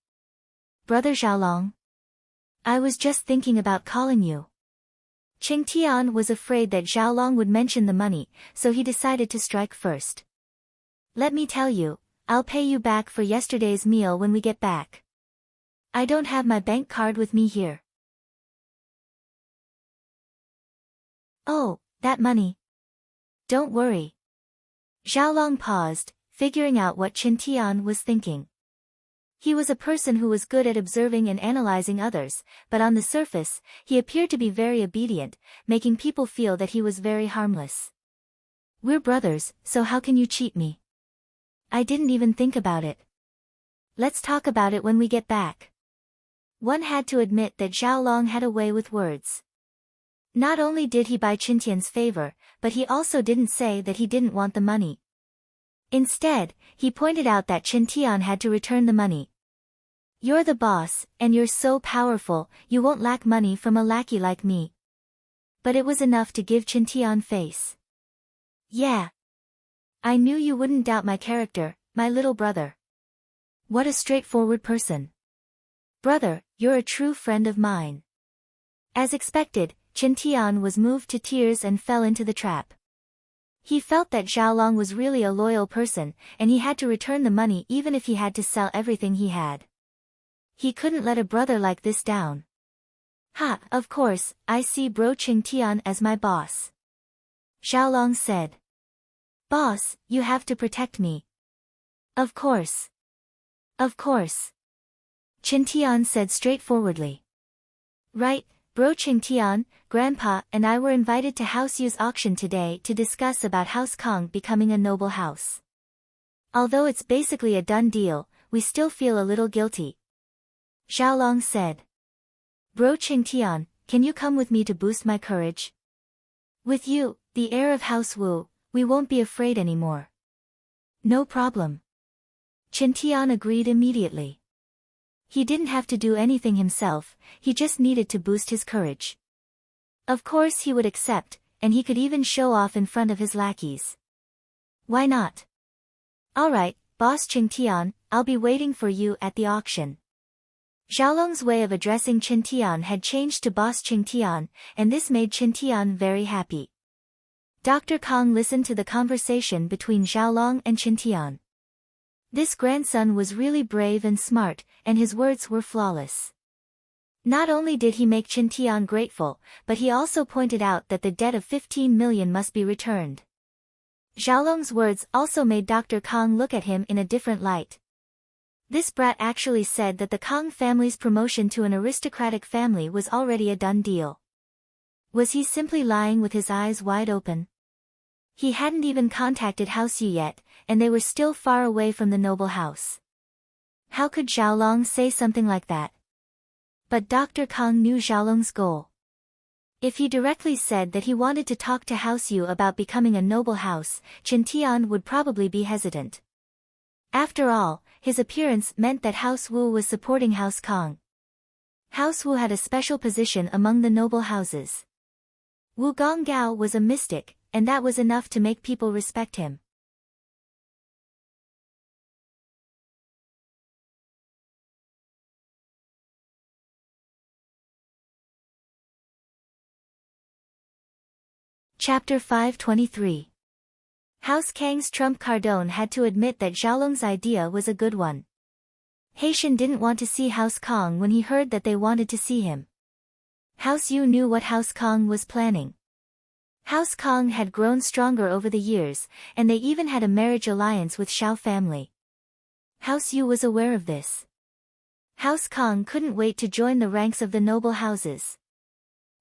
Brother Xiaolong. I was just thinking about calling you. Qin Tian was afraid that Xiaolong would mention the money, so he decided to strike first. Let me tell you, I'll pay you back for yesterday's meal when we get back. I don't have my bank card with me here. Oh, that money. Don't worry. Xiaolong paused, figuring out what Qin Tian was thinking. He was a person who was good at observing and analyzing others, but on the surface, he appeared to be very obedient, making people feel that he was very harmless. We're brothers, so how can you cheat me? I didn't even think about it. Let's talk about it when we get back. One had to admit that Xiaolong had a way with words. Not only did he buy Qin Tian's favor, but he also didn't say that he didn't want the money. Instead, he pointed out that Qin Tian had to return the money. You're the boss, and you're so powerful, you won't lack money from a lackey like me. But it was enough to give Chintian face. Yeah. I knew you wouldn't doubt my character, my little brother. What a straightforward person. Brother, you're a true friend of mine. As expected, Chintian was moved to tears and fell into the trap. He felt that Xiaolong was really a loyal person, and he had to return the money even if he had to sell everything he had. He couldn't let a brother like this down. Ha, of course, I see Bro Qingtian as my boss. Xiaolong said. Boss, you have to protect me. Of course. Of course. Qingtian said straightforwardly. Right, Bro Qingtian, Grandpa and I were invited to House Yu's auction today to discuss about House Kong becoming a noble house. Although it's basically a done deal, we still feel a little guilty. Xiaolong said. Bro Qingtian, can you come with me to boost my courage? With you, the heir of House Wu, we won't be afraid anymore. No problem. Qingtian agreed immediately. He didn't have to do anything himself, he just needed to boost his courage. Of course he would accept, and he could even show off in front of his lackeys. Why not? Alright, Boss Qingtian, I'll be waiting for you at the auction. Xiaolong's way of addressing Qingtian had changed to Boss Qingtian, and this made Qingtian very happy. Dr. Kong listened to the conversation between Xiaolong and Qingtian. This grandson was really brave and smart, and his words were flawless. Not only did he make Qingtian grateful, but he also pointed out that the debt of 15 million must be returned. Xiaolong's words also made Dr. Kong look at him in a different light. This brat actually said that the Kong family's promotion to an aristocratic family was already a done deal. Was he simply lying with his eyes wide open? He hadn't even contacted House Yu yet, and they were still far away from the noble house. How could Xiaolong say something like that? But Dr. Kong knew Xiaolong's goal. If he directly said that he wanted to talk to House Yu about becoming a noble house, Qingtian would probably be hesitant. After all, his appearance meant that House Wu was supporting House Kong. House Wu had a special position among the noble houses. Wu Gonggao was a mystic, and that was enough to make people respect him. Chapter 523. House Kang's trump Cardone had to admit that Xiaolong's idea was a good one. Haitian didn't want to see House Kong when he heard that they wanted to see him. House Yu knew what House Kong was planning. House Kong had grown stronger over the years, and they even had a marriage alliance with Xiao family. House Yu was aware of this. House Kong couldn't wait to join the ranks of the noble houses.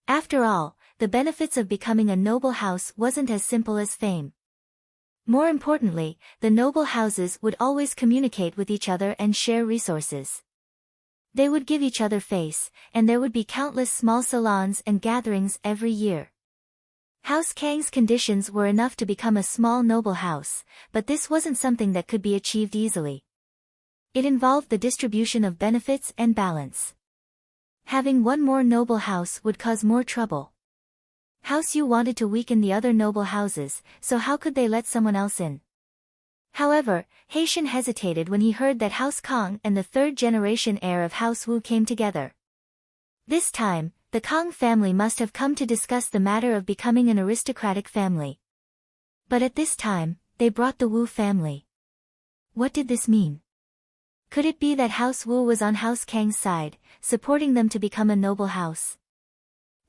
After all, the benefits of becoming a noble house wasn't as simple as fame. More importantly, the noble houses would always communicate with each other and share resources. They would give each other face, and there would be countless small salons and gatherings every year. House Kang's conditions were enough to become a small noble house, but this wasn't something that could be achieved easily. It involved the distribution of benefits and balance. Having one more noble house would cause more trouble. House Yu wanted to weaken the other noble houses, so how could they let someone else in? However, Haitian hesitated when he heard that House Kong and the third-generation heir of House Wu came together. This time, the Kong family must have come to discuss the matter of becoming an aristocratic family. But at this time, they brought the Wu family. What did this mean? Could it be that House Wu was on House Kang's side, supporting them to become a noble house?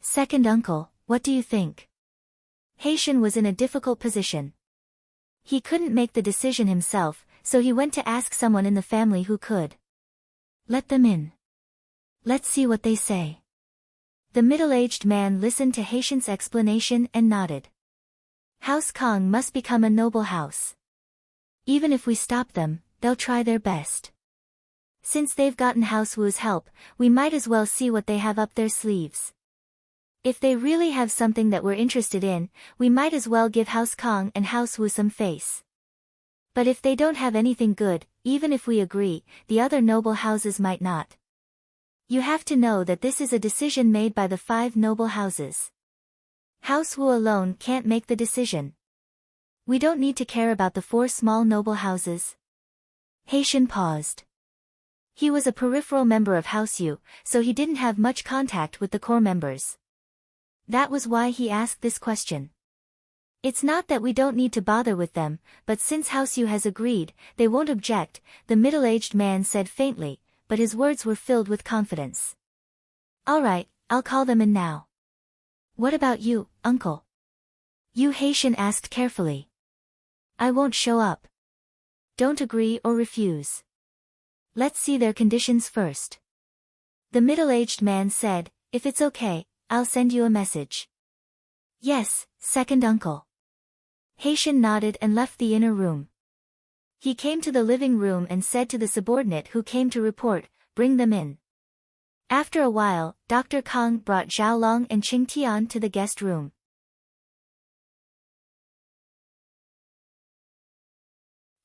Second uncle, what do you think? Haitian was in a difficult position. He couldn't make the decision himself, so he went to ask someone in the family who could. Let them in. Let's see what they say. The middle-aged man listened to Haitian's explanation and nodded. House Kong must become a noble house. Even if we stop them, they'll try their best. Since they've gotten House Wu's help, we might as well see what they have up their sleeves. If they really have something that we're interested in, we might as well give House Kong and House Wu some face. But if they don't have anything good, even if we agree, the other noble houses might not. You have to know that this is a decision made by the 5 noble houses. House Wu alone can't make the decision. We don't need to care about the 4 small noble houses. Haitian paused. He was a peripheral member of House Yu, so he didn't have much contact with the core members. That was why he asked this question. It's not that we don't need to bother with them, but since House Yu has agreed, they won't object, the middle-aged man said faintly, but his words were filled with confidence. All right, I'll call them in now. What about you, uncle? Yu Haitian asked carefully. I won't show up. Don't agree or refuse. Let's see their conditions first. The middle-aged man said, if it's okay, I'll send you a message. Yes, second uncle. Haitian nodded and left the inner room. He came to the living room and said to the subordinate who came to report, bring them in. After a while, Dr. Kong brought Zhao Long and Qing Tian to the guest room.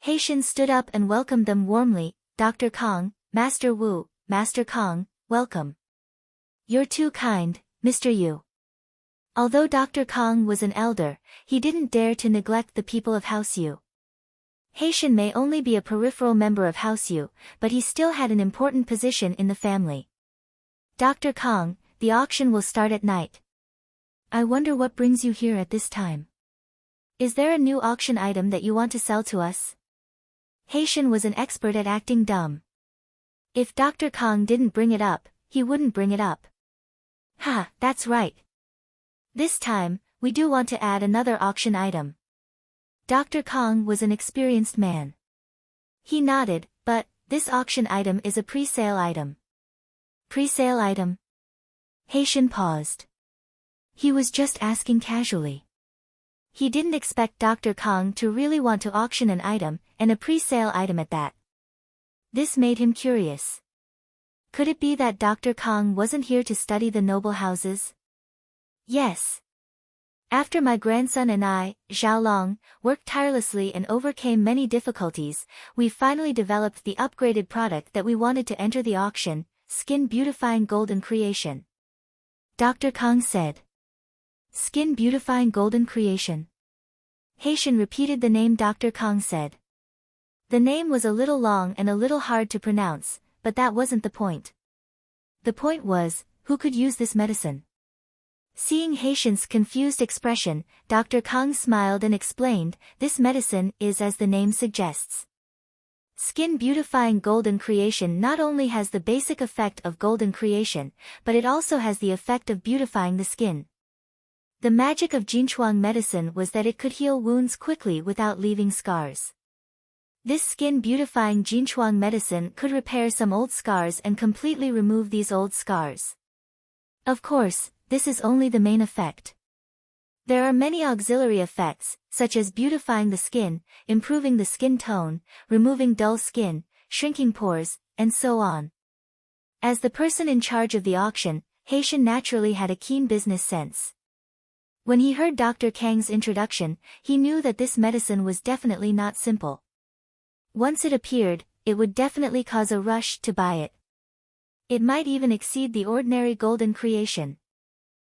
Haitian stood up and welcomed them warmly, Dr. Kong, Master Wu, Master Kong, welcome. You're too kind, Mr. Yu. Although Dr. Kong was an elder, he didn't dare to neglect the people of House Yu. Haitian may only be a peripheral member of House Yu, but he still had an important position in the family. Dr. Kong, the auction will start at night. I wonder what brings you here at this time. Is there a new auction item that you want to sell to us? Haitian was an expert at acting dumb. If Dr. Kong didn't bring it up, he wouldn't bring it up. Ha, that's right. This time, we do want to add another auction item. Dr. Kong was an experienced man. He nodded, but, this auction item is a pre-sale item. Pre-sale item? Haitian paused. He was just asking casually. He didn't expect Dr. Kong to really want to auction an item, and a pre-sale item at that. This made him curious. Could it be that Dr. Kong wasn't here to study the noble houses? Yes. After my grandson and I, Zhao Long, worked tirelessly and overcame many difficulties, we finally developed the upgraded product that we wanted to enter the auction, Skin Beautifying Golden Creation. Dr. Kong said. Skin Beautifying Golden Creation. Haitian repeated the name Dr. Kong said. The name was a little long and a little hard to pronounce, but that wasn't the point. The point was, who could use this medicine? Seeing Haitian's confused expression, Dr. Kong smiled and explained, this medicine is as the name suggests. Skin Beautifying Golden Creation not only has the basic effect of golden creation, but it also has the effect of beautifying the skin. The magic of Jinchuang medicine was that it could heal wounds quickly without leaving scars. This skin beautifying Jinchuang medicine could repair some old scars and completely remove these old scars. Of course, this is only the main effect. There are many auxiliary effects, such as beautifying the skin, improving the skin tone, removing dull skin, shrinking pores, and so on. As the person in charge of the auction, Haitian naturally had a keen business sense. When he heard Dr. Kang's introduction, he knew that this medicine was definitely not simple. Once it appeared, it would definitely cause a rush to buy it. It might even exceed the ordinary golden creation.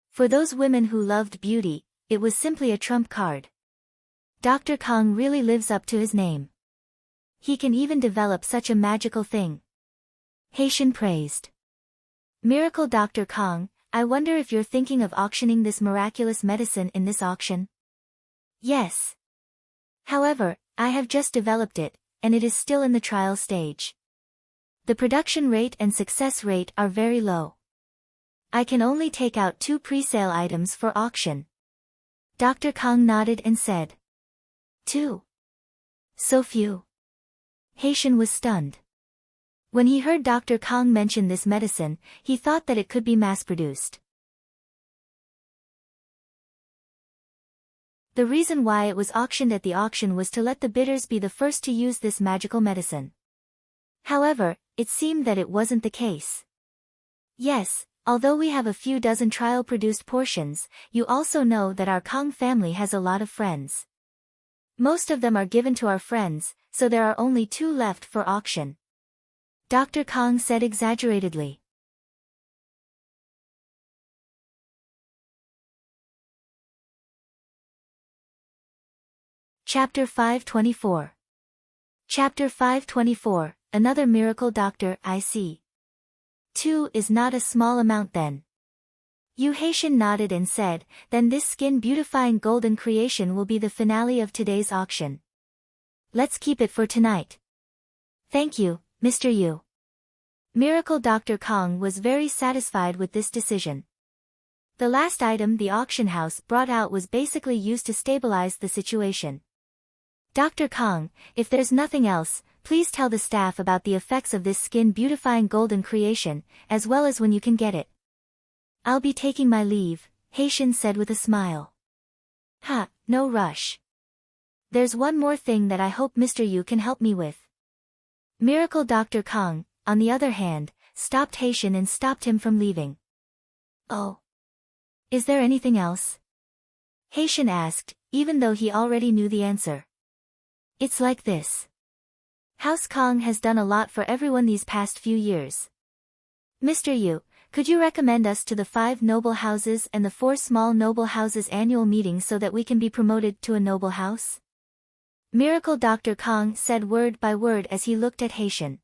For those women who loved beauty, it was simply a trump card. Dr. Kong really lives up to his name. He can even develop such a magical thing. Haitian praised. Miracle Dr. Kong, I wonder if you're thinking of auctioning this miraculous medicine in this auction? Yes. However, I have just developed it, and it is still in the trial stage. The production rate and success rate are very low. I can only take out 2 pre-sale items for auction. Dr. Kong nodded and said. 2. So few. Haitian was stunned. When he heard Dr. Kong mention this medicine, he thought that it could be mass-produced. The reason why it was auctioned at the auction was to let the bidders be the first to use this magical medicine. However, it seemed that it wasn't the case. Yes, although we have a few dozen trial-produced portions, you also know that our Kong family has a lot of friends. Most of them are given to our friends, so there are only 2 left for auction. Dr. Kong said exaggeratedly. Chapter 524. Chapter 524, Another Miracle Doctor, I see. 2 is not a small amount then. Yu Haitian nodded and said, then this skin-beautifying golden creation will be the finale of today's auction. Let's keep it for tonight. Thank you, Mr. Yu. Miracle Dr. Kong was very satisfied with this decision. The last item the auction house brought out was basically used to stabilize the situation. Dr. Kong, if there's nothing else, please tell the staff about the effects of this skin-beautifying golden creation, as well as when you can get it. I'll be taking my leave, Haitian said with a smile. No rush. There's one more thing that I hope Mr. Yu can help me with. Miracle Dr. Kong, on the other hand, stopped Haitian and stopped him from leaving. Oh. Is there anything else? Haitian asked, even though he already knew the answer. It's like this. House Kong has done a lot for everyone these past few years. Mr. Yu, could you recommend us to the 5 noble houses and the 4 small noble houses annual meeting so that we can be promoted to a noble house? Miracle Dr. Kong said word by word as he looked at Haitian.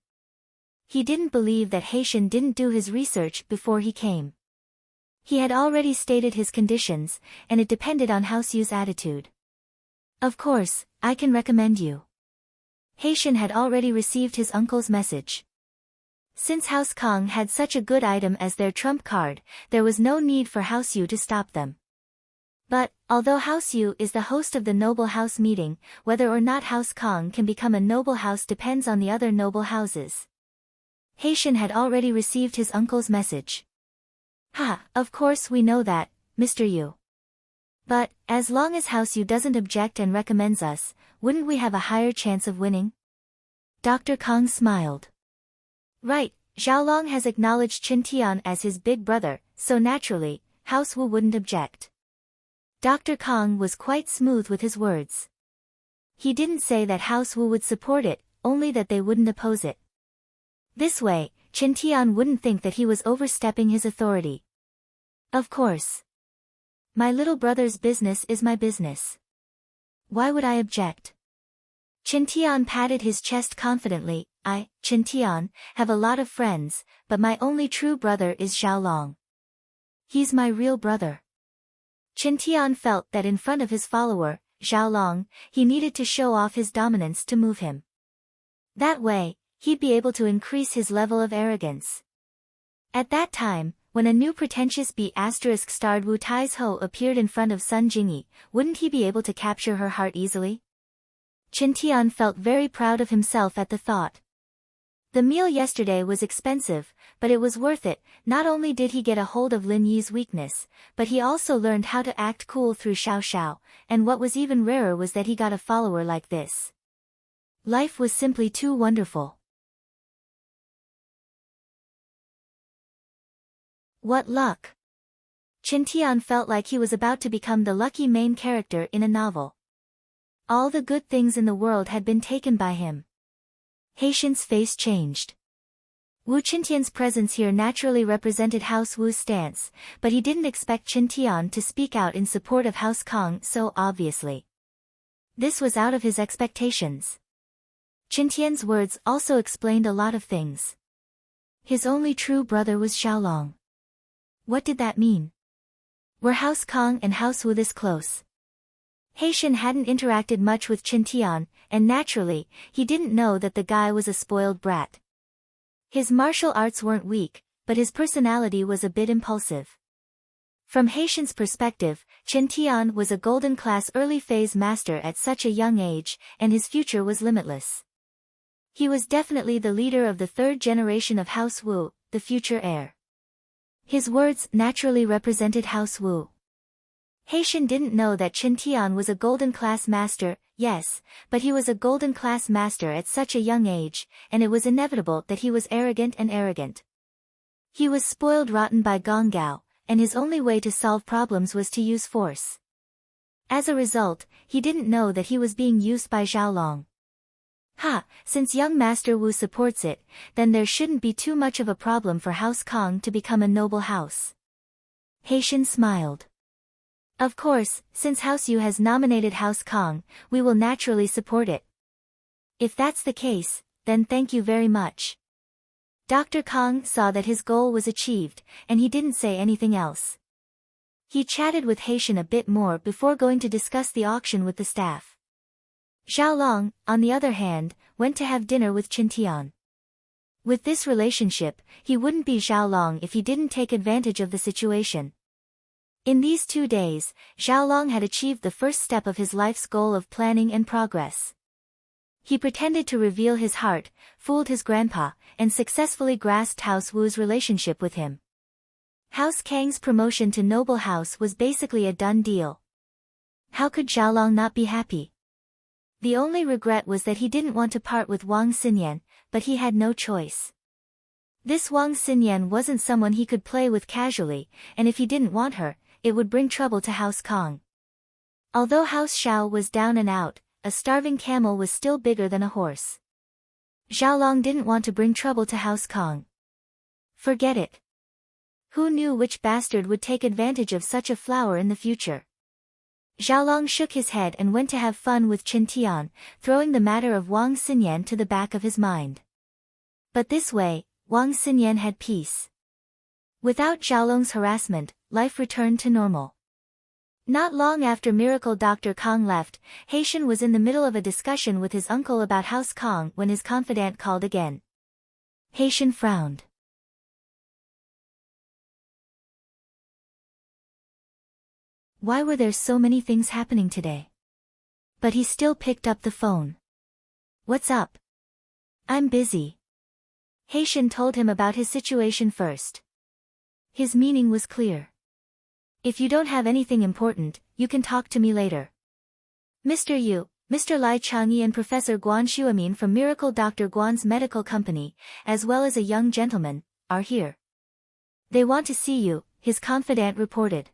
He didn't believe that Haitian didn't do his research before he came. He had already stated his conditions, and it depended on House Yu's attitude. Of course, I can recommend you. Haitian had already received his uncle's message. Since House Kong had such a good item as their trump card, there was no need for House Yu to stop them. But, although House Yu is the host of the Noble House meeting, whether or not House Kong can become a noble house depends on the other noble houses. Haitian had already received his uncle's message. Of course we know that, Mr. Yu. But, as long as House Yu doesn't object and recommends us, wouldn't we have a higher chance of winning? Dr. Kong smiled. Right, Xiaolong has acknowledged Qin Tian as his big brother, so naturally, House Wu wouldn't object. Dr. Kong was quite smooth with his words. He didn't say that House Wu would support it, only that they wouldn't oppose it. This way, Qin Tian wouldn't think that he was overstepping his authority. Of course. My little brother's business is my business. Why would I object? Qin Tian patted his chest confidently. I, Qin Tian, have a lot of friends, but my only true brother is Xiaolong. He's my real brother. Qin Tian felt that in front of his follower, Xiaolong, he needed to show off his dominance to move him. That way, he'd be able to increase his level of arrogance. At that time, when a new pretentious B***starred Wu Tai's Ho appeared in front of Sun Jingyi, wouldn't he be able to capture her heart easily? Qin Tian felt very proud of himself at the thought. The meal yesterday was expensive, but it was worth it. Not only did he get a hold of Lin Yi's weakness, but he also learned how to act cool through Xiao Xiao, and what was even rarer was that he got a follower like this. Life was simply too wonderful. What luck! Qin Tian felt like he was about to become the lucky main character in a novel. All the good things in the world had been taken by him. Haitian's face changed. Wu Qintian's presence here naturally represented House Wu's stance, but he didn't expect Qin Tian to speak out in support of House Kong so obviously. This was out of his expectations. Qin Tian's words also explained a lot of things. His only true brother was Xiaolong. What did that mean? Were House Kong and House Wu this close? Haitian hadn't interacted much with Qin Tian, and naturally, he didn't know that the guy was a spoiled brat. His martial arts weren't weak, but his personality was a bit impulsive. From Haitian's perspective, Qin Tian was a golden-class early-phase master at such a young age, and his future was limitless. He was definitely the leader of the 3rd generation of House Wu, the future heir. His words naturally represented House Wu. Haitian didn't know that Qin Tian was a golden-class master, yes, but he was a golden-class master at such a young age, and it was inevitable that he was arrogant and arrogant. He was spoiled rotten by Gong Gao, and his only way to solve problems was to use force. As a result, he didn't know that he was being used by Xiaolong. Ha, since young Master Wu supports it, then there shouldn't be too much of a problem for House Kong to become a noble house. Haitian smiled. Of course, since House Yu has nominated House Kong, we will naturally support it. If that's the case, then thank you very much. Dr. Kong saw that his goal was achieved, and he didn't say anything else. He chatted with Haitian a bit more before going to discuss the auction with the staff. Xiaolong, on the other hand, went to have dinner with Qintian. With this relationship, he wouldn't be Xiaolong if he didn't take advantage of the situation. In these 2 days, Xiaolong had achieved the first step of his life's goal of planning and progress. He pretended to reveal his heart, fooled his grandpa, and successfully grasped House Wu's relationship with him. House Kang's promotion to noble house was basically a done deal. How could Xiaolong not be happy? The only regret was that he didn't want to part with Wang Xinyan, but he had no choice. This Wang Xinyan wasn't someone he could play with casually, and if he didn't want her, it would bring trouble to House Kong. Although House Xiao was down and out, a starving camel was still bigger than a horse. Xiaolong didn't want to bring trouble to House Kong. Forget it. Who knew which bastard would take advantage of such a flower in the future? Xiaolong shook his head and went to have fun with Qintian, throwing the matter of Wang Xinyan to the back of his mind. But this way, Wang Xinyan had peace. Without Xiaolong's harassment, life returned to normal. Not long after Miracle Dr. Kong left, Haitian was in the middle of a discussion with his uncle about House Kong when his confidant called again. Haitian frowned. Why were there so many things happening today? But he still picked up the phone. What's up? I'm busy. Haitian told him about his situation first. His meaning was clear. If you don't have anything important, you can talk to me later. Mr. Yu, Mr. Lai Changyi and Professor Guan Xuemin from Miracle Dr. Guan's medical company, as well as a young gentleman, are here. They want to see you, his confidant reported.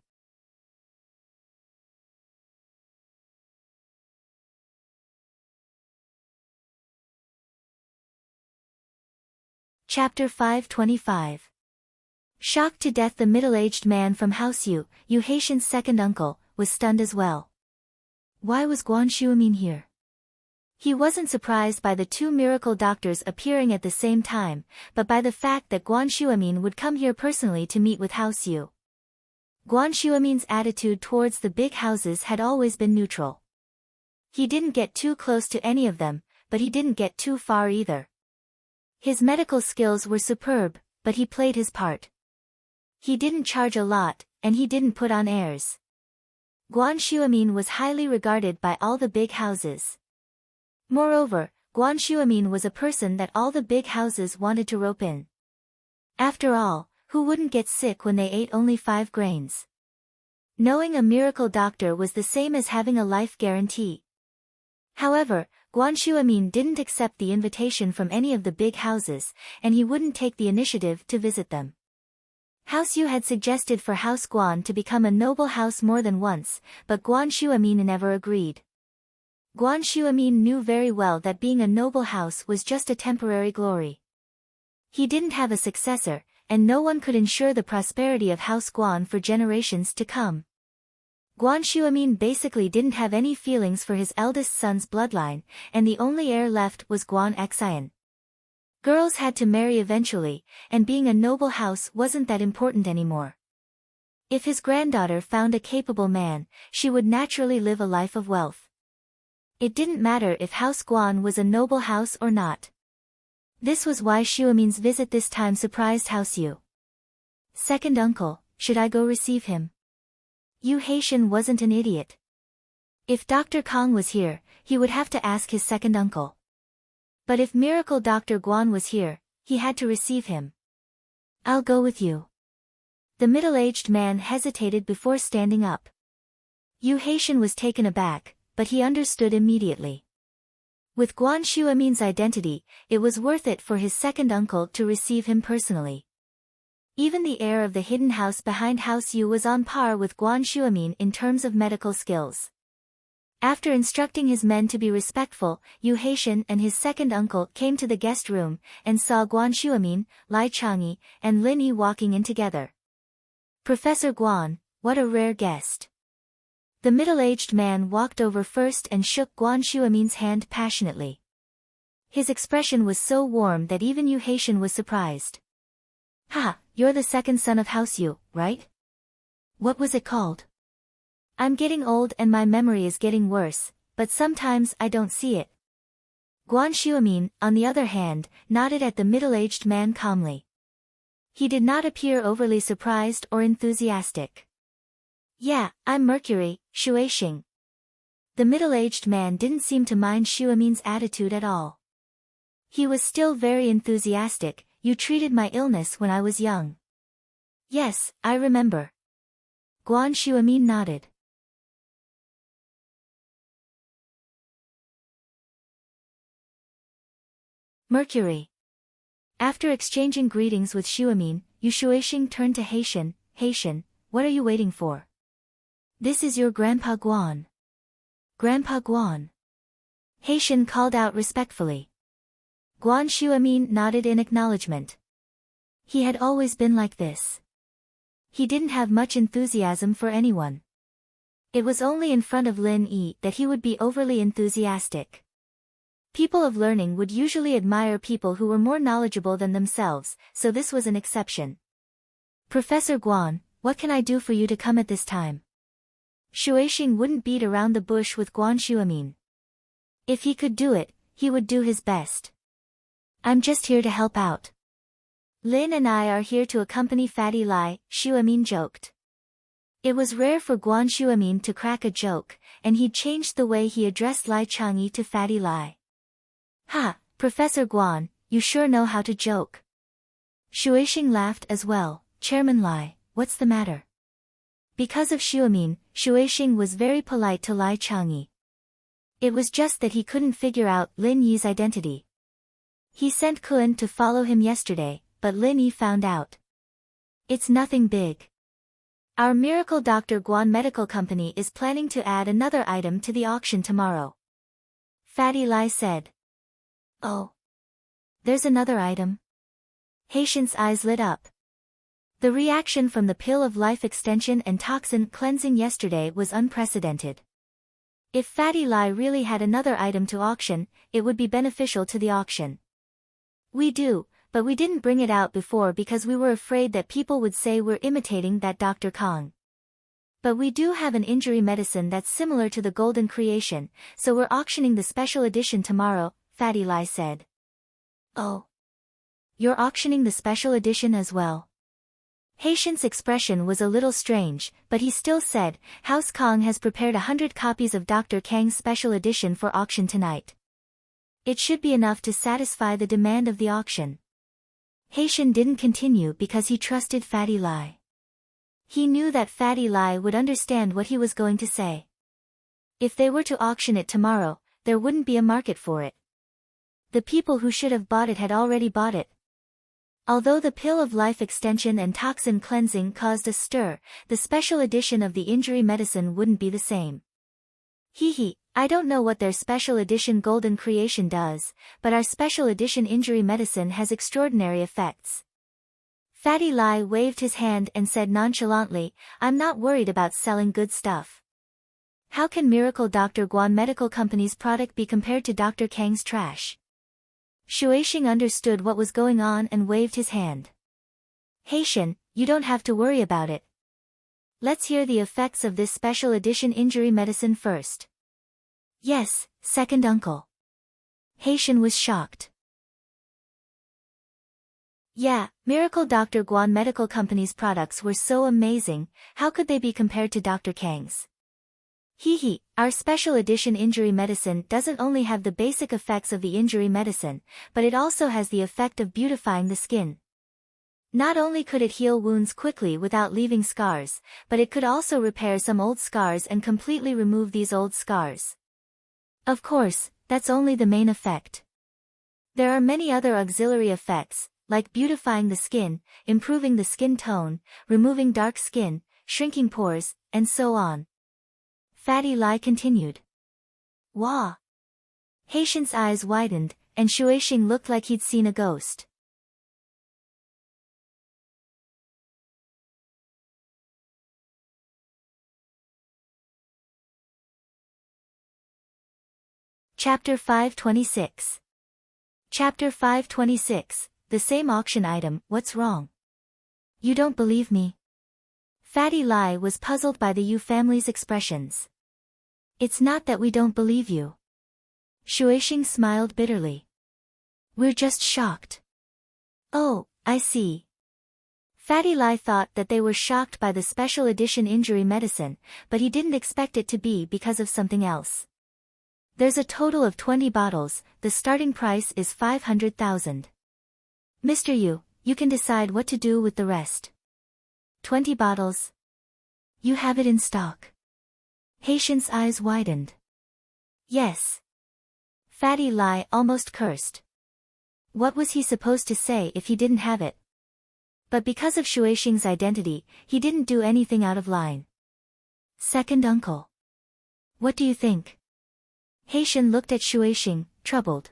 Chapter 525. Shocked to death, the middle-aged man from House Yu, Haitian's second uncle, was stunned as well. Why was Guan Xuemin here? He wasn't surprised by the 2 miracle doctors appearing at the same time, but by the fact that Guan Xuemin would come here personally to meet with House Yu. Guan Xuemin's attitude towards the big houses had always been neutral. He didn't get too close to any of them, but he didn't get too far either. His medical skills were superb, but he played his part. He didn't charge a lot, and he didn't put on airs. Guan Xuemin was highly regarded by all the big houses. Moreover, Guan Xuemin was a person that all the big houses wanted to rope in. After all, who wouldn't get sick when they ate only 5 grains? Knowing a miracle doctor was the same as having a life guarantee. However, Guan Xuemin didn't accept the invitation from any of the big houses, and he wouldn't take the initiative to visit them. House Yu had suggested for House Guan to become a noble house more than once, but Guan Xuemin never agreed. Guan Xuemin knew very well that being a noble house was just a temporary glory. He didn't have a successor, and no one could ensure the prosperity of House Guan for generations to come. Guan Xuemin basically didn't have any feelings for his eldest son's bloodline, and the only heir left was Guan Xian. Girls had to marry eventually, and being a noble house wasn't that important anymore. If his granddaughter found a capable man, she would naturally live a life of wealth. It didn't matter if House Guan was a noble house or not. This was why Xuemin's visit this time surprised House Yu. Second uncle, should I go receive him? Yu Haitian wasn't an idiot. If Dr. Kong was here, he would have to ask his second uncle. But if Miracle Dr. Guan was here, he had to receive him. I'll go with you. The middle-aged man hesitated before standing up. Yu Haitian was taken aback, but he understood immediately. With Guan Xuemin's identity, it was worth it for his second uncle to receive him personally. Even the heir of the hidden house behind House Yu was on par with Guan Xuemin in terms of medical skills. After instructing his men to be respectful, Yu Haitian and his second uncle came to the guest room, and saw Guan Xuemin, Lai Changyi, and Lin Yi walking in together. Professor Guan, what a rare guest. The middle-aged man walked over first and shook Guan Xuemin's hand passionately. His expression was so warm that even Yu Haitian was surprised. Ha, you're the second son of House Yu, right? What was it called? I'm getting old and my memory is getting worse, but sometimes I don't see it. Guan Xuemin, on the other hand, nodded at the middle-aged man calmly. He did not appear overly surprised or enthusiastic. Yeah, I'm Mercury, Xuexing. The middle-aged man didn't seem to mind Xuemin's attitude at all. He was still very enthusiastic. You treated my illness when I was young. Yes, I remember. Guan Xuemin nodded. Mercury. After exchanging greetings with Xuemin, Yu Xuexing turned to Haitian. Haitian, what are you waiting for? This is your Grandpa Guan. Grandpa Guan. Haitian called out respectfully. Guan Xuemin nodded in acknowledgement. He had always been like this. He didn't have much enthusiasm for anyone. It was only in front of Lin Yi that he would be overly enthusiastic. People of learning would usually admire people who were more knowledgeable than themselves, so this was an exception. Professor Guan, what can I do for you to come at this time? Xuexing wouldn't beat around the bush with Guan Xuemin. If he could do it, he would do his best. I'm just here to help out. Lin and I are here to accompany Fatty Lai, Xuemin joked. It was rare for Guan Xuemin to crack a joke, and he'd changed the way he addressed Lai Changyi to Fatty Lai. Ha, Professor Guan, you sure know how to joke. Xuexing laughed as well. Chairman Lai, what's the matter? Because of Xuemin, Xuexing was very polite to Lai Changyi. It was just that he couldn't figure out Lin Yi's identity. He sent Kun to follow him yesterday, but Lin Yi found out. It's nothing big. Our Miracle Dr. Guan Medical Company is planning to add another item to the auction tomorrow. Fatty Lai said. Oh. There's another item? Haitian's eyes lit up. The reaction from the pill of life extension and toxin cleansing yesterday was unprecedented. If Fatty Lai really had another item to auction, it would be beneficial to the auction. We do, but we didn't bring it out before because we were afraid that people would say we're imitating that Dr. Kong. But we do have an injury medicine that's similar to the Golden Creation, so we're auctioning the special edition tomorrow, Fatty Lai said. Oh. You're auctioning the special edition as well? Haitian's expression was a little strange, but he still said, House Kong has prepared 100 copies of Dr. Kang's special edition for auction tonight. It should be enough to satisfy the demand of the auction. Haitian didn't continue because he trusted Fatty Lai. He knew that Fatty Lai would understand what he was going to say. If they were to auction it tomorrow, there wouldn't be a market for it. The people who should have bought it had already bought it. Although the pill of life extension and toxin cleansing caused a stir, the special edition of the injury medicine wouldn't be the same. I don't know what their special edition Golden Creation does, but our special edition injury medicine has extraordinary effects. Fatty Lai waved his hand and said nonchalantly, I'm not worried about selling good stuff. How can Miracle Dr. Guan Medical Company's product be compared to Dr. Kang's trash? Xuexing understood what was going on and waved his hand. Haitian, you don't have to worry about it. Let's hear the effects of this special edition injury medicine first. Yes, second uncle. Haitian was shocked. Yeah, Miracle Dr. Guan Medical Company's products were so amazing, how could they be compared to Dr. Kang's? Our special edition injury medicine doesn't only have the basic effects of the injury medicine, but it also has the effect of beautifying the skin. Not only could it heal wounds quickly without leaving scars, but it could also repair some old scars and completely remove these old scars. Of course, that's only the main effect. There are many other auxiliary effects, like beautifying the skin, improving the skin tone, removing dark skin, shrinking pores, and so on. Fatty Lai continued. Wah! Haitian's eyes widened, and Shueishing looked like he'd seen a ghost. Chapter 526. Chapter 526, the same auction item, what's wrong? You don't believe me? Fatty Lai was puzzled by the Yu family's expressions. It's not that we don't believe you. Shueishing smiled bitterly. We're just shocked. Oh, I see. Fatty Lai thought that they were shocked by the special edition injury medicine, but he didn't expect it to be because of something else. There's a total of 20 bottles, the starting price is 500,000. Mr. Yu, you can decide what to do with the rest. 20 bottles? You have it in stock? Haitian's eyes widened. Yes. Fatty Lai almost cursed. What was he supposed to say if he didn't have it? But because of Shueishing's identity, he didn't do anything out of line. Second uncle. What do you think? Haitian looked at Shueishing, troubled.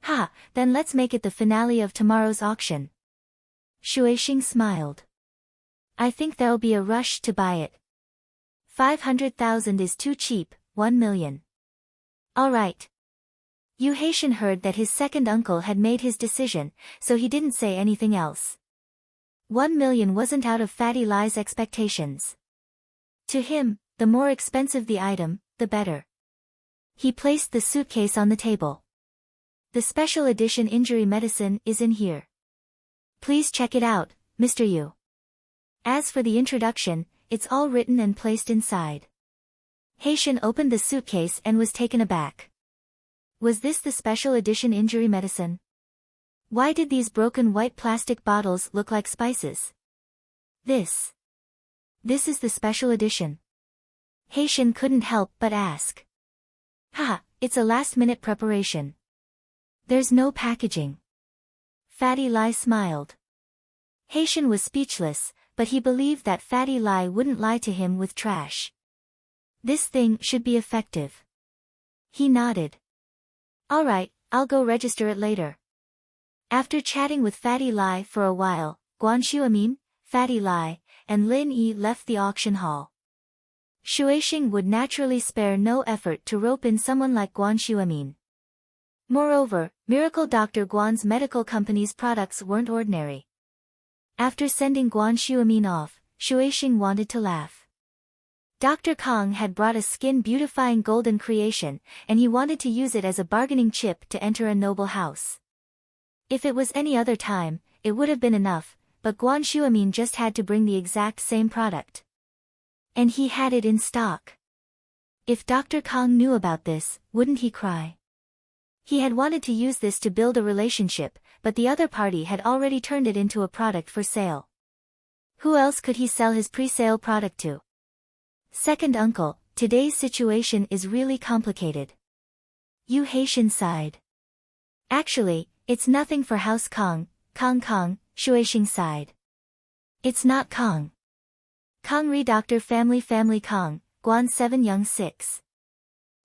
Ha, then let's make it the finale of tomorrow's auction. Shueishing smiled. I think there'll be a rush to buy it. 500,000 is too cheap, 1 million. All right. Yu Haitian heard that his second uncle had made his decision, so he didn't say anything else. 1 million wasn't out of Fatty Lai's expectations. To him, the more expensive the item, the better. He placed the suitcase on the table. The special edition injury medicine is in here. Please check it out, Mr. Yu. As for the introduction, it's all written and placed inside. Haitian opened the suitcase and was taken aback. Was this the special edition injury medicine? Why did these broken white plastic bottles look like spices? This is the special edition. Haitian couldn't help but ask. Ha, it's a last-minute preparation. There's no packaging. Fatty Lai smiled. Haitian was speechless, but he believed that Fatty Lai wouldn't lie to him with trash. This thing should be effective. He nodded. All right, I'll go register it later. After chatting with Fatty Lai for a while, Guanshu Amin, Fatty Lai, and Lin Yi left the auction hall. Shueishing would naturally spare no effort to rope in someone like Guanshu Amin. Moreover, Miracle Dr. Guan's medical company's products weren't ordinary. After sending Guanshu Amin off, Shueishing wanted to laugh. Dr. Kong had brought a skin-beautifying golden creation, and he wanted to use it as a bargaining chip to enter a noble house. If it was any other time, it would have been enough, but Guanshu Amin just had to bring the exact same product. And he had it in stock. If Dr. Kong knew about this, wouldn't he cry? He had wanted to use this to build a relationship, but the other party had already turned it into a product for sale. Who else could he sell his pre-sale product to? Second uncle, today's situation is really complicated. Yu Haitian sighed. Actually, it's nothing for House Kong, Shueishing sighed. It's not Kong. Kong Ri Doctor Family Kong, Guan 7 Young 6.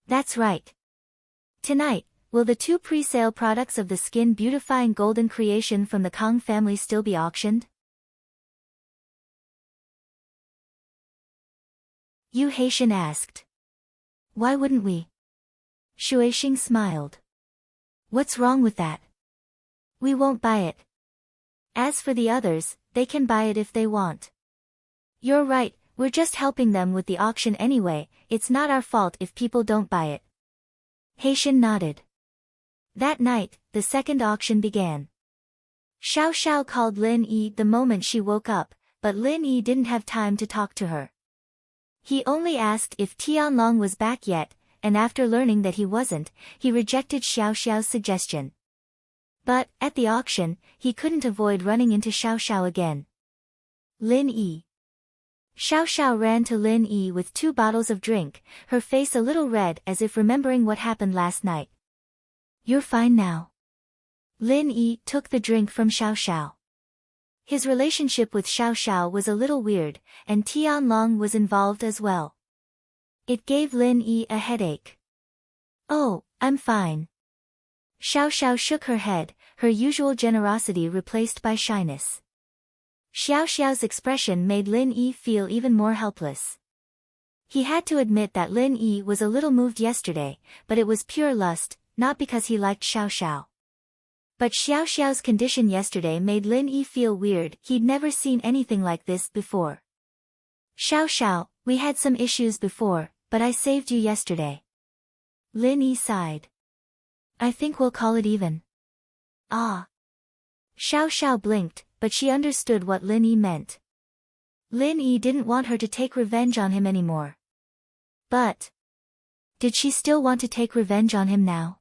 That's right. Tonight, will the two pre-sale products of the skin beautifying golden creation from the Kong family still be auctioned? Yu Haitian asked. Why wouldn't we? Shueishing smiled. What's wrong with that? We won't buy it. As for the others, they can buy it if they want. You're right, we're just helping them with the auction anyway, it's not our fault if people don't buy it. Haitian nodded. That night, the second auction began. Xiao Xiao called Lin Yi the moment she woke up, but Lin Yi didn't have time to talk to her. He only asked if Tianlong was back yet, and after learning that he wasn't, he rejected Xiao Xiao's suggestion. But, at the auction, he couldn't avoid running into Xiao Xiao again. Lin Yi. Xiao Xiao ran to Lin Yi with 2 bottles of drink, her face a little red as if remembering what happened last night. You're fine now. Lin Yi took the drink from Xiao Xiao. His relationship with Xiao Xiao was a little weird, and Tianlong was involved as well. It gave Lin Yi a headache. Oh, I'm fine. Xiao Xiao shook her head, her usual generosity replaced by shyness. Xiao Xiao's expression made Lin Yi feel even more helpless. He had to admit that Lin Yi was a little moved yesterday, but it was pure lust, not because he liked Xiao Xiao. But Xiao Xiao's condition yesterday made Lin Yi feel weird. He'd never seen anything like this before. Xiao Xiao, we had some issues before, but I saved you yesterday. Lin Yi sighed. I think we'll call it even. Ah. Xiao Xiao blinked, but she understood what Lin Yi meant. Lin Yi didn't want her to take revenge on him anymore. But did she still want to take revenge on him now?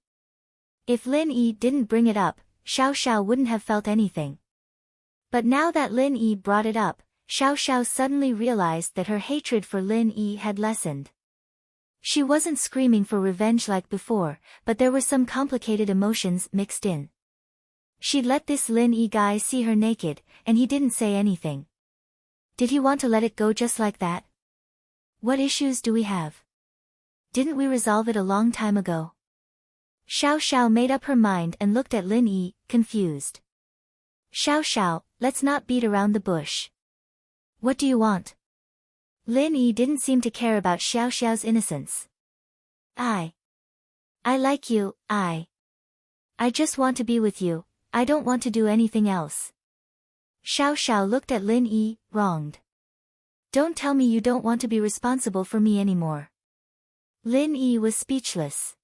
If Lin Yi didn't bring it up, Xiao Xiao wouldn't have felt anything. But now that Lin Yi brought it up, Xiao Xiao suddenly realized that her hatred for Lin Yi had lessened. She wasn't screaming for revenge like before, but there were some complicated emotions mixed in. She'd let this Lin Yi guy see her naked, and he didn't say anything. Did he want to let it go just like that? What issues do we have? Didn't we resolve it a long time ago? Xiao Xiao made up her mind and looked at Lin Yi, confused. Xiao Xiao, let's not beat around the bush. What do you want? Lin Yi didn't seem to care about Xiao Xiao's innocence. I like you, I just want to be with you, I don't want to do anything else. Xiao Xiao looked at Lin Yi, wronged. Don't tell me you don't want to be responsible for me anymore. Lin Yi was speechless.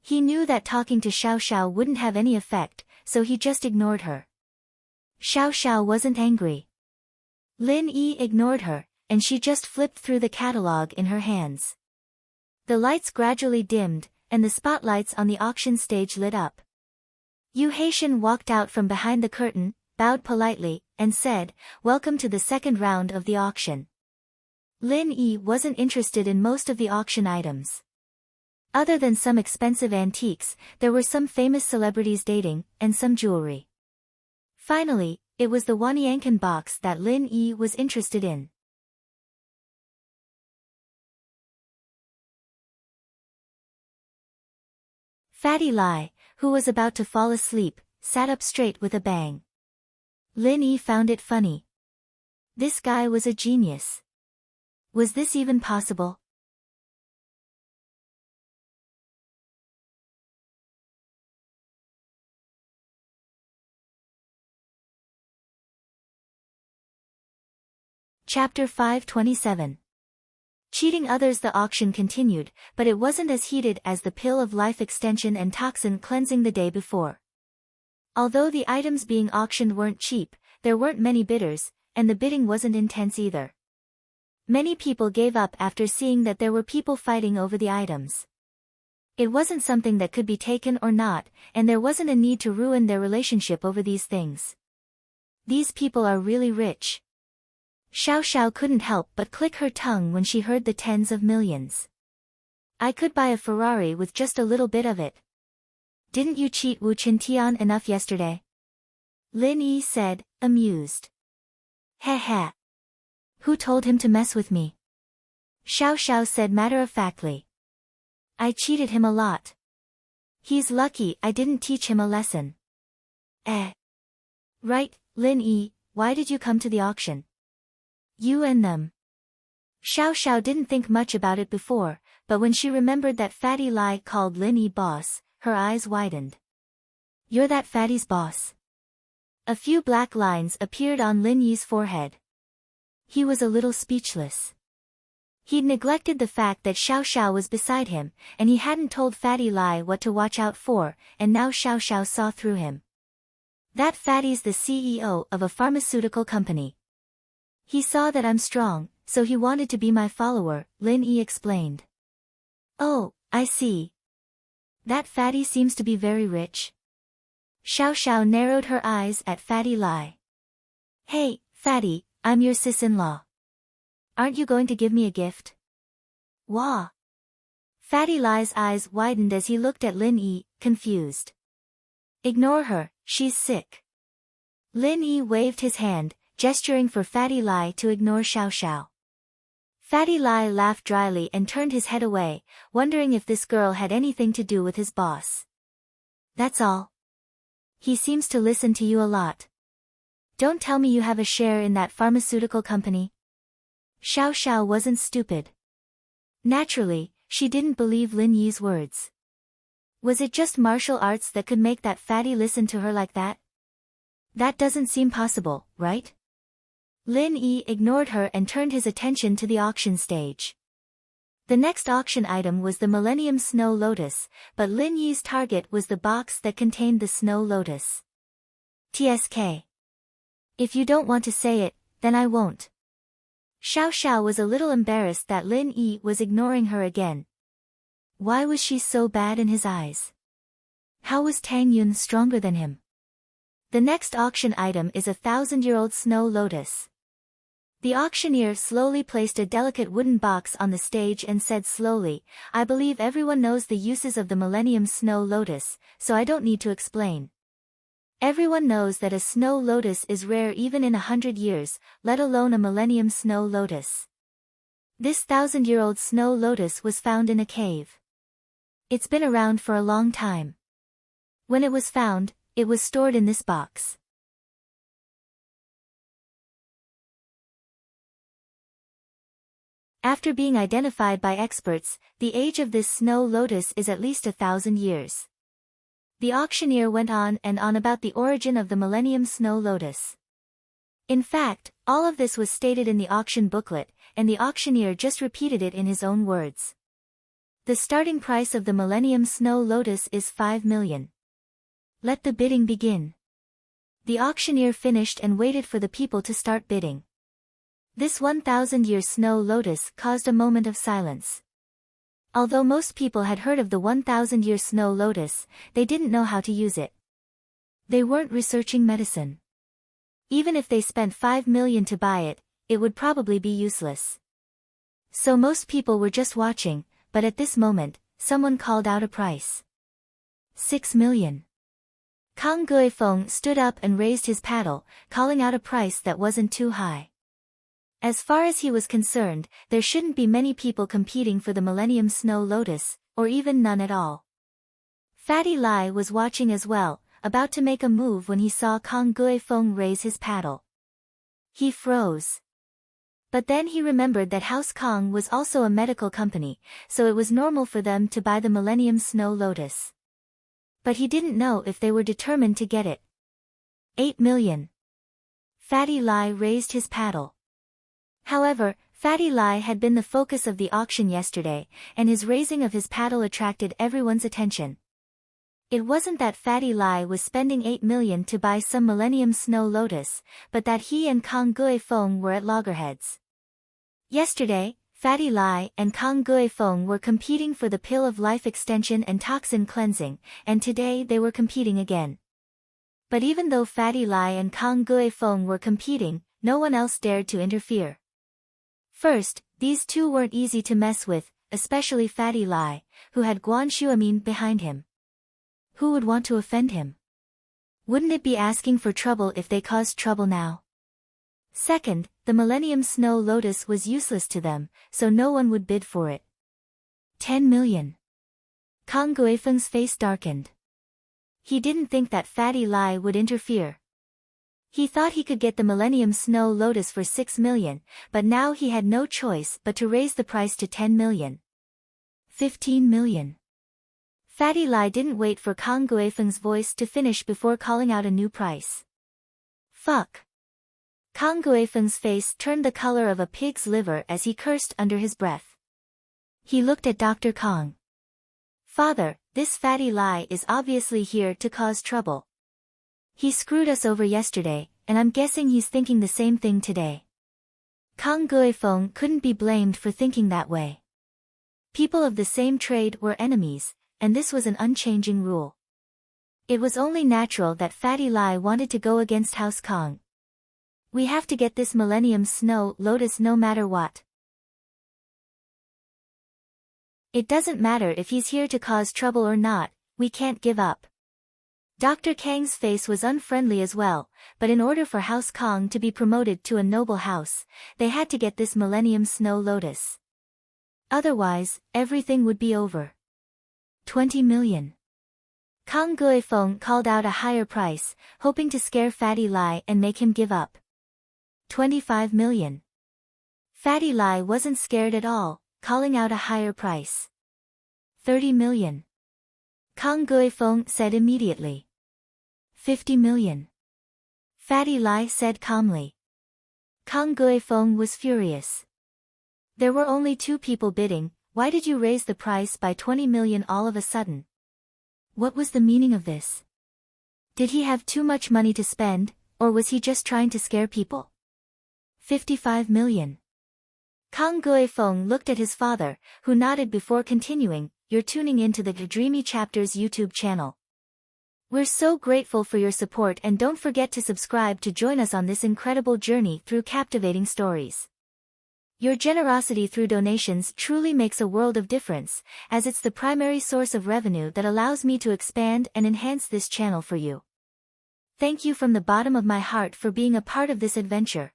He knew that talking to Xiao Xiao wouldn't have any effect, so he just ignored her. Xiao Xiao wasn't angry. Lin Yi ignored her, and she just flipped through the catalog in her hands. The lights gradually dimmed, and the spotlights on the auction stage lit up. Yu Haitian walked out from behind the curtain, bowed politely, and said, "Welcome to the second round of the auction." Lin Yi wasn't interested in most of the auction items. Other than some expensive antiques, there were some famous celebrities dating, and some jewelry. Finally, it was the Wanyankan box that Lin Yi was interested in. Fatty Lai, who was about to fall asleep, sat up straight with a bang. Lin Yi found it funny. This guy was a genius. Was this even possible? Chapter 527. Cheating others. The auction continued, but it wasn't as heated as the pill of life extension and toxin cleansing the day before. Although the items being auctioned weren't cheap, there weren't many bidders, and the bidding wasn't intense either. Many people gave up after seeing that there were people fighting over the items. It wasn't something that could be taken or not, and there wasn't a need to ruin their relationship over these things. These people are really rich. Xiao Xiao couldn't help but click her tongue when she heard the tens of millions. I could buy a Ferrari with just a little bit of it. Didn't you cheat Wu Qintian enough yesterday? Lin Yi said, amused. Heh heh. Who told him to mess with me? Xiao Xiao said matter-of-factly. I cheated him a lot. He's lucky I didn't teach him a lesson. Right, Lin Yi, why did you come to the auction? You and them. Xiao Xiao didn't think much about it before, but when she remembered that Fatty Lai called Lin Yi boss, her eyes widened. You're that fatty's boss. A few black lines appeared on Lin Yi's forehead. He was a little speechless. He'd neglected the fact that Xiao Xiao was beside him, and he hadn't told Fatty Lai what to watch out for, and now Xiao Xiao saw through him. That fatty's the CEO of a pharmaceutical company. He saw that I'm strong, so he wanted to be my follower, Lin Yi explained. Oh, I see. That fatty seems to be very rich. Xiao Xiao narrowed her eyes at Fatty Lai. Hey, fatty, I'm your sis-in-law. Aren't you going to give me a gift? Wah. Fatty Lai's eyes widened as he looked at Lin Yi, confused. Ignore her, she's sick. Lin Yi waved his hand, gesturing for Fatty Lai to ignore Xiao Xiao. Fatty Lie laughed dryly and turned his head away, wondering if this girl had anything to do with his boss. That's all. He seems to listen to you a lot. Don't tell me you have a share in that pharmaceutical company. Xiao Xiao wasn't stupid. Naturally, she didn't believe Lin Yi's words. Was it just martial arts that could make that fatty listen to her like that? That doesn't seem possible, right? Lin Yi ignored her and turned his attention to the auction stage. The next auction item was the Millennium Snow Lotus, but Lin Yi's target was the box that contained the Snow Lotus. TSK. If you don't want to say it, then I won't. Xiao Xiao was a little embarrassed that Lin Yi was ignoring her again. Why was she so bad in his eyes? How was Tang Yun stronger than him? The next auction item is a 1,000-year-old Snow Lotus. The auctioneer slowly placed a delicate wooden box on the stage and said slowly, I believe everyone knows the uses of the Millennium Snow Lotus, so I don't need to explain. Everyone knows that a Snow Lotus is rare even in 100 years, let alone a Millennium Snow Lotus. This 1,000-year-old Snow Lotus was found in a cave. It's been around for a long time. When it was found, it was stored in this box. After being identified by experts, the age of this Snow Lotus is at least 1,000 years. The auctioneer went on and on about the origin of the Millennium Snow Lotus. In fact, all of this was stated in the auction booklet, and the auctioneer just repeated it in his own words. The starting price of the Millennium Snow Lotus is 5 million. Let the bidding begin. The auctioneer finished and waited for the people to start bidding. This 1,000-year Snow Lotus caused a moment of silence. Although most people had heard of the 1,000-year Snow Lotus, they didn't know how to use it. They weren't researching medicine. Even if they spent 5 million to buy it, it would probably be useless. So most people were just watching, but at this moment, someone called out a price. 6 million. Kang Guifeng stood up and raised his paddle, calling out a price that wasn't too high. As far as he was concerned, there shouldn't be many people competing for the Millennium Snow Lotus, or even none at all. Fatty Lie was watching as well, about to make a move when he saw Kang Guifeng raise his paddle. He froze. But then he remembered that House Kong was also a medical company, so it was normal for them to buy the Millennium Snow Lotus. But he didn't know if they were determined to get it. 8 million. Fatty Lie raised his paddle. However, Fatty Lie had been the focus of the auction yesterday, and his raising of his paddle attracted everyone's attention. It wasn't that Fatty Lie was spending 8 million to buy some Millennium Snow Lotus, but that he and Kang Guifeng were at loggerheads. Yesterday, Fatty Lie and Kang Guifeng were competing for the Pill of Life Extension and Toxin Cleansing, and today they were competing again. But even though Fatty Lie and Kang Guifeng were competing, no one else dared to interfere. First, these two weren't easy to mess with, especially Fatty Lie, who had Guan Xuemin behind him. Who would want to offend him? Wouldn't it be asking for trouble if they caused trouble now? Second, the Millennium Snow Lotus was useless to them, so no one would bid for it. 10 million. Kang Guifeng's face darkened. He didn't think that Fatty Lie would interfere. He thought he could get the Millennium Snow Lotus for 6 million, but now he had no choice but to raise the price to 10 million. 15 million. Fatty Lie didn't wait for Kang Guifeng's voice to finish before calling out a new price. Fuck. Kang Guifeng's face turned the color of a pig's liver as he cursed under his breath. He looked at Dr. Kong. Father, this Fatty Lie is obviously here to cause trouble. He screwed us over yesterday, and I'm guessing he's thinking the same thing today. Kang Guifeng couldn't be blamed for thinking that way. People of the same trade were enemies, and this was an unchanging rule. It was only natural that Fatty Lie wanted to go against House Kong. We have to get this Millennium Snow Lotus no matter what. It doesn't matter if he's here to cause trouble or not, we can't give up. Dr. Kang's face was unfriendly as well, but in order for House Kong to be promoted to a noble house, they had to get this Millennium Snow Lotus. Otherwise, everything would be over. 20 million. Kang Guifeng called out a higher price, hoping to scare Fatty Lai and make him give up. 25 million. Fatty Lai wasn't scared at all, calling out a higher price. 30 million. Kang Guifeng said immediately. 50 million. Fatty Lai said calmly. Kang Guifeng was furious. There were only 2 people bidding, why did you raise the price by 20 million all of a sudden? What was the meaning of this? Did he have too much money to spend, or was he just trying to scare people? 55 million. Kang Guifeng looked at his father, who nodded before continuing, you're tuning into the Dreamy Chapters YouTube channel. We're so grateful for your support and don't forget to subscribe to join us on this incredible journey through captivating stories. Your generosity through donations truly makes a world of difference, as it's the primary source of revenue that allows me to expand and enhance this channel for you. Thank you from the bottom of my heart for being a part of this adventure.